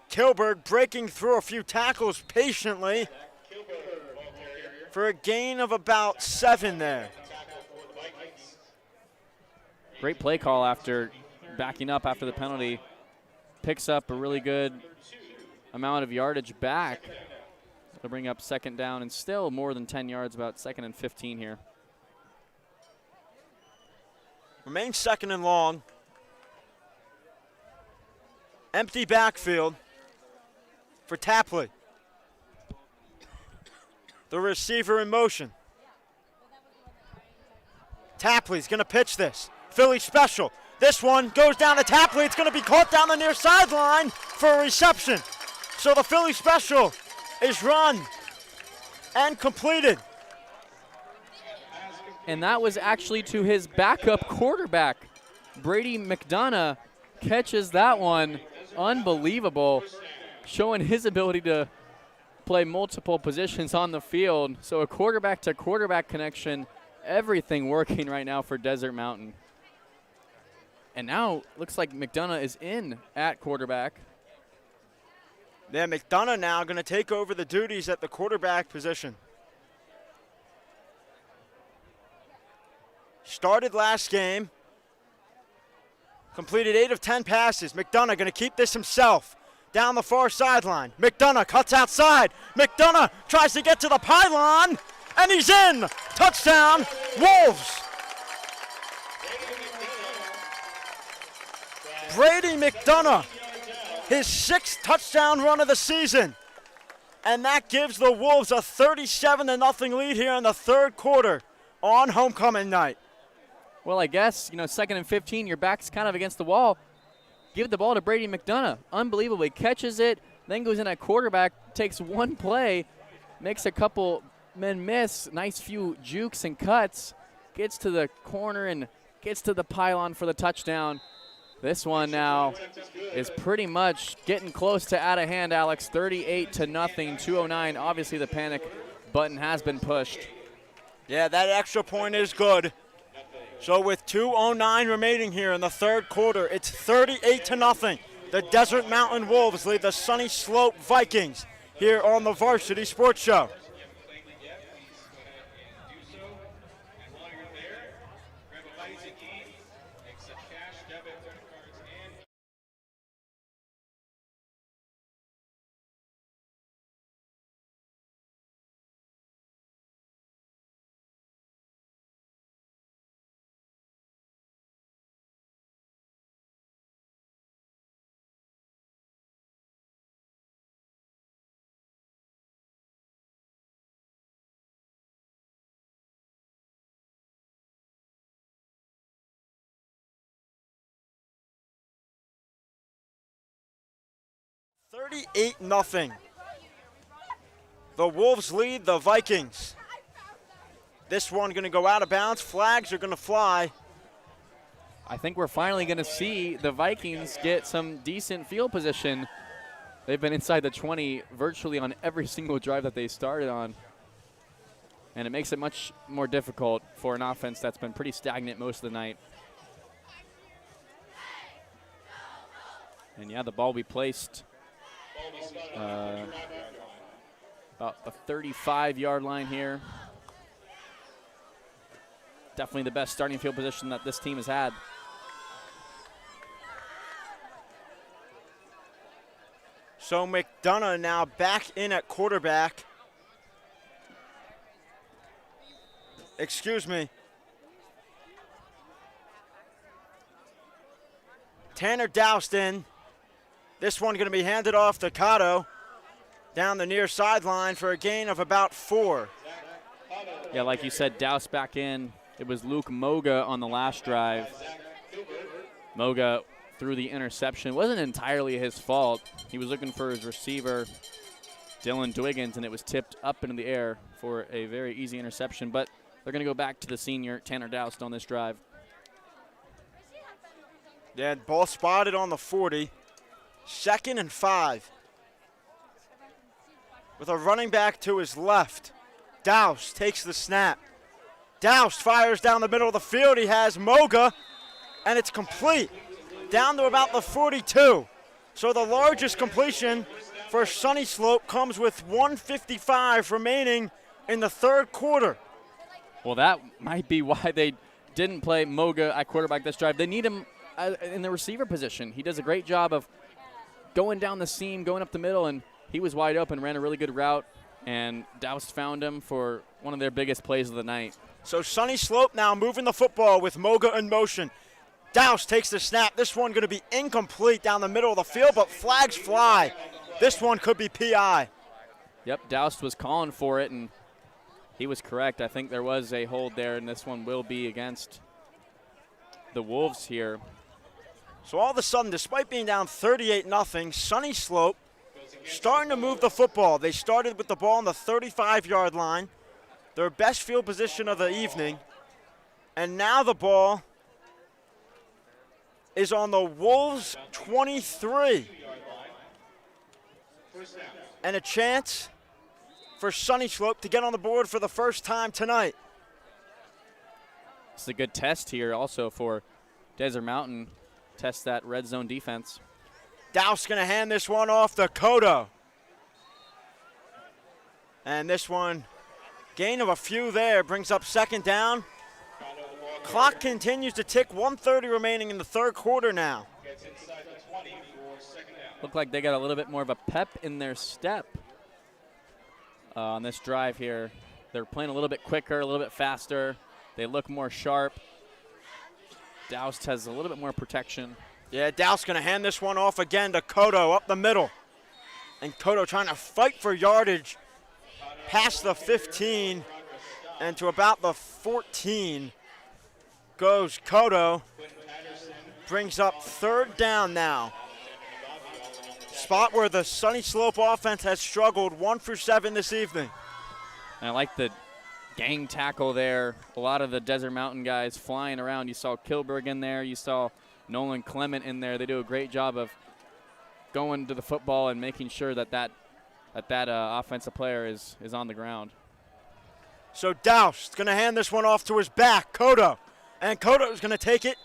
Kilberg breaking through a few tackles patiently for a gain of about 7 there. Great play call after backing up after the penalty. Picks up a really good amount of yardage back. It'll bring up second down and still more than 10 yards, about 2nd and 15 here. Remains 2nd and long. Empty backfield for Tapley. The receiver in motion. Tapley's going to pitch this. Philly special. This one goes down to Tapley. It's going to be caught down the near sideline for a reception. So the Philly special is run and completed. And that was actually to his backup quarterback. Brady McDonough catches that one. Unbelievable. Showing his ability to play multiple positions on the field. So a quarterback-to-quarterback connection. Everything working right now for Desert Mountain. And now looks like McDonough is in at quarterback. Yeah, McDonough now going to take over the duties at the quarterback position. Started last game. Completed 8 of 10 passes. McDonough going to keep this himself. Down the far sideline. McDonough cuts outside. McDonough tries to get to the pylon. And he's in. Touchdown, Wolves. Brady McDonough, his 6th touchdown run of the season. And that gives the Wolves a 37-0 lead here in the third quarter on homecoming night. Well, I guess, 2nd and 15, your back's kind of against the wall. Give the ball to Brady McDonough. Unbelievably catches it, then goes in at quarterback, takes one play, makes a couple men miss, nice few jukes and cuts, gets to the corner and gets to the pylon for the touchdown. This one now is pretty much getting close to out of hand, Alex. 38-0, 2:09. Obviously the panic button has been pushed. Yeah, that extra point is good. So with 2:09 remaining here in the third quarter, it's 38-0. The Desert Mountain Wolves lead the Sunnyslope Vikings here on the Varsity Sports Show. $38-0. The Wolves lead the Vikings. This one going to go out of bounds. Flags are going to fly. I think we're finally going to see the Vikings get some decent field position. They've been inside the 20 virtually on every single drive that they started on. And it makes it much more difficult for an offense that's been pretty stagnant most of the night. And yeah, the ball will be placed about the 35-yard line here. Definitely the best starting field position that this team has had. So McDonough now back in at quarterback. Excuse me. Tanner doused in. This one going to be handed off to Cotto down the near sideline for a gain of about 4. Yeah, like you said, Douse back in. It was Luke Moga on the last drive. Moga threw the interception. It wasn't entirely his fault. He was looking for his receiver, Dylan Dwiggins, and it was tipped up into the air for a very easy interception. But they're going to go back to the senior, Tanner Doust, on this drive. Yeah, ball spotted on the 40. 2nd and 5. With a running back to his left. Doust takes the snap. Doust fires down the middle of the field. He has Moga, and it's complete. Down to about the 42. So the largest completion for Sunnyslope comes with 1:55 remaining in the third quarter. Well, that might be why they didn't play Moga at quarterback this drive. They need him in the receiver position. He does a great job of going down the seam, going up the middle, and he was wide open, ran a really good route, and Doust found him for one of their biggest plays of the night. So Sunnyslope now moving the football with Moga in motion. Doust takes the snap. This one going to be incomplete down the middle of the field, but flags fly. This one could be PI. Yep, Doust was calling for it, and he was correct. I think there was a hold there, and this one will be against the Wolves here. So all of a sudden, despite being down 38-0, Sunnyslope starting to move the football. They started with the ball on the 35-yard line, their best field position of the evening, and now the ball is on the Wolves' 23. And a chance for Sunnyslope to get on the board for the first time tonight. It's a good test here also for Desert Mountain. Test that red zone defense. Douse going to hand this one off to Cotto. And this one, gain of a few there, brings up 2nd down. Clock continues to tick, 1:30 remaining in the third quarter now. Look like they got a little bit more of a pep in their step on this drive here. They're playing a little bit quicker, a little bit faster. They look more sharp. Doust has a little bit more protection. Yeah, Doust going to hand this one off again to Cotto up the middle. And Cotto trying to fight for yardage past the 15 and to about the 14 goes Cotto. Brings up 3rd down now. Spot where the Sunnyslope offense has struggled 1 for 7 this evening. And I like the gang tackle there. A lot of the Desert Mountain guys flying around. You saw Kilberg in there. You saw Nolan Clement in there. They do a great job of going to the football and making sure that offensive player is on the ground. So Doust going to hand this one off to his back, Cotto. And Cotto is going to take it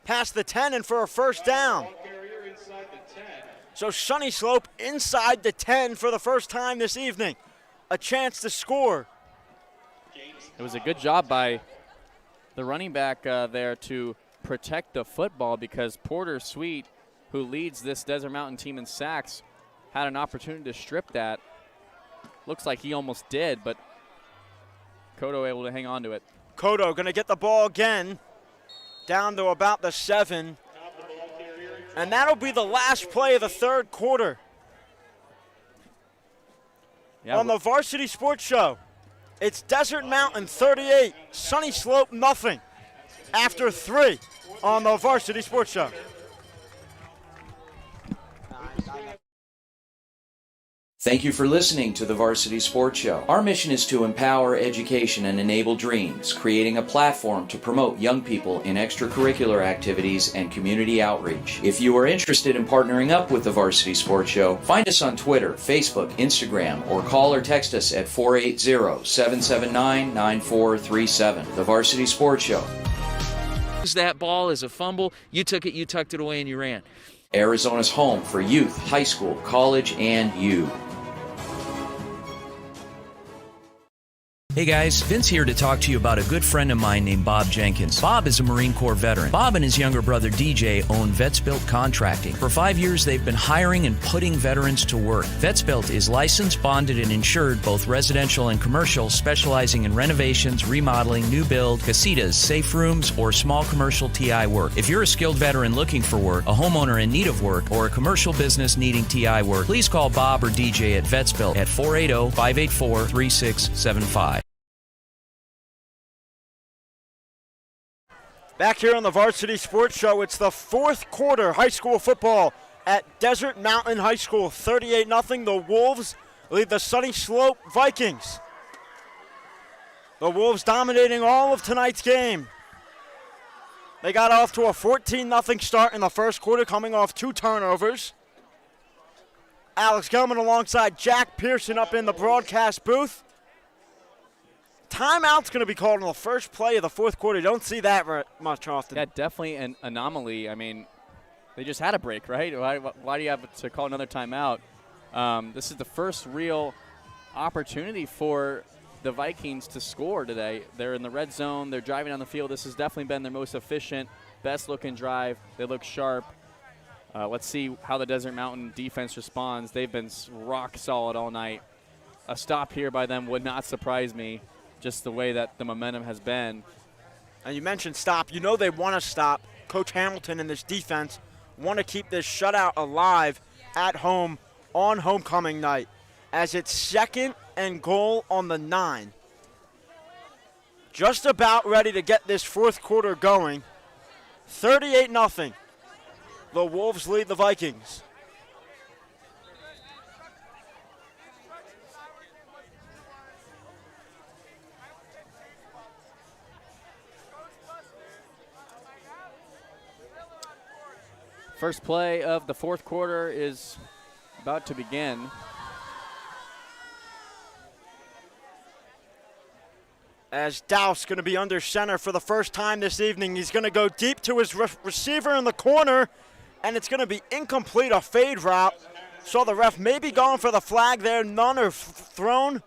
past the 10 and for a first down. So Sunnyslope inside the 10 for the first time this evening. A chance to score. It was a good job by the running back there to protect the football because Porter Sweet, who leads this Desert Mountain team in sacks, had an opportunity to strip that. Looks like he almost did, but Cotto able to hang on to it. Cotto going to get the ball again down to about the 7. And that'll be the last play of the third quarter. Yeah, on the Varsity Sports Show, it's Desert Mountain 38, Sunnyslope nothing. After 3 on the Varsity Sports Show. Thank you for listening to the Varsity Sports Show. Our mission is to empower education and enable dreams, creating a platform to promote young people in extracurricular activities and community outreach. If you are interested in partnering up with the Varsity Sports Show, find us on Twitter, Facebook, Instagram, or call or text us at 480-779-9437. The Varsity Sports Show. That ball is a fumble. You took it, you tucked it away, and you ran. Arizona's home for youth, high school, college, and you. Hey guys, Vince here to talk to you about a good friend of mine named Bob Jenkins. Bob is a Marine Corps veteran. Bob and his younger brother DJ own Vets Built Contracting. For 5 years, they've been hiring and putting veterans to work. Vets Built is licensed, bonded, and insured, both residential and commercial, specializing in renovations, remodeling, new build, casitas, safe rooms, or small commercial TI work. If you're a skilled veteran looking for work, a homeowner in need of work, or a commercial business needing TI work, please call Bob or DJ at Vets Built at 480-584-3675. Back here on the Varsity Sports Show, it's the fourth quarter high school football at Desert Mountain High School. 38-0. The Wolves lead the Sunnyslope Vikings. The Wolves dominating all of tonight's game. They got off to a 14-0 start in the first quarter, coming off 2 turnovers. Alex Gelman alongside Jack Pearson up in the broadcast booth. Timeout's going to be called on the first play of the fourth quarter. You don't see that very much often. Yeah, definitely an anomaly. I mean, they just had a break, right? Why do you have to call another timeout? This is the first real opportunity for the Vikings to score today. They're in the red zone. They're driving down the field. This has definitely been their most efficient, best-looking drive. They look sharp. Let's see how the Desert Mountain defense responds. They've been rock solid all night. A stop here by them would not surprise me, just the way that the momentum has been. And you mentioned stop. You know they want to stop. Coach Hamilton and this defense want to keep this shutout alive at home on homecoming night, as it's 2nd and goal on the 9. Just about ready to get this fourth quarter going. 38-0. The Wolves lead the Vikings. First play of the fourth quarter is about to begin. As Douse going to be under center for the first time this evening. He's going to go deep to his receiver in the corner, and it's going to be incomplete, a fade route. Saw the ref maybe going for the flag there. None are thrown.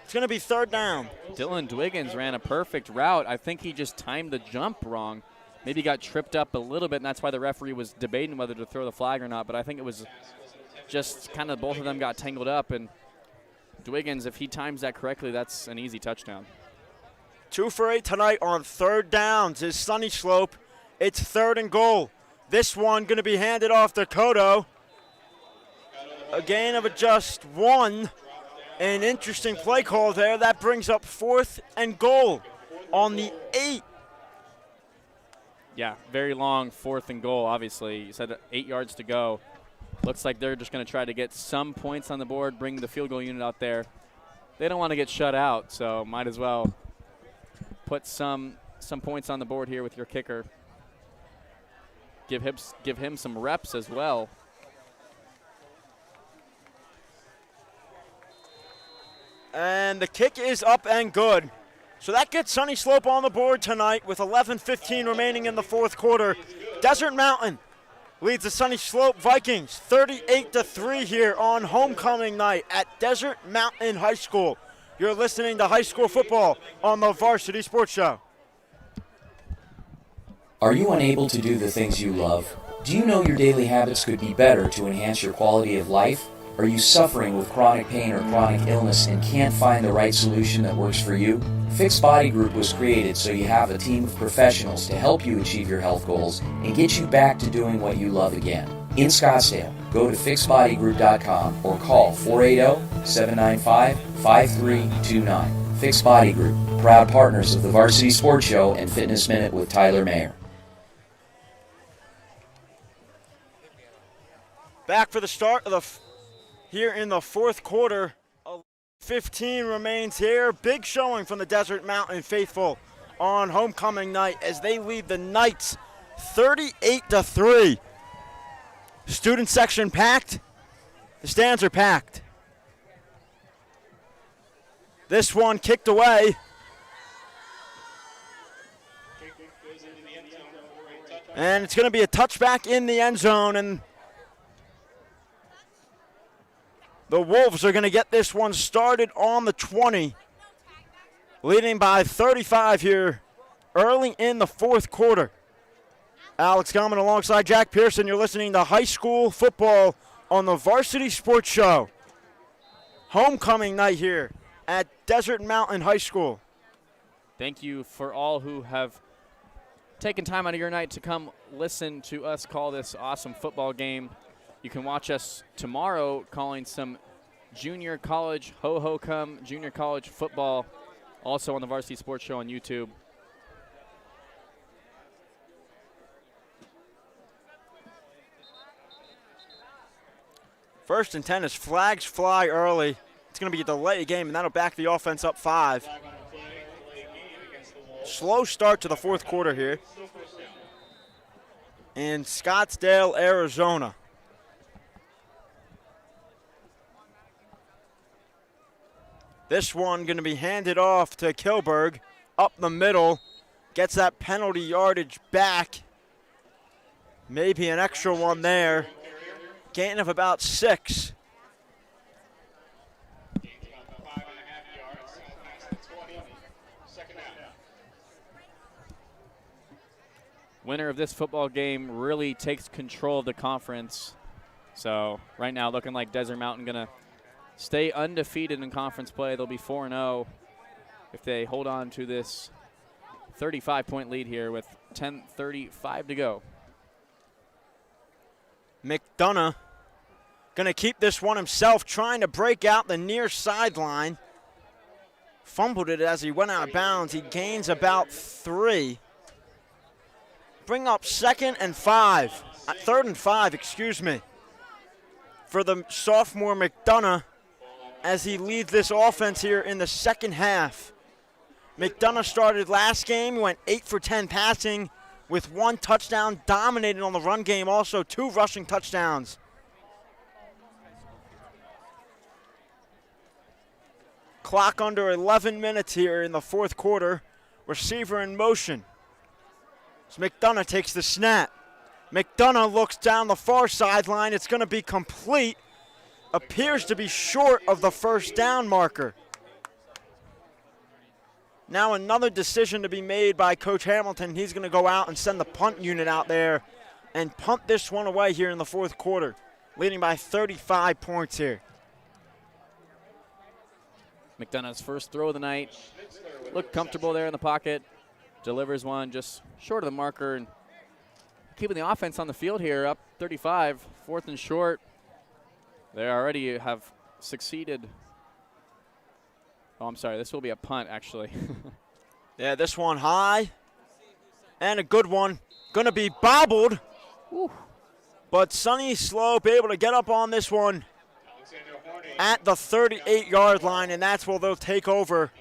It's going to be 3rd down. Dylan Dwiggins ran a perfect route. I think he just timed the jump wrong. Maybe got tripped up a little bit, and that's why the referee was debating whether to throw the flag or not. But I think it was just kind of both of them got tangled up. And Dwiggins, if he times that correctly, that's an easy touchdown. 2 for 8 tonight on 3rd downs is Sunnyslope. It's 3rd and goal. This one going to be handed off to Kodo. A gain of just 1. An interesting play call there. That brings up 4th and goal on the 8. Yeah, very long 4th and goal, obviously. You said 8 yards to go. Looks like they're just going to try to get some points on the board, bring the field goal unit out there. They don't want to get shut out, so might as well put some points on the board here with your kicker. Give him some reps as well. And the kick is up and good. So that gets Sunnyslope on the board tonight with 11:15 remaining in the fourth quarter. Desert Mountain leads the Sunnyslope Vikings 38-3 here on homecoming night at Desert Mountain High School. You're listening to high school football on the Varsity Sports Show. Are you unable to do the things you love? Do you know your daily habits could be better to enhance your quality of life? Are you suffering with chronic pain or chronic illness and can't find the right solution that works for you? Fixed Body Group was created so you have a team of professionals to help you achieve your health goals and get you back to doing what you love again. In Scottsdale, go to fixedbodygroup.com or call 480-795-5329. Fixed Body Group, proud partners of the Varsity Sports Show and Fitness Minute with Tyler Mayer. Back for the start of here in the fourth quarter. 15 remains here. Big showing from the Desert Mountain faithful on homecoming night as they lead the Knights 38-3. Student section packed. The stands are packed. This one kicked away. And it's going to be a touchback in the end zone, and the Wolves are going to get this one started on the 20. leading by 35 here early in the fourth quarter. Alex Gellman alongside Jack Pearson. You're listening to high school football on the Varsity Sports Show. Homecoming night here at Desert Mountain High School. Thank you for all who have taken time out of your night to come listen to us call this awesome football game. You can watch us tomorrow calling some junior college, ho-ho-come junior college football, also on the Varsity Sports Show on YouTube. First and 10 as flags fly early. It's going to be a delay game, and that'll back the offense up 5. Slow start to the fourth quarter here in Scottsdale, Arizona. This one going to be handed off to Kilberg up the middle. Gets that penalty yardage back. Maybe an extra one there. Gain of about 6. Winner of this football game really takes control of the conference. So right now looking like Desert Mountain going to stay undefeated in conference play. They'll be 4-0 if they hold on to this 35-point lead here with 10:35 to go. McDonough going to keep this one himself, trying to break out the near sideline. Fumbled it as he went out of bounds. He gains about 3. Bring up third and five, excuse me, for the sophomore McDonough as he leads this offense here in the second half. McDonough started last game, went 8 for 10 passing with 1 touchdown, dominated on the run game, also 2 rushing touchdowns. Clock under 11 minutes here in the fourth quarter. Receiver in motion. So McDonough takes the snap. McDonough looks down the far sideline. It's going to be complete. Appears to be short of the first down marker. Now another decision to be made by Coach Hamilton. He's going to go out and send the punt unit out there and punt this one away here in the fourth quarter, leading by 35 points here. McDonough's first throw of the night. Looked comfortable there in the pocket. Delivers one just short of the marker and keeping the offense on the field here, up 35, 4th and short. They already have succeeded. Oh, I'm sorry, this will be a punt, actually. Yeah, this one high and a good one. Going to be bobbled, but Sunnyslope able to get up on this one at the 38-yard line, and that's where they'll take over.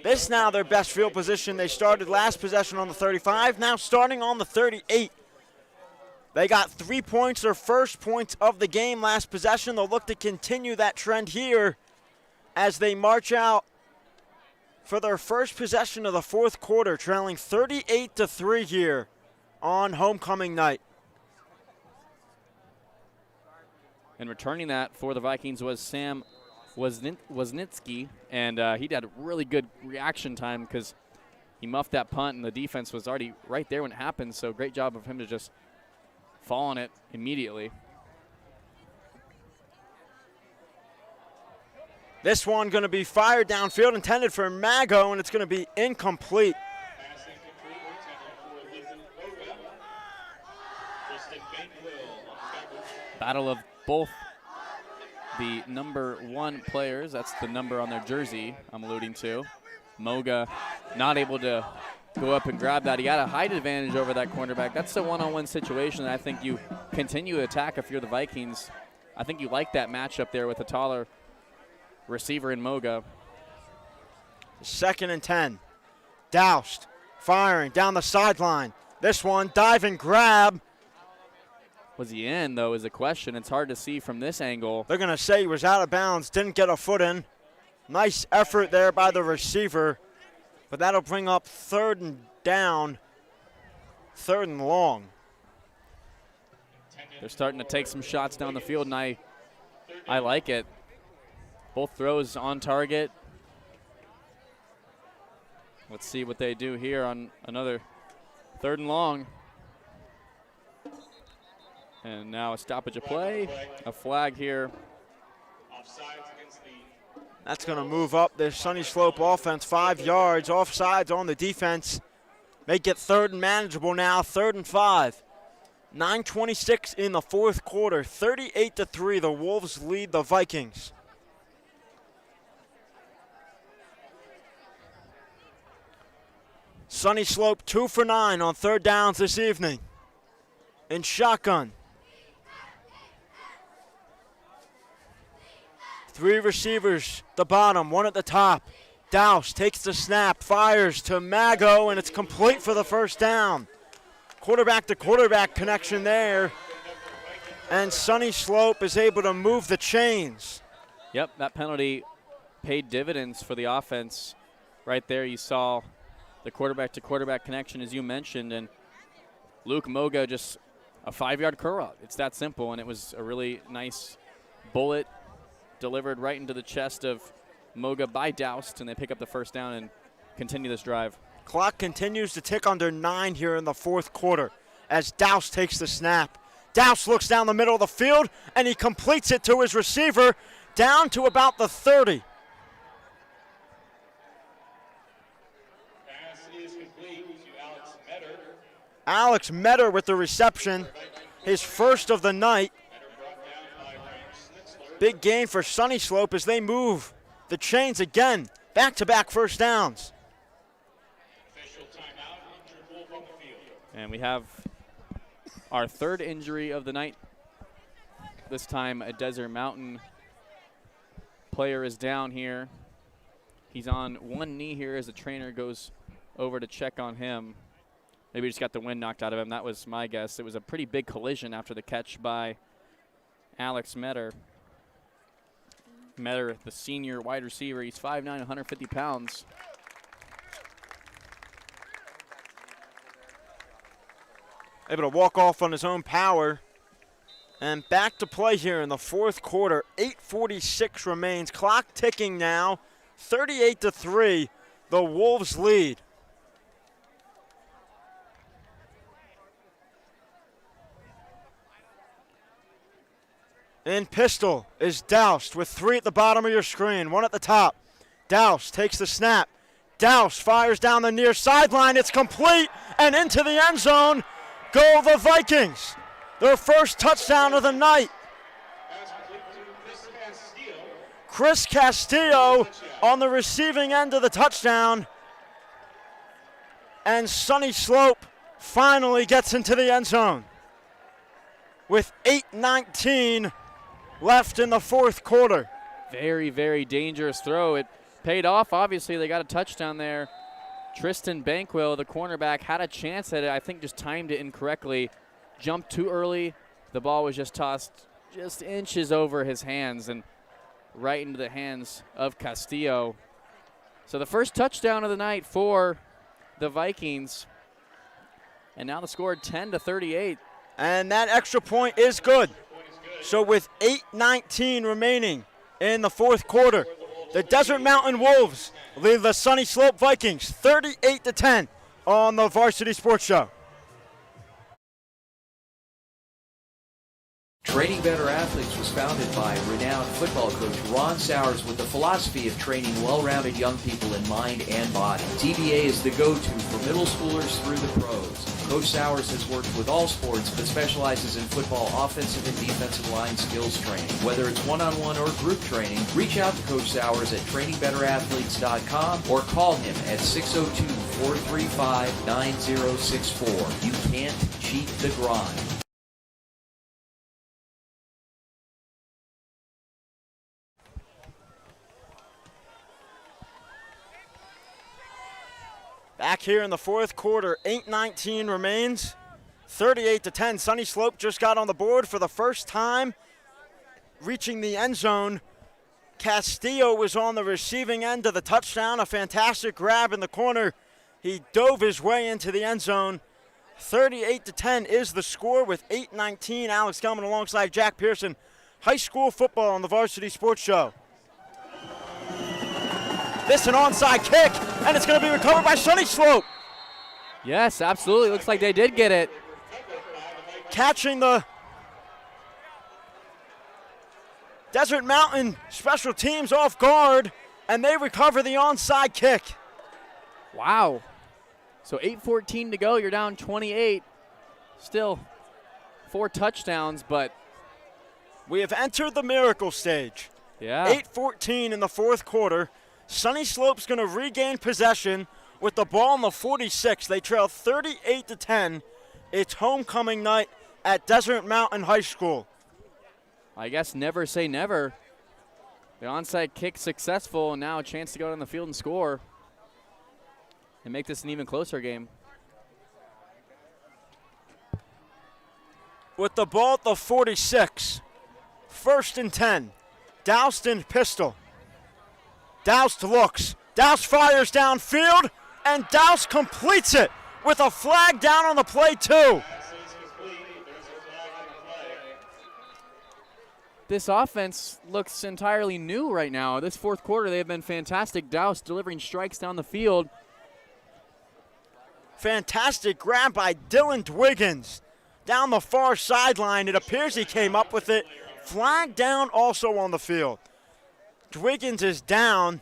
This is now their best field position. They started last possession on the 35, now starting on the 38. They got 3 points, their first points of the game last possession. They'll look to continue that trend here as they march out for their first possession of the fourth quarter, trailing 38-3 here on homecoming night. And returning that for the Vikings was Sam Wozniacki, and he had a really good reaction time because he muffed that punt, and the defense was already right there when it happened, so great job of him to just fall on it immediately. This one going to be fired downfield, intended for Mago, and it's going to be incomplete. Battle of both the number 1 players. That's the number on their jersey I'm alluding to. Moga not able to go up and grab that. He had a height advantage over that cornerback. That's the one-on-one situation that I think you continue to attack if you're the Vikings. I think you like that matchup there with a taller receiver in Moga. 2nd and 10. Doused, firing down the sideline. This one, dive and grab. Was he in, though, is the question. It's hard to see from this angle. They're going to say he was out of bounds, didn't get a foot in. Nice effort there by the receiver, but that'll bring up 3rd and down, 3rd and long. They're starting to take some shots down the field, and I like it. Both throws on target. Let's see what they do here on another 3rd and long. And now a stoppage of play, a flag here. That's going to move up the Sunny Slope offense 5 yards. Offsides on the defense. Make it 3rd and manageable now, 3rd and 5. 9:26 in the 4th quarter, 38-3. The Wolves lead the Vikings. Sunny Slope 2 for 9 on 3rd downs this evening. In shotgun. 3 receivers, the bottom, 1 at the top. Douse takes the snap, fires to Mago, and it's complete for the 1st down. Quarterback to quarterback connection there. And Sunny Slope is able to move the chains. Yep, that penalty paid dividends for the offense. Right there you saw the quarterback to quarterback connection, as you mentioned, and Luke Moga just a 5-yard curl out. It's that simple, and it was a really nice bullet delivered right into the chest of Moga by Doust, and they pick up the 1st down and continue this drive. Clock continues to tick under 9 here in the 4th quarter as Doust takes the snap. Doust looks down the middle of the field, and he completes it to his receiver down to about the 30. Pass is complete to Alex Metter. Alex Metter with the reception, his 1st of the night. Big gain for Sunny Slope as they move the chains again. Back-to-back 1st downs. And we have our 3rd injury of the night. This time a Desert Mountain player is down here. He's on one knee here as the trainer goes over to check on him. Maybe he just got the wind knocked out of him. That was my guess. It was a pretty big collision after the catch by Alex Metter. Metter, the senior wide receiver, he's 5'9", 150 pounds. Able to walk off on his own power. And back to play here in the 4th quarter. 8:46 remains. Clock ticking now. 38-3. The Wolves lead. In pistol is Doust with 3 at the bottom of your screen, 1 at the top. Doust takes the snap. Doust fires down the near sideline. It's complete and into the end zone. Go the Vikings. Their 1st touchdown of the night. Chris Castillo on the receiving end of the touchdown. And Sunny Slope finally gets into the end zone with 8:19 left in the 4th quarter. Very, very dangerous throw. It paid off. Obviously, they got a touchdown there. Tristan Banquil, the cornerback, had a chance at it. I think just timed it incorrectly. Jumped too early. The ball was just tossed just inches over his hands and right into the hands of Castillo. So the 1st touchdown of the night for the Vikings. And now the score 10-38. And that extra point is good. So with 8:19 remaining in the 4th quarter, the Desert Mountain Wolves lead the Sunny Slope Vikings 38-10 on the Varsity Sports Show. Training Better Athletes was founded by renowned football coach Ron Sowers with the philosophy of training well-rounded young people in mind and body. TBA is the go-to for middle schoolers through the pros. Coach Sowers has worked with all sports but specializes in football offensive and defensive line skills training. Whether it's one-on-one or group training, reach out to Coach Sowers at trainingbeterathletes.com or call him at 602-435-9064. You can't cheat the grind. Back here in the 4th quarter, 8:19 remains. 38-10. Sunny Slope just got on the board for the 1st time, reaching the end zone. Castillo was on the receiving end of the touchdown. A fantastic grab in the corner. He dove his way into the end zone. 38-10 is the score with 8:19. Alex Gelman alongside Jack Pearson. High school football on the Varsity Sports Show. This an onside kick, and it's going to be recovered by Sunnyslope. Yes, absolutely. Looks like they did get it. Catching the Desert Mountain special teams off guard, and they recover the onside kick. Wow. So 8:14 to go. You're down 28. Still 4 touchdowns, but we have entered the miracle stage. Yeah. 8:14 in the fourth quarter. Sunnyslope's going to regain possession with the ball on the 46. They trail 38-10. It's homecoming night at Desert Mountain High School. I guess never say never. The onside kick successful, and now a chance to go down the field and score and make this an even closer game. With the ball at the 46, 1st and 10. Doused in pistol. Doused looks. Doused fires downfield, and Doused completes it with a flag down on the play too. This offense looks entirely new right now. This fourth quarter, they have been fantastic. Doused delivering strikes down the field. Fantastic grab by Dylan Dwiggins down the far sideline. It appears he came up with it. Flag down also on the field. Dwiggins is down.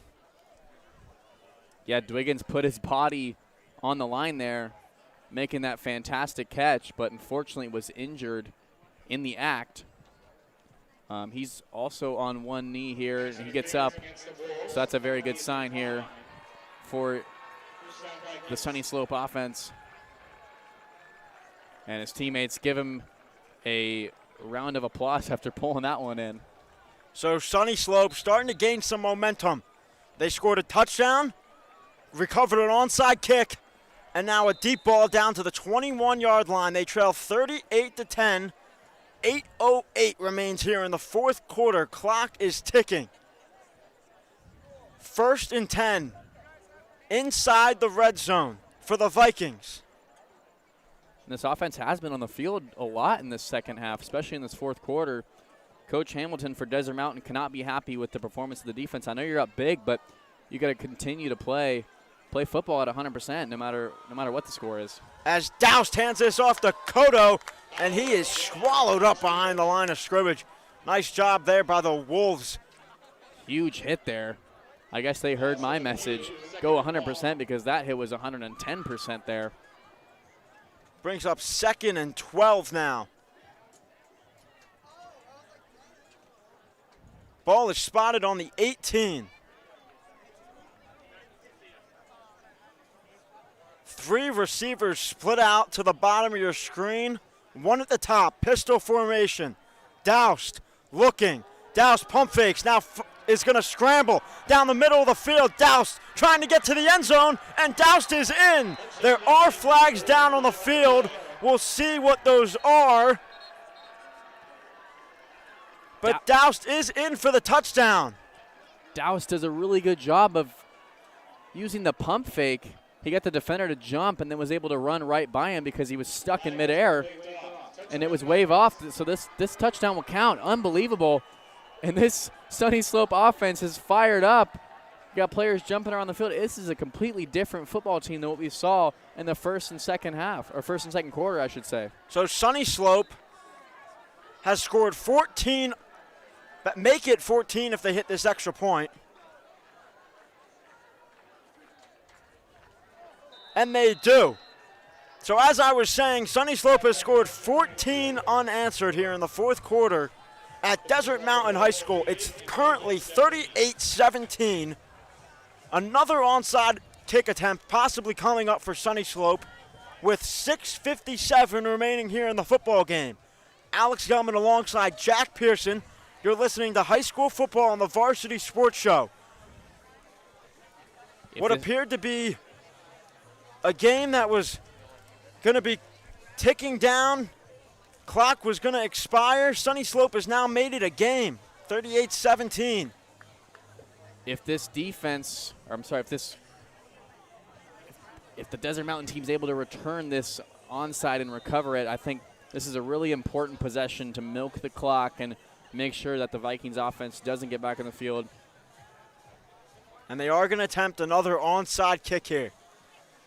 Yeah, Dwiggins put his body on the line there, making that fantastic catch, but unfortunately was injured in the act. He's also on one knee here, and he gets up. So that's a very good sign here for the Sunnyslope offense. And his teammates give him a round of applause after pulling that one in. So Sunnyslope starting to gain some momentum. They scored a touchdown, recovered an onside kick, and now a deep ball down to the 21-yard line. They trail 38-10. 8:08 remains here in the fourth quarter. Clock is ticking. 1st and 10 inside the red zone for the Vikings. And this offense has been on the field a lot in this second half, especially in this fourth quarter. Coach Hamilton for Desert Mountain cannot be happy with the performance of the defense. I know you're up big, but you got to continue to play football at 100% no matter what the score is. As Doused hands this off to Cotto, and he is swallowed up behind the line of scrimmage. Nice job there by the Wolves. Huge hit there. I guess they heard my message. Go 100% because that hit was 110% there. Brings up 2nd and 12 now. Ball is spotted on the 18. 3 receivers split out to the bottom of your screen. 1 at the top, pistol formation. Doused looking. Doused pump fakes. Now is going to scramble down the middle of the field. Doused trying to get to the end zone, and Doused is in. There are flags down on the field. We'll see what those are. But Doused is in for the touchdown. Doused does a really good job of using the pump fake. He got the defender to jump and then was able to run right by him because he was stuck in midair, and it was wave off. So this touchdown will count. Unbelievable. And this Sunnyslope offense is fired up. You got players jumping around the field. This is a completely different football team than what we saw in the first and second quarter, I should say. So Sunnyslope has scored 14, but make it 14 if they hit this extra point. And they do. So as I was saying, Sunnyslope has scored 14 unanswered here in the fourth quarter at Desert Mountain High School. It's currently 38-17. Another onside kick attempt possibly coming up for Sunnyslope with 6:57 remaining here in the football game. Alex Gelman alongside Jack Pearson. You're listening to high school football on the Varsity Sports Show. What appeared to be a game that was going to be ticking down. Clock was going to expire. Sunnyslope has now made it a game, 38-17. If this defense, or I'm sorry, if the Desert Mountain team's able to return this onside and recover it, I think this is a really important possession to milk the clock and make sure that the Vikings offense doesn't get back on the field. And they are going to attempt another onside kick here.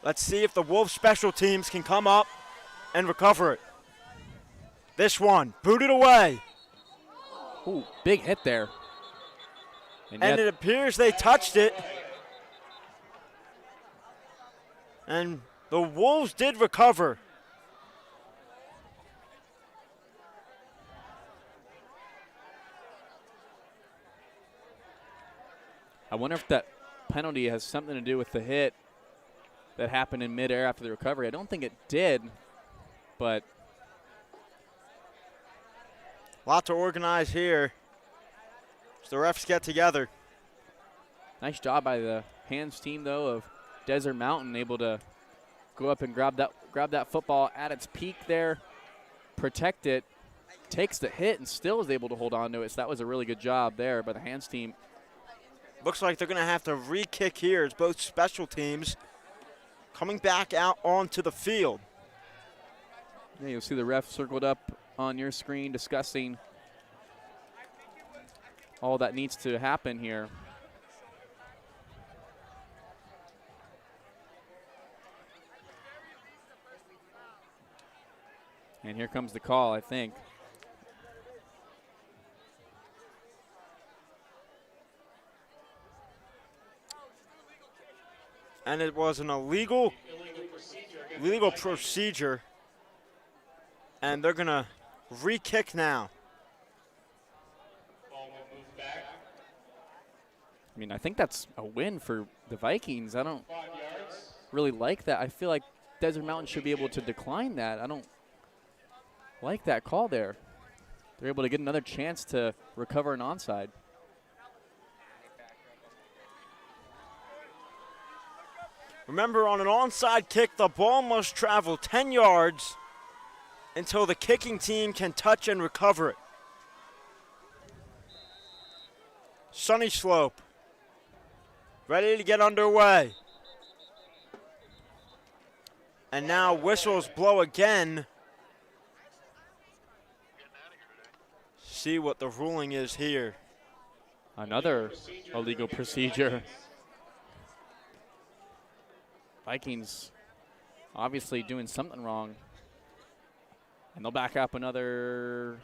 Let's see if the Wolves special teams can come up and recover it. This one, booted away. Ooh, big hit there. And it appears they touched it. And the Wolves did recover. I wonder if that penalty has something to do with the hit that happened in midair after the recovery. I don't think it did, but a lot to organize here as the refs get together. Nice job by the hands team, though, of Desert Mountain, able to go up and grab that football at its peak there, protect it, takes the hit, and still is able to hold on to it. So that was a really good job there by the hands team. Looks like they're going to have to re-kick here as both special teams coming back out onto the field. Yeah, you'll see the ref circled up on your screen discussing all that needs to happen here. And here comes the call, I think. And it was an illegal procedure. And they're going to re-kick now. I mean, I think that's a win for the Vikings. I don't really like that. I feel like Desert Mountain should be able to decline that. I don't like that call there. They're able to get another chance to recover an onside. Remember, on an onside kick, the ball must travel 10 yards until the kicking team can touch and recover it. Sunnyslope ready to get underway. And now whistles blow again. See what the ruling is here. Another illegal procedure. Vikings obviously doing something wrong. And they'll back up another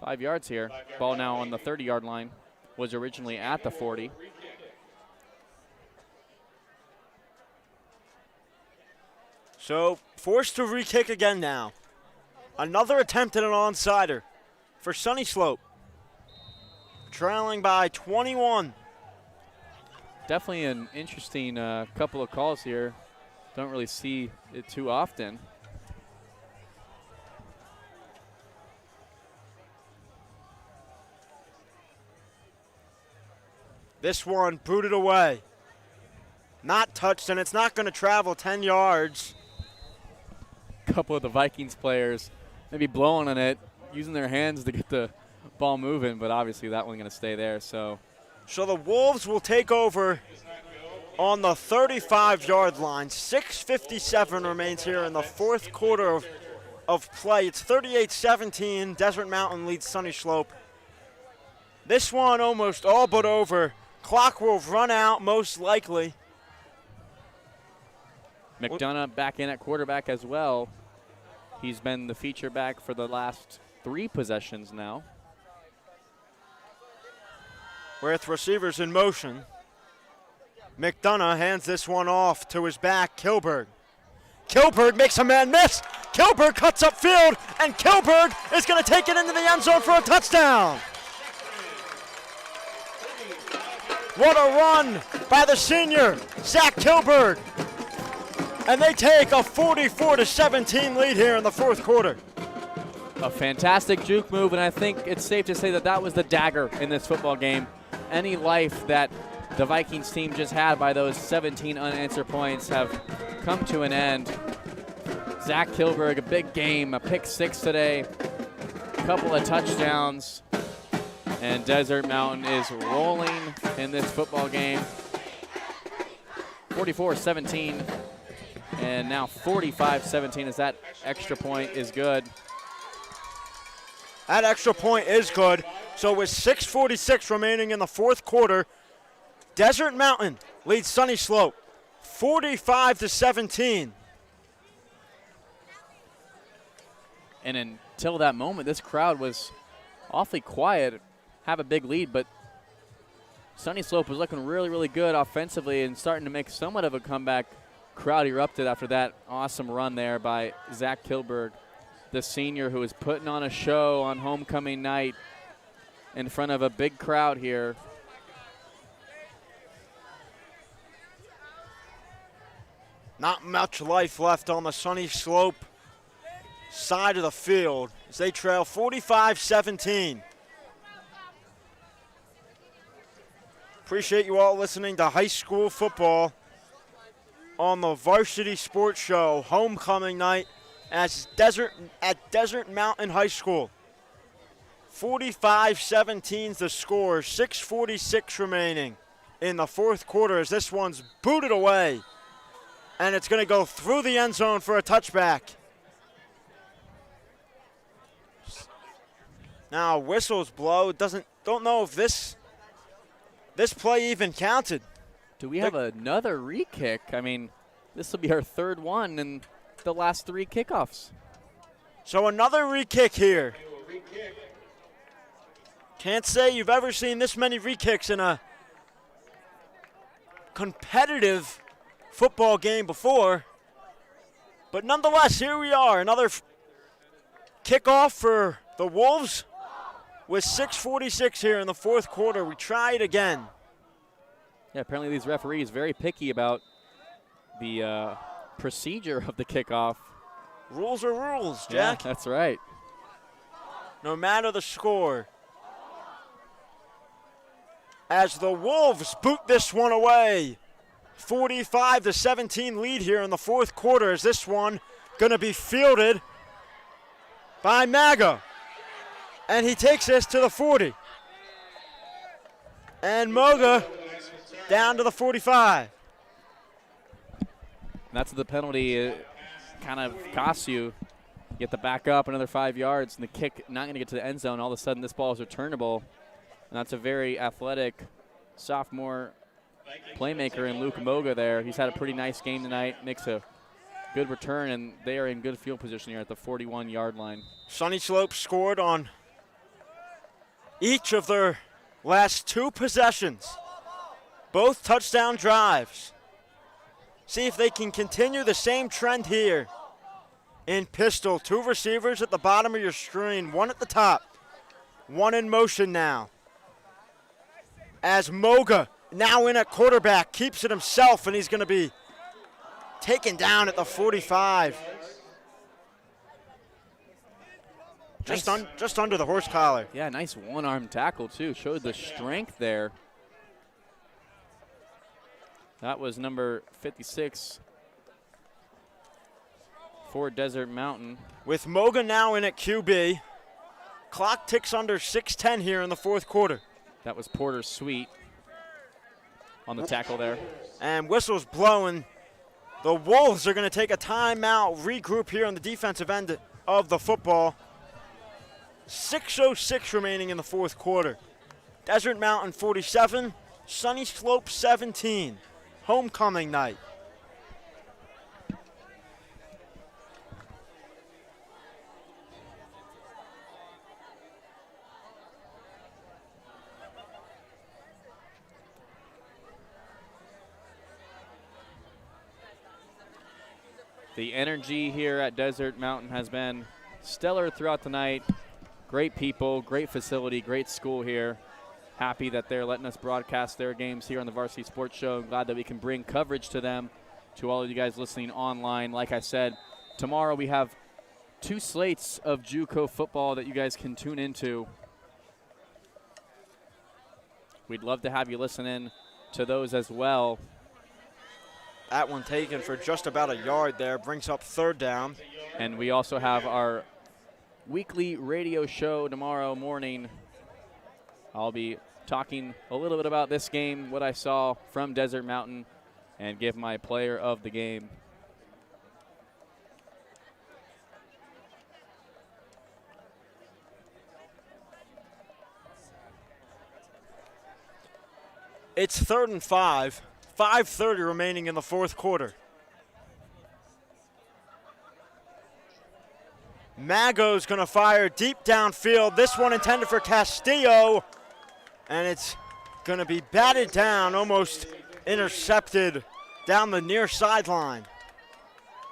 5 yards here. Ball now on the 30-yard line. Was originally at the 40. So forced to re-kick again now. Another attempt at an onsider for Sunnyslope. Trailing by 21. Definitely an interesting couple of calls here. Don't really see it too often. This one booted away. Not touched, and it's not going to travel 10 yards. Couple of the Vikings players maybe blowing on it, using their hands to get the ball moving, but obviously that one's going to stay there. So the Wolves will take over on the 35-yard line. 6:57 remains here in the fourth quarter of play. It's 38-17. Desert Mountain leads Sunnyslope. This one almost all but over. Clock will run out most likely. McDonough back in at quarterback as well. He's been the feature back for the last 3 possessions now. With receivers in motion. McDonough hands this one off to his back, Kilberg. Kilberg makes a man miss. Kilberg cuts upfield, and Kilberg is going to take it into the end zone for a touchdown. What a run by the senior, Zach Kilberg. And they take a 44-17 lead here in the fourth quarter. A fantastic juke move, and I think it's safe to say that that was the dagger in this football game. Any life that the Vikings team just had by those 17 unanswered points have come to an end. Zach Kilberg, a big game, a pick 6 today, a couple of touchdowns, and Desert Mountain is rolling in this football game. 44-17, and now 45-17 as that extra point is good. That extra point is good. So with 6:46 remaining in the fourth quarter, Desert Mountain leads Sunny Slope 45-17. And until that moment, this crowd was awfully quiet, have a big lead, but Sunny Slope was looking really, really good offensively and starting to make somewhat of a comeback. Crowd erupted after that awesome run there by Zach Kilberg, the senior who is putting on a show on homecoming night in front of a big crowd here. Not much life left on the Sunny Slope side of the field as they trail 45-17. Appreciate you all listening to high school football on the Varsity Sports Show, homecoming night at Desert Mountain High School. 45-17 the score, 6:46 remaining in the fourth quarter as this one's booted away. And it's going to go through the end zone for a touchback. Now whistles blow. Don't know if this play even counted. Do we have another re-kick? I mean, this will be our third one in the last 3 kickoffs. So another re-kick here. Can't say you've ever seen this many re-kicks in a competitive football game before. But nonetheless, here we are. Another kickoff for the Wolves with 6:46 here in the fourth quarter. We try it again. Yeah, apparently these referees very picky about the procedure of the kickoff. Rules are rules, Jack. Yeah, that's right. No matter the score. As the Wolves boot this one away. 45-17 lead here in the fourth quarter as this one going to be fielded by Maga. And he takes this to the 40. And Moga down to the 45. That's the penalty. It kind of costs you. You get to back up another 5 yards, and the kick not going to get to the end zone. All of a sudden, this ball is returnable. And that's a very athletic sophomore playmaker in Luke Moga there. He's had a pretty nice game tonight, makes a good return, and they are in good field position here at the 41-yard line. Sunny Slope scored on each of their last 2 possessions. Both touchdown drives. See if they can continue the same trend here. In pistol, 2 receivers at the bottom of your screen, 1 at the top, 1 in motion now. As Moga, now in at quarterback, keeps it himself, and he's going to be taken down at the 45. Just under the horse collar. Yeah, nice one-arm tackle, too. Showed the strength there. That was number 56 for Desert Mountain. With Moga now in at QB, clock ticks under 6:10 here in the fourth quarter. That was Porter Sweet on the tackle there. And whistles blowing. The Wolves are going to take a timeout, regroup here on the defensive end of the football. 6:06 remaining in the fourth quarter. Desert Mountain 47, Sunny Slope 17. Homecoming night. The energy here at Desert Mountain has been stellar throughout the night. Great people, great facility, great school here. Happy that they're letting us broadcast their games here on the Varsity Sports Show. I'm glad that we can bring coverage to them, to all of you guys listening online. Like I said, tomorrow we have 2 slates of JUCO football that you guys can tune into. We'd love to have you listen in to those as well. That one taken for just about a yard there, brings up 3rd down. And we also have our weekly radio show tomorrow morning. I'll be talking a little bit about this game, what I saw from Desert Mountain, and give my player of the game. It's 3rd and 5. 5:30 remaining in the fourth quarter. Mago's going to fire deep downfield. This one intended for Castillo, and it's going to be batted down, almost intercepted down the near sideline.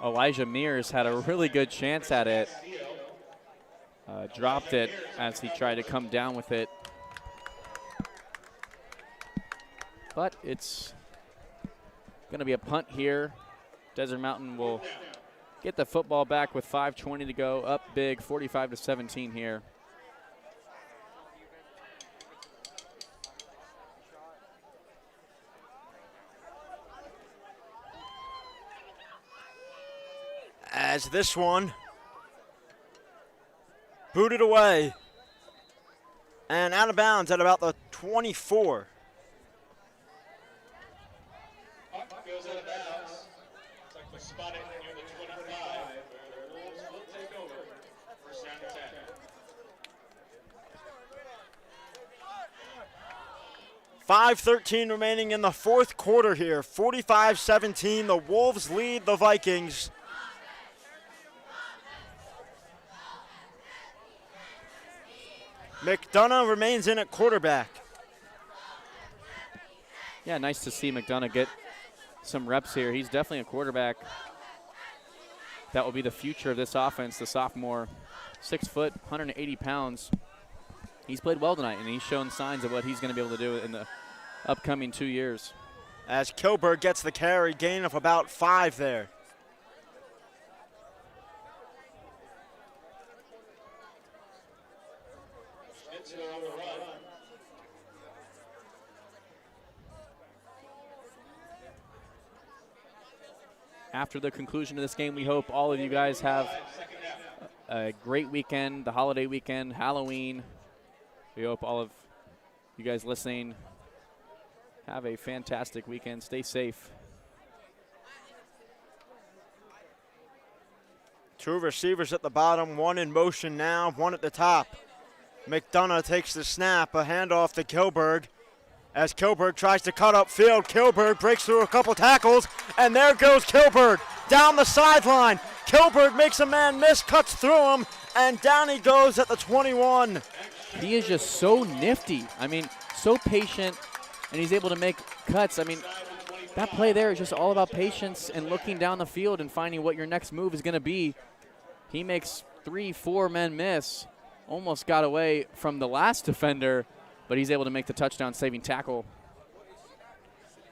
Elijah Mears had a really good chance at it. Dropped it as he tried to come down with it. But it's going to be a punt here. Desert Mountain will get the football back with 5:20 to go. Up big, 45-17 here. As this one booted away and out of bounds at about the 24. Goes out of bounds. It's like we spot it near the 25, where the Wolves will take over. First down and 10. .5:13 remaining in the fourth quarter here. 45-17, the Wolves lead the Vikings. McDonough remains in at quarterback. Yeah, nice to see McDonough get some reps here. He's definitely a quarterback that will be the future of this offense. The sophomore, 6 foot, 180 pounds. He's played well tonight, and he's shown signs of what he's going to be able to do in the upcoming 2 years. As Kilberg gets the carry, gain of about 5 there. Schnitzler on the run. After the conclusion of this game, we hope all of you guys have a great weekend, the holiday weekend, Halloween. We hope all of you guys listening have a fantastic weekend. Stay safe. 2 receivers at the bottom, 1 in motion now, 1 at the top. McDonough takes the snap, a handoff to Kilberg. As Kilberg tries to cut upfield, Kilberg breaks through a couple tackles, and there goes Kilberg down the sideline. Kilberg makes a man miss, cuts through him, and down he goes at the 21. He is just so nifty. I mean, so patient, and he's able to make cuts. I mean, that play there is just all about patience and looking down the field and finding what your next move is going to be. He makes 3-4 men miss. Almost got away from the last defender, but he's able to make the touchdown-saving tackle.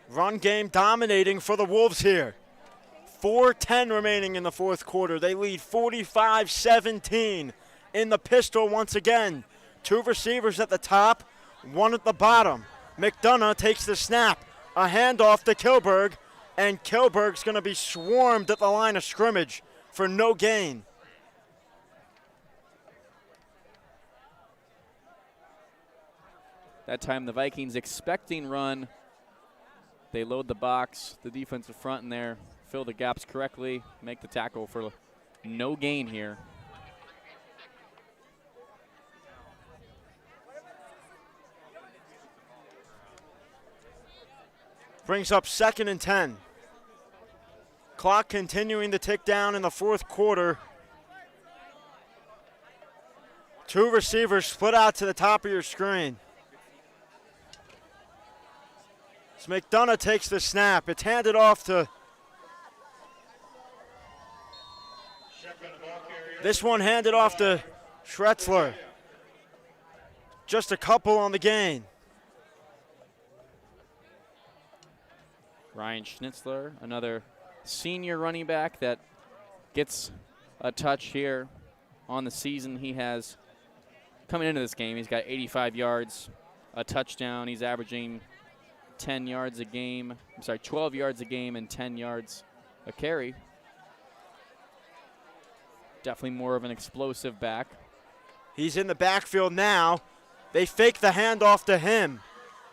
Run game dominating for the Wolves here. 4:10 remaining in the fourth quarter. They lead 45-17 in the pistol once again. 2 receivers at the top, 1 at the bottom. McDonough takes the snap. A handoff to Kilberg, and Kilberg's going to be swarmed at the line of scrimmage for no gain. That time the Vikings expecting run. They load the box, the defensive front in there, fill the gaps correctly, make the tackle for no gain here. Brings up 2nd and 10. Clock continuing to tick down in the fourth quarter. 2 receivers split out to the top of your screen. As McDonough takes the snap, it's handed off to. This one handed off to Schnitzler. Just a couple on the gain. Ryan Schnitzler, another senior running back that gets a touch here on the season. He has, coming into this game, he's got 85 yards, a touchdown. He's averaging 10 yards a game. 12 yards a game and 10 yards a carry. Definitely more of an explosive back. He's in the backfield now. They fake the handoff to him.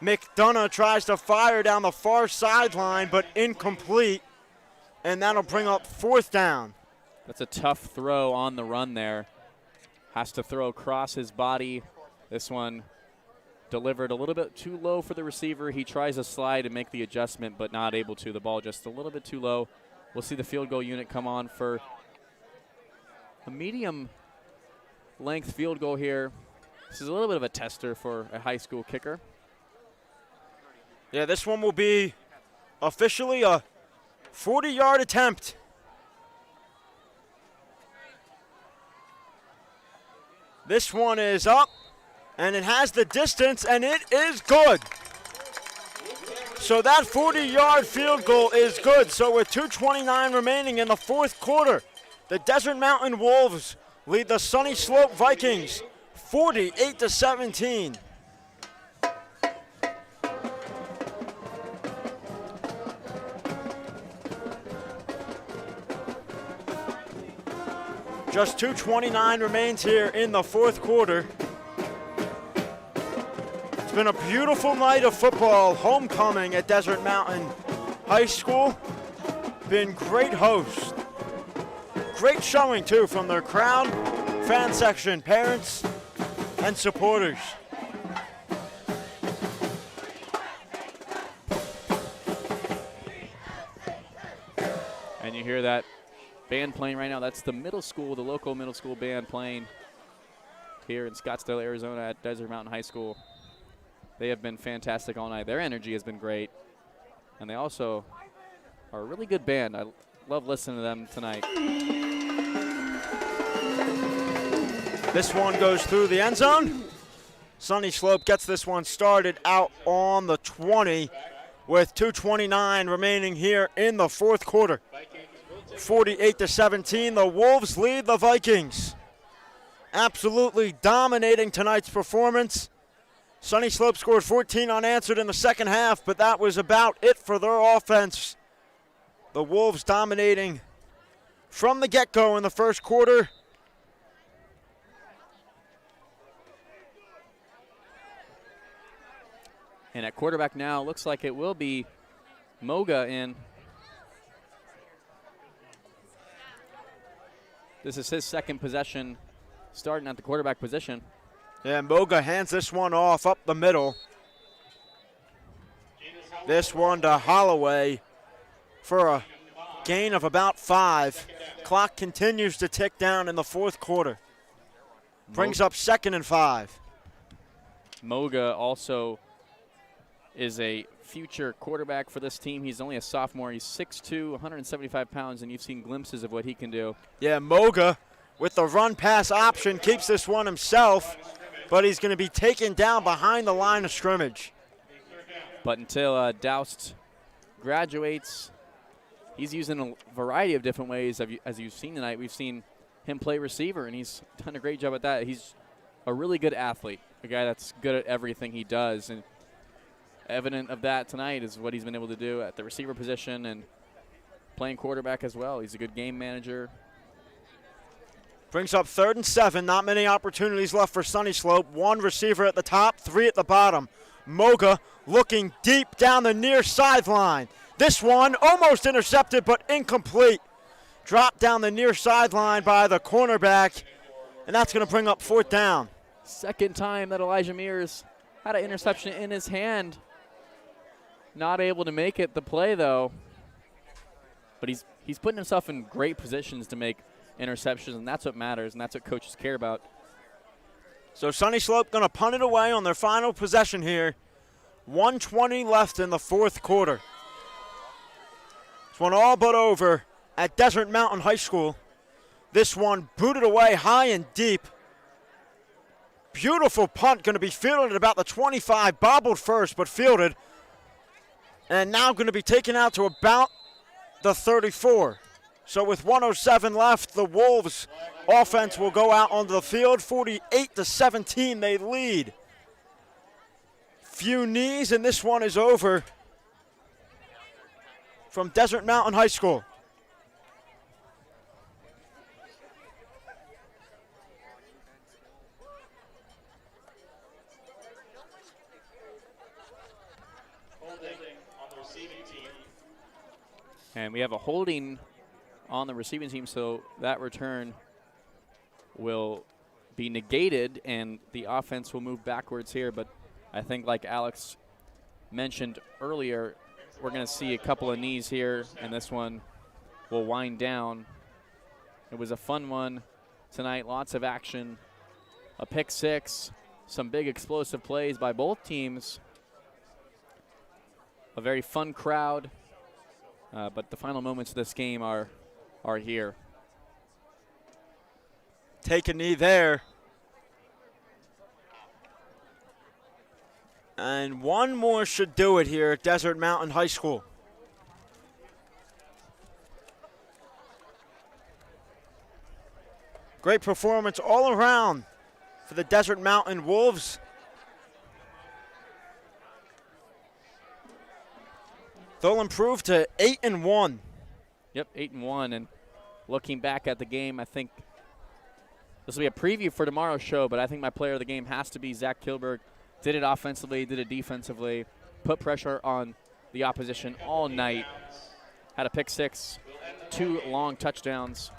McDonough tries to fire down the far sideline, but incomplete, and that'll bring up 4th down. That's a tough throw on the run there. Has to throw across his body. This one delivered a little bit too low for the receiver. He tries to slide and make the adjustment, but not able to. The ball just a little bit too low. We'll see the field goal unit come on for a medium length field goal here. This is a little bit of a tester for a high school kicker. Yeah, this one will be officially a 40-yard attempt. This one is up, and it has the distance, and it is good. So that 40-yard field goal is good. So with 2:29 remaining in the fourth quarter, the Desert Mountain Wolves lead the Sunnyslope Vikings 48-17. Just 2:29 remains here in the fourth quarter. It's been a beautiful night of football, homecoming at Desert Mountain High School. Been great hosts. Great showing, too, from their crowd, fan section, parents, and supporters. And you hear that band playing right now. That's the middle school, the local middle school band playing here in Scottsdale, Arizona at Desert Mountain High School. They have been fantastic all night. Their energy has been great. And they also are a really good band. I love listening to them tonight. This one goes through the end zone. Sunnyslope gets this one started out on the 20 with 2:29 remaining here in the fourth quarter. 48-17, the Wolves lead the Vikings. Absolutely dominating tonight's performance. Sunnyslope scored 14 unanswered in the second half, but that was about it for their offense. The Wolves dominating from the get-go in the first quarter. And at quarterback now, looks like it will be Moga in. This is his second possession, starting at the quarterback position. Yeah, Moga hands this one off up the middle. This one to Holloway for a gain of about 5. Clock continues to tick down in the fourth quarter. Brings up 2nd and 5. Moga also is a future quarterback for this team. He's only a sophomore. He's 6'2", 175 pounds, and you've seen glimpses of what he can do. Yeah, Moga with the run-pass option keeps this one himself, but he's going to be taken down behind the line of scrimmage. But until Doust graduates, he's using a variety of different ways. As you've seen tonight, we've seen him play receiver, and he's done a great job at that. He's a really good athlete, a guy that's good at everything he does. And evident of that tonight is what he's been able to do at the receiver position and playing quarterback as well. He's a good game manager. Brings up 3rd and 7. Not many opportunities left for Sunnyslope. 1 receiver at the top, 3 at the bottom. Moga looking deep down the near sideline. This one almost intercepted but incomplete. Dropped down the near sideline by the cornerback, and that's going to bring up 4th down. Second time that Elijah Mears had an interception in his hand. Not able to make it the play, though. But he's putting himself in great positions to make interceptions, and that's what matters, and that's what coaches care about. So Sunnyslope going to punt it away on their final possession here. 1:20 left in the fourth quarter. This one all but over at Desert Mountain High School. This one booted away high and deep. Beautiful punt, going to be fielded at about the 25, bobbled first, but fielded. And now going to be taken out to about the 34. So with 1:07 left, the Wolves offense will go out onto the field. 48-17, they lead. Few knees, and this one is over from Desert Mountain High School. And we have a holding on the receiving team, so that return will be negated, and the offense will move backwards here. But I think like Alex mentioned earlier, we're going to see a couple of knees here, and this one will wind down. It was a fun one tonight, lots of action, a pick six, some big explosive plays by both teams, a very fun crowd, but the final moments of this game are here. Take a knee there. And one more should do it here at Desert Mountain High School. Great performance all around for the Desert Mountain Wolves. They'll improve to 8-1. Yep, 8-1. And looking back at the game, I think this will be a preview for tomorrow's show, but I think my player of the game has to be Zach Kilberg. Did it offensively, did it defensively, put pressure on the opposition all night. Had a pick six, 2 long touchdowns.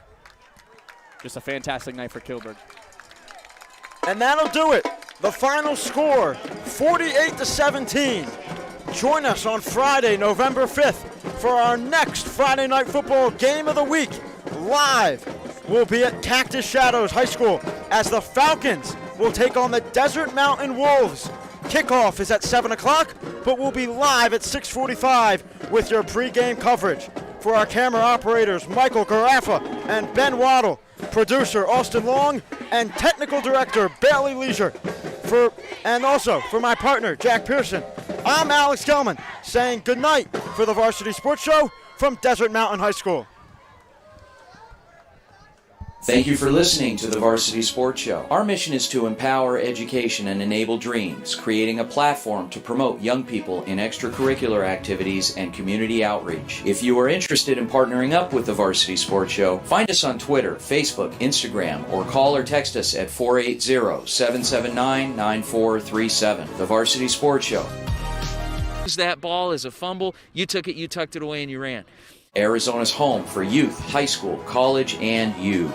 Just a fantastic night for Kilberg. And that'll do it. The final score, 48-17. Join us on Friday, November 5th for our next Friday Night Football game of the week. Live, we'll be at Cactus Shadows High School as the Falcons will take on the Desert Mountain Wolves. Kickoff is at 7 o'clock, but we'll be live at 6:45 with your pregame coverage. For our camera operators, Michael Garaffa and Ben Waddle, producer Austin Long, and technical director Bailey Leisure. And also for my partner, Jack Pearson, I'm Alex Gelman saying goodnight for the Varsity Sports Show from Desert Mountain High School. Thank you for listening to the Varsity Sports Show. Our mission is to empower education and enable dreams, creating a platform to promote young people in extracurricular activities and community outreach. If you are interested in partnering up with the Varsity Sports Show, find us on Twitter, Facebook, Instagram, or call or text us at 480-779-9437. The Varsity Sports Show. That ball is a fumble. You took it, you tucked it away, and you ran. Arizona's home for youth, high school, college, and you.